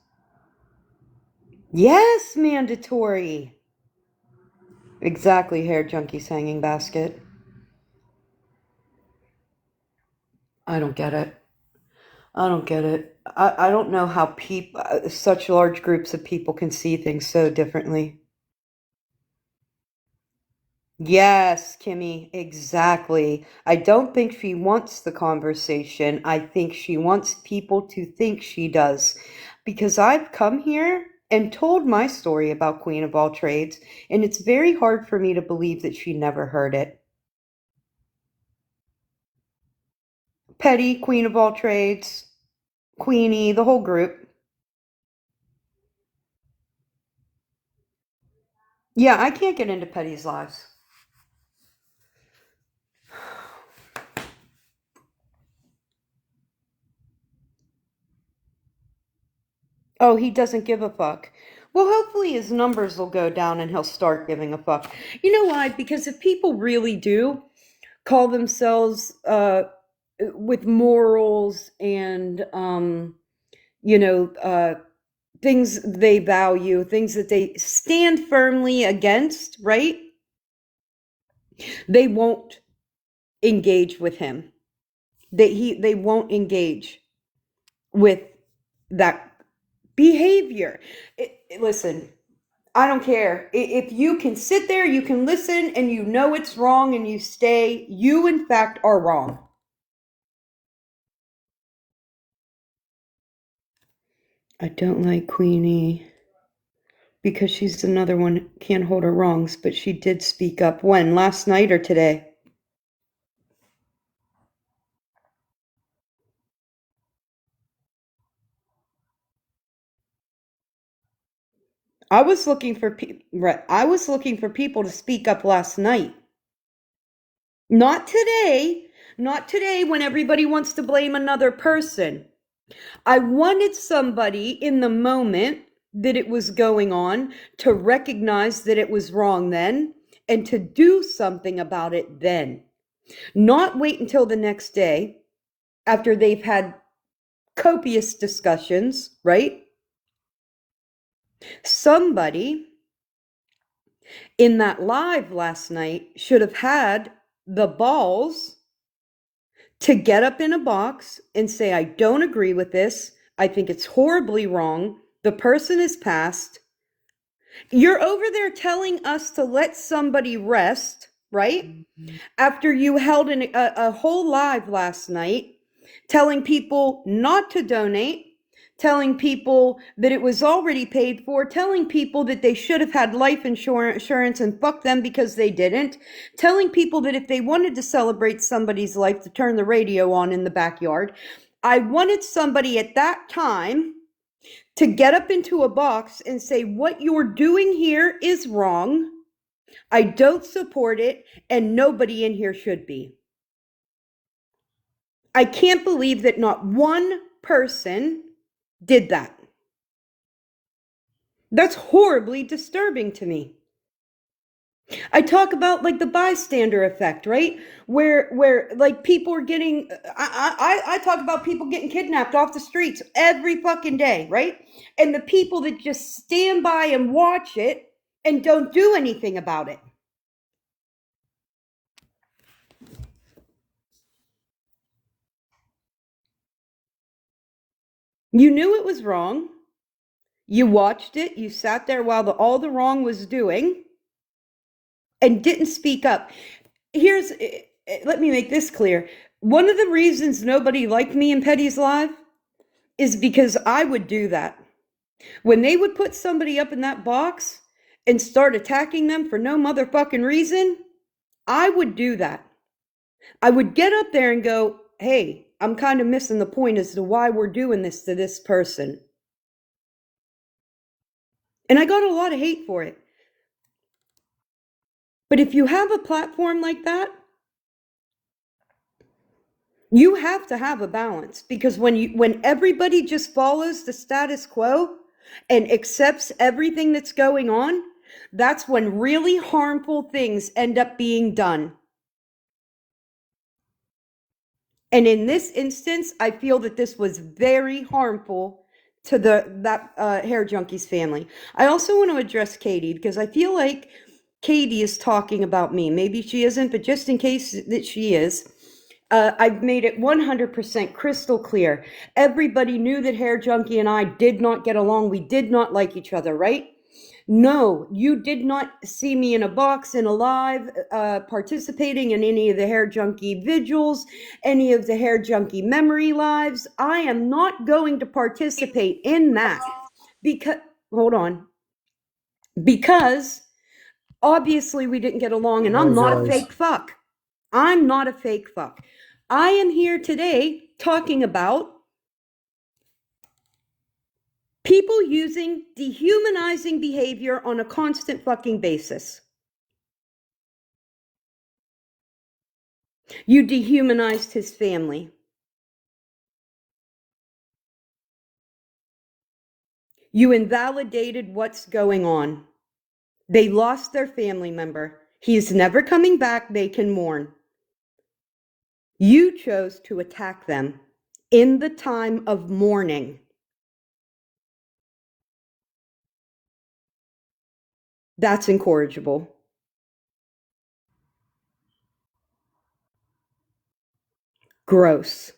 Yes, mandatory. Exactly, hair junkies hanging basket. I don't get it. I don't get it. I don't know how such large groups of people can see things so differently. Yes, Kimmy, exactly. I don't think she wants the conversation. I think she wants people to think she does. Because I've come here and told my story about Queen of All Trades, and it's very hard for me to believe that she never heard it. Petty, Queen of All Trades, Queenie, the whole group. Yeah, I can't get into Petty's lives. Oh, he doesn't give a fuck. Well, hopefully his numbers will go down and he'll start giving a fuck. You know why? Because if people really do call themselves with morals and things they value, things that they stand firmly against, right? They won't engage with him. They won't engage with that behavior. Listen, I don't care. If you can sit there, you can listen, and you know it's wrong, and you stay, you in fact are wrong. I don't like Queenie because she's another one, can't hold her wrongs, but she did speak up. When? Last night or today? I was looking for people to speak up last night. Not today. Not today when everybody wants to blame another person. I wanted somebody in the moment that it was going on to recognize that it was wrong then and to do something about it then. Not wait until the next day after they've had copious discussions, right? Somebody in that live last night should have had the balls to get up in a box and say, I don't agree with this. I think it's horribly wrong. The person is passed. You're over there telling us to let somebody rest, right? Mm-hmm. After you held a whole live last night, telling people not to donate, telling people that it was already paid for, telling people that they should have had life insurance and fuck them because they didn't, telling people that if they wanted to celebrate somebody's life to turn the radio on in the backyard. I wanted somebody at that time to get up into a box and say, what you're doing here is wrong. I don't support it, and nobody in here should be. I can't believe that not one person did that. That's horribly disturbing to me. I talk about like the bystander effect, right? Where like people are getting I talk about people getting kidnapped off the streets every fucking day, right? And the people that just stand by and watch it and don't do anything about it. You knew it was wrong. You watched it. You sat there while all the wrong was doing and didn't speak up. Let me make this clear. One of the reasons nobody liked me in Petty's Live is because I would do that. When they would put somebody up in that box and start attacking them for no motherfucking reason, I would do that. I would get up there and go, hey, I'm kind of missing the point as to why we're doing this to this person. And I got a lot of hate for it. But if you have a platform like that, you have to have a balance, because when everybody just follows the status quo and accepts everything that's going on, that's when really harmful things end up being done. And in this instance, I feel that this was very harmful to that Hair Junkies family. I also want to address Katie, because I feel like Katie is talking about me. Maybe she isn't, but just in case that she is, I've made it 100% crystal clear. Everybody knew that Hair Junkie and I did not get along. We did not like each other, right? No, you did not see me in a box, in a live, participating in any of the Hair Junkie vigils, any of the Hair Junkie memory lives. I am not going to participate in that because, hold on, because obviously we didn't get along, and I'm not a fake fuck. I'm not a fake fuck. I am here today talking about people using dehumanizing behavior on a constant fucking basis. You dehumanized his family. You invalidated what's going on. They lost their family member. He is never coming back. They can mourn. You chose to attack them in the time of mourning. That's incorrigible. Gross.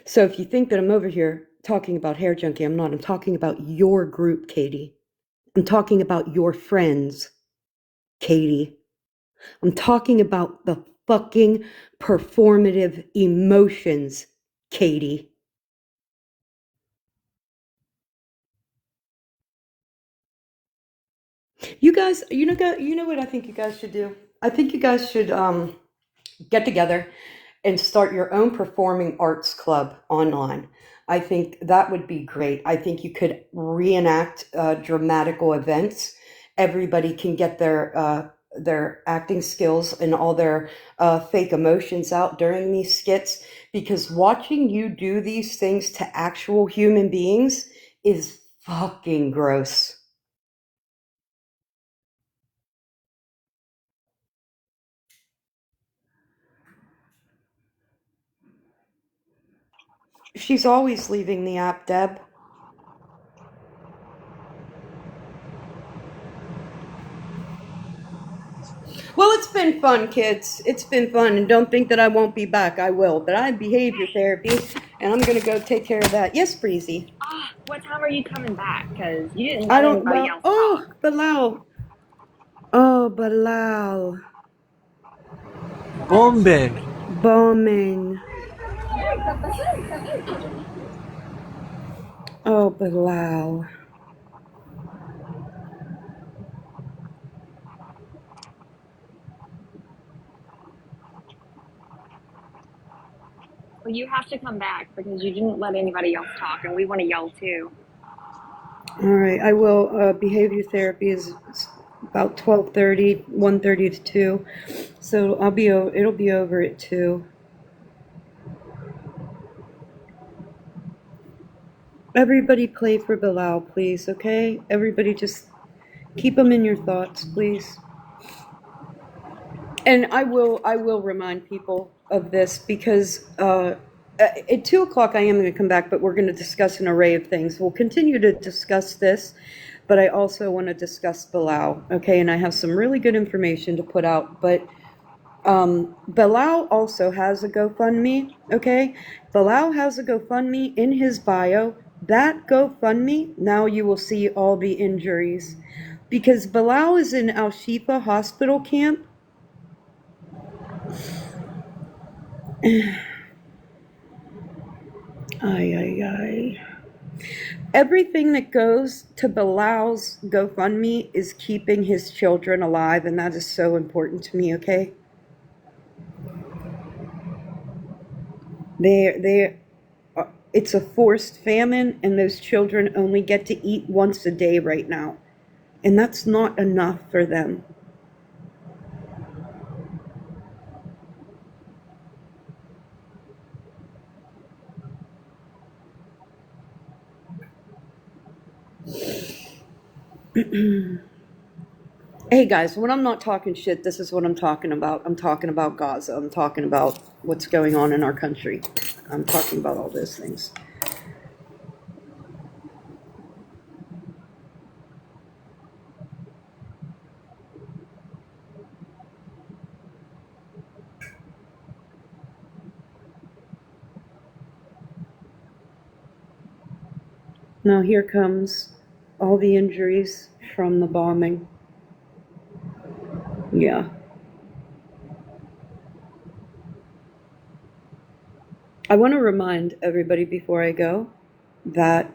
So if you think that I'm over here talking about Hair Junkie, I'm not. I'm talking about your group, Katie. I'm talking about your friends, Katie. I'm talking about the fucking performative emotions, Katie. You guys, you know what I think you guys should do? I think you guys should get together and start your own performing arts club online. I think that would be great. I think you could reenact dramatical events. Everybody can get their acting skills and all their fake emotions out during these skits, because watching you do these things to actual human beings is fucking gross. She's always leaving the app, Deb. Well, it's been fun, kids. It's been fun, and don't think that I won't be back. I will, but I have behavior therapy, and I'm gonna go take care of that. Yes, Breezy. What time are you coming back? Because you didn't I let don't anybody know. else Oh, talk. Bilal. Oh, Bilal. Bombing. Bombing. Oh, Bilal. Well, you have to come back because you didn't let anybody else talk, and we want to yell too. All right, I will. Behavior therapy is about 12:30, 1:30 to 2. So I'll be. It'll be over at 2. Everybody pray for Bilal, please. Okay. Everybody, just keep him in your thoughts, please. And I will remind people of this because at 2 o'clock I am going to come back, but we're going to discuss an array of things. We'll continue to discuss this, but I also want to discuss Bilal, okay? And I have some really good information to put out, but Bilal also has a GoFundMe, okay? Bilal has a GoFundMe in his bio. That GoFundMe, now you will see all the injuries. Because Bilal is in Al Shifa hospital camp. Everything that goes to Bilal's GoFundMe is keeping his children alive, and that is so important to me, okay? It's a forced famine, and those children only get to eat once a day right now. And that's not enough for them. Hey guys, when I'm not talking shit, this is what I'm talking about. I'm talking about Gaza. I'm talking about what's going on in our country. I'm talking about all those things. Now here comes all the injuries from the bombing. Yeah. I want to remind everybody before I go that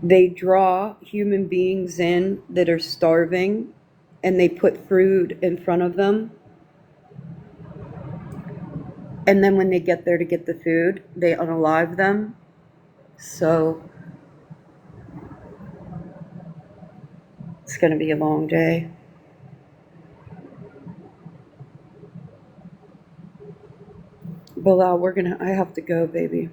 they draw human beings in that are starving and they put food in front of them. And then when they get there to get the food, they unalive them. So it's going to be a long day. Bilal, I have to go, baby.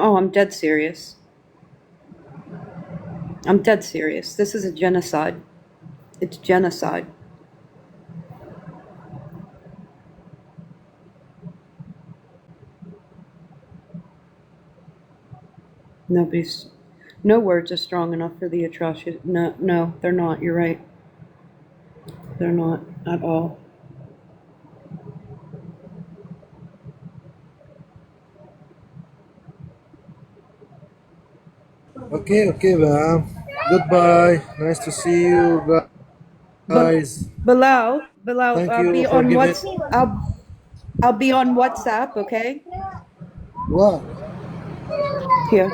Oh, I'm dead serious. I'm dead serious. This is a genocide. It's genocide. No words are strong enough for the atrocity. No, they're not. You're right. They're not at all. Okay, ma'am. Goodbye. Nice to see you guys. Bilal, Thank I'll you be for on giving. I'll be on WhatsApp, okay? What? Here.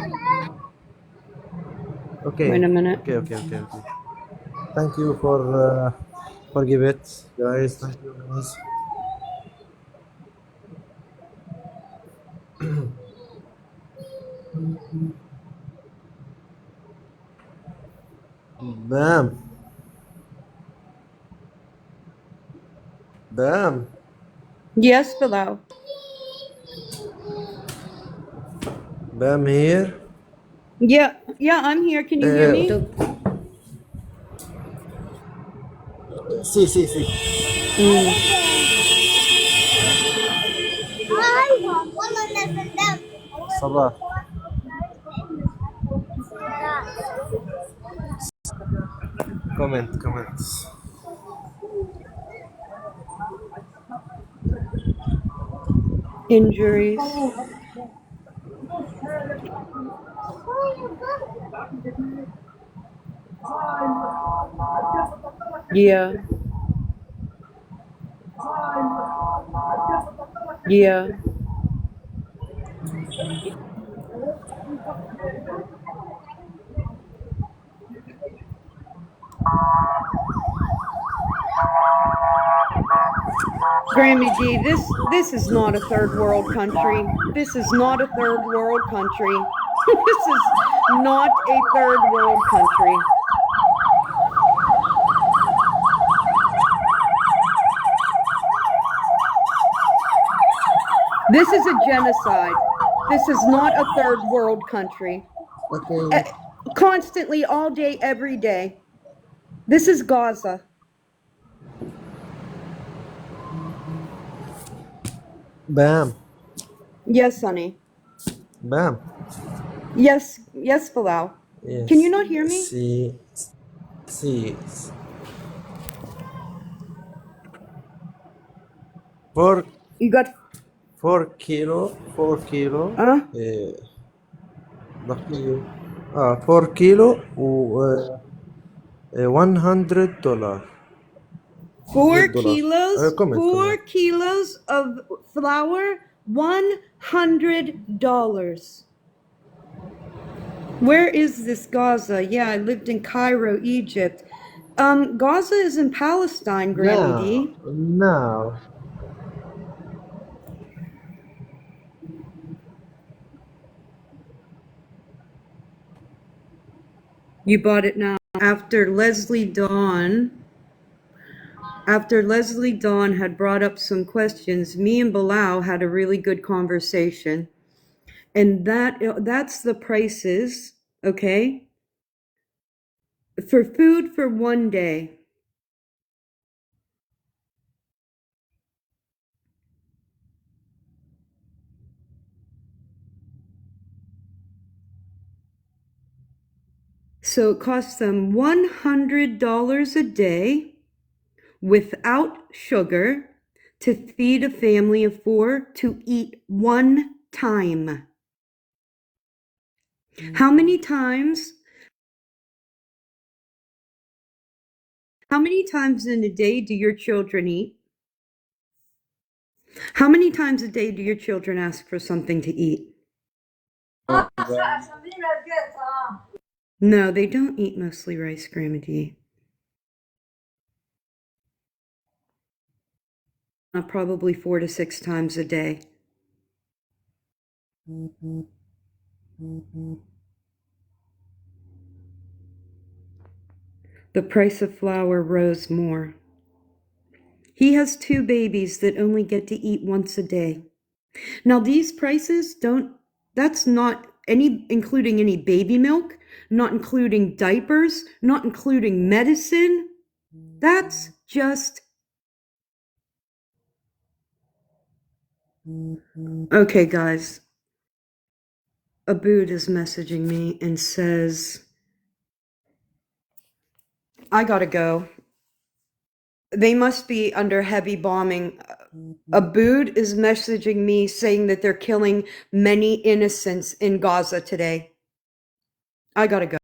Okay. Wait a minute. Okay. Thank you for give it, guys. Thank you, guys. Bam. Yes, Bilal. Bam here. Yeah, I'm here. Can you hear me? Sí. صباح. Comments. Injuries. Yeah. Yeah. Grammy G, this is not a third world country. This is not a third world country. This is not a third world country. This is a genocide. This is not a third world country. Okay. Constantly, all day, every day. This is Gaza. Bam. Yes, honey. Bam. Yes, yes, Bilal. Yes. Can you not hear me? See. 4 You got 4 كيلو 4 كيلو دقيقة 4 كيلو و $100 4 $100. kilos, Comment. 4 kilos of flour, $100. Where is this Gaza? Yeah, I lived in Cairo, Egypt. Gaza is in Palestine, Granny D. No. You bought it now. After Leslie Dawn had brought up some questions, me and Bilal had a really good conversation. And that's the prices, okay? For food for one day. So it costs them $100 a day without sugar to feed a family of 4 to eat one time. How many times in a day do your children eat? How many times a day do your children ask for something to eat? No, they don't eat mostly rice, Grandma D. Probably 4 to 6 times a day. The price of flour rose more. He has 2 babies that only get to eat once a day. Now these prices that's not including any baby milk, not including diapers, not including medicine. That's just... Okay, guys. Abood is messaging me and says, I gotta go. They must be under heavy bombing. Abood is messaging me saying that they're killing many innocents in Gaza today. I gotta go.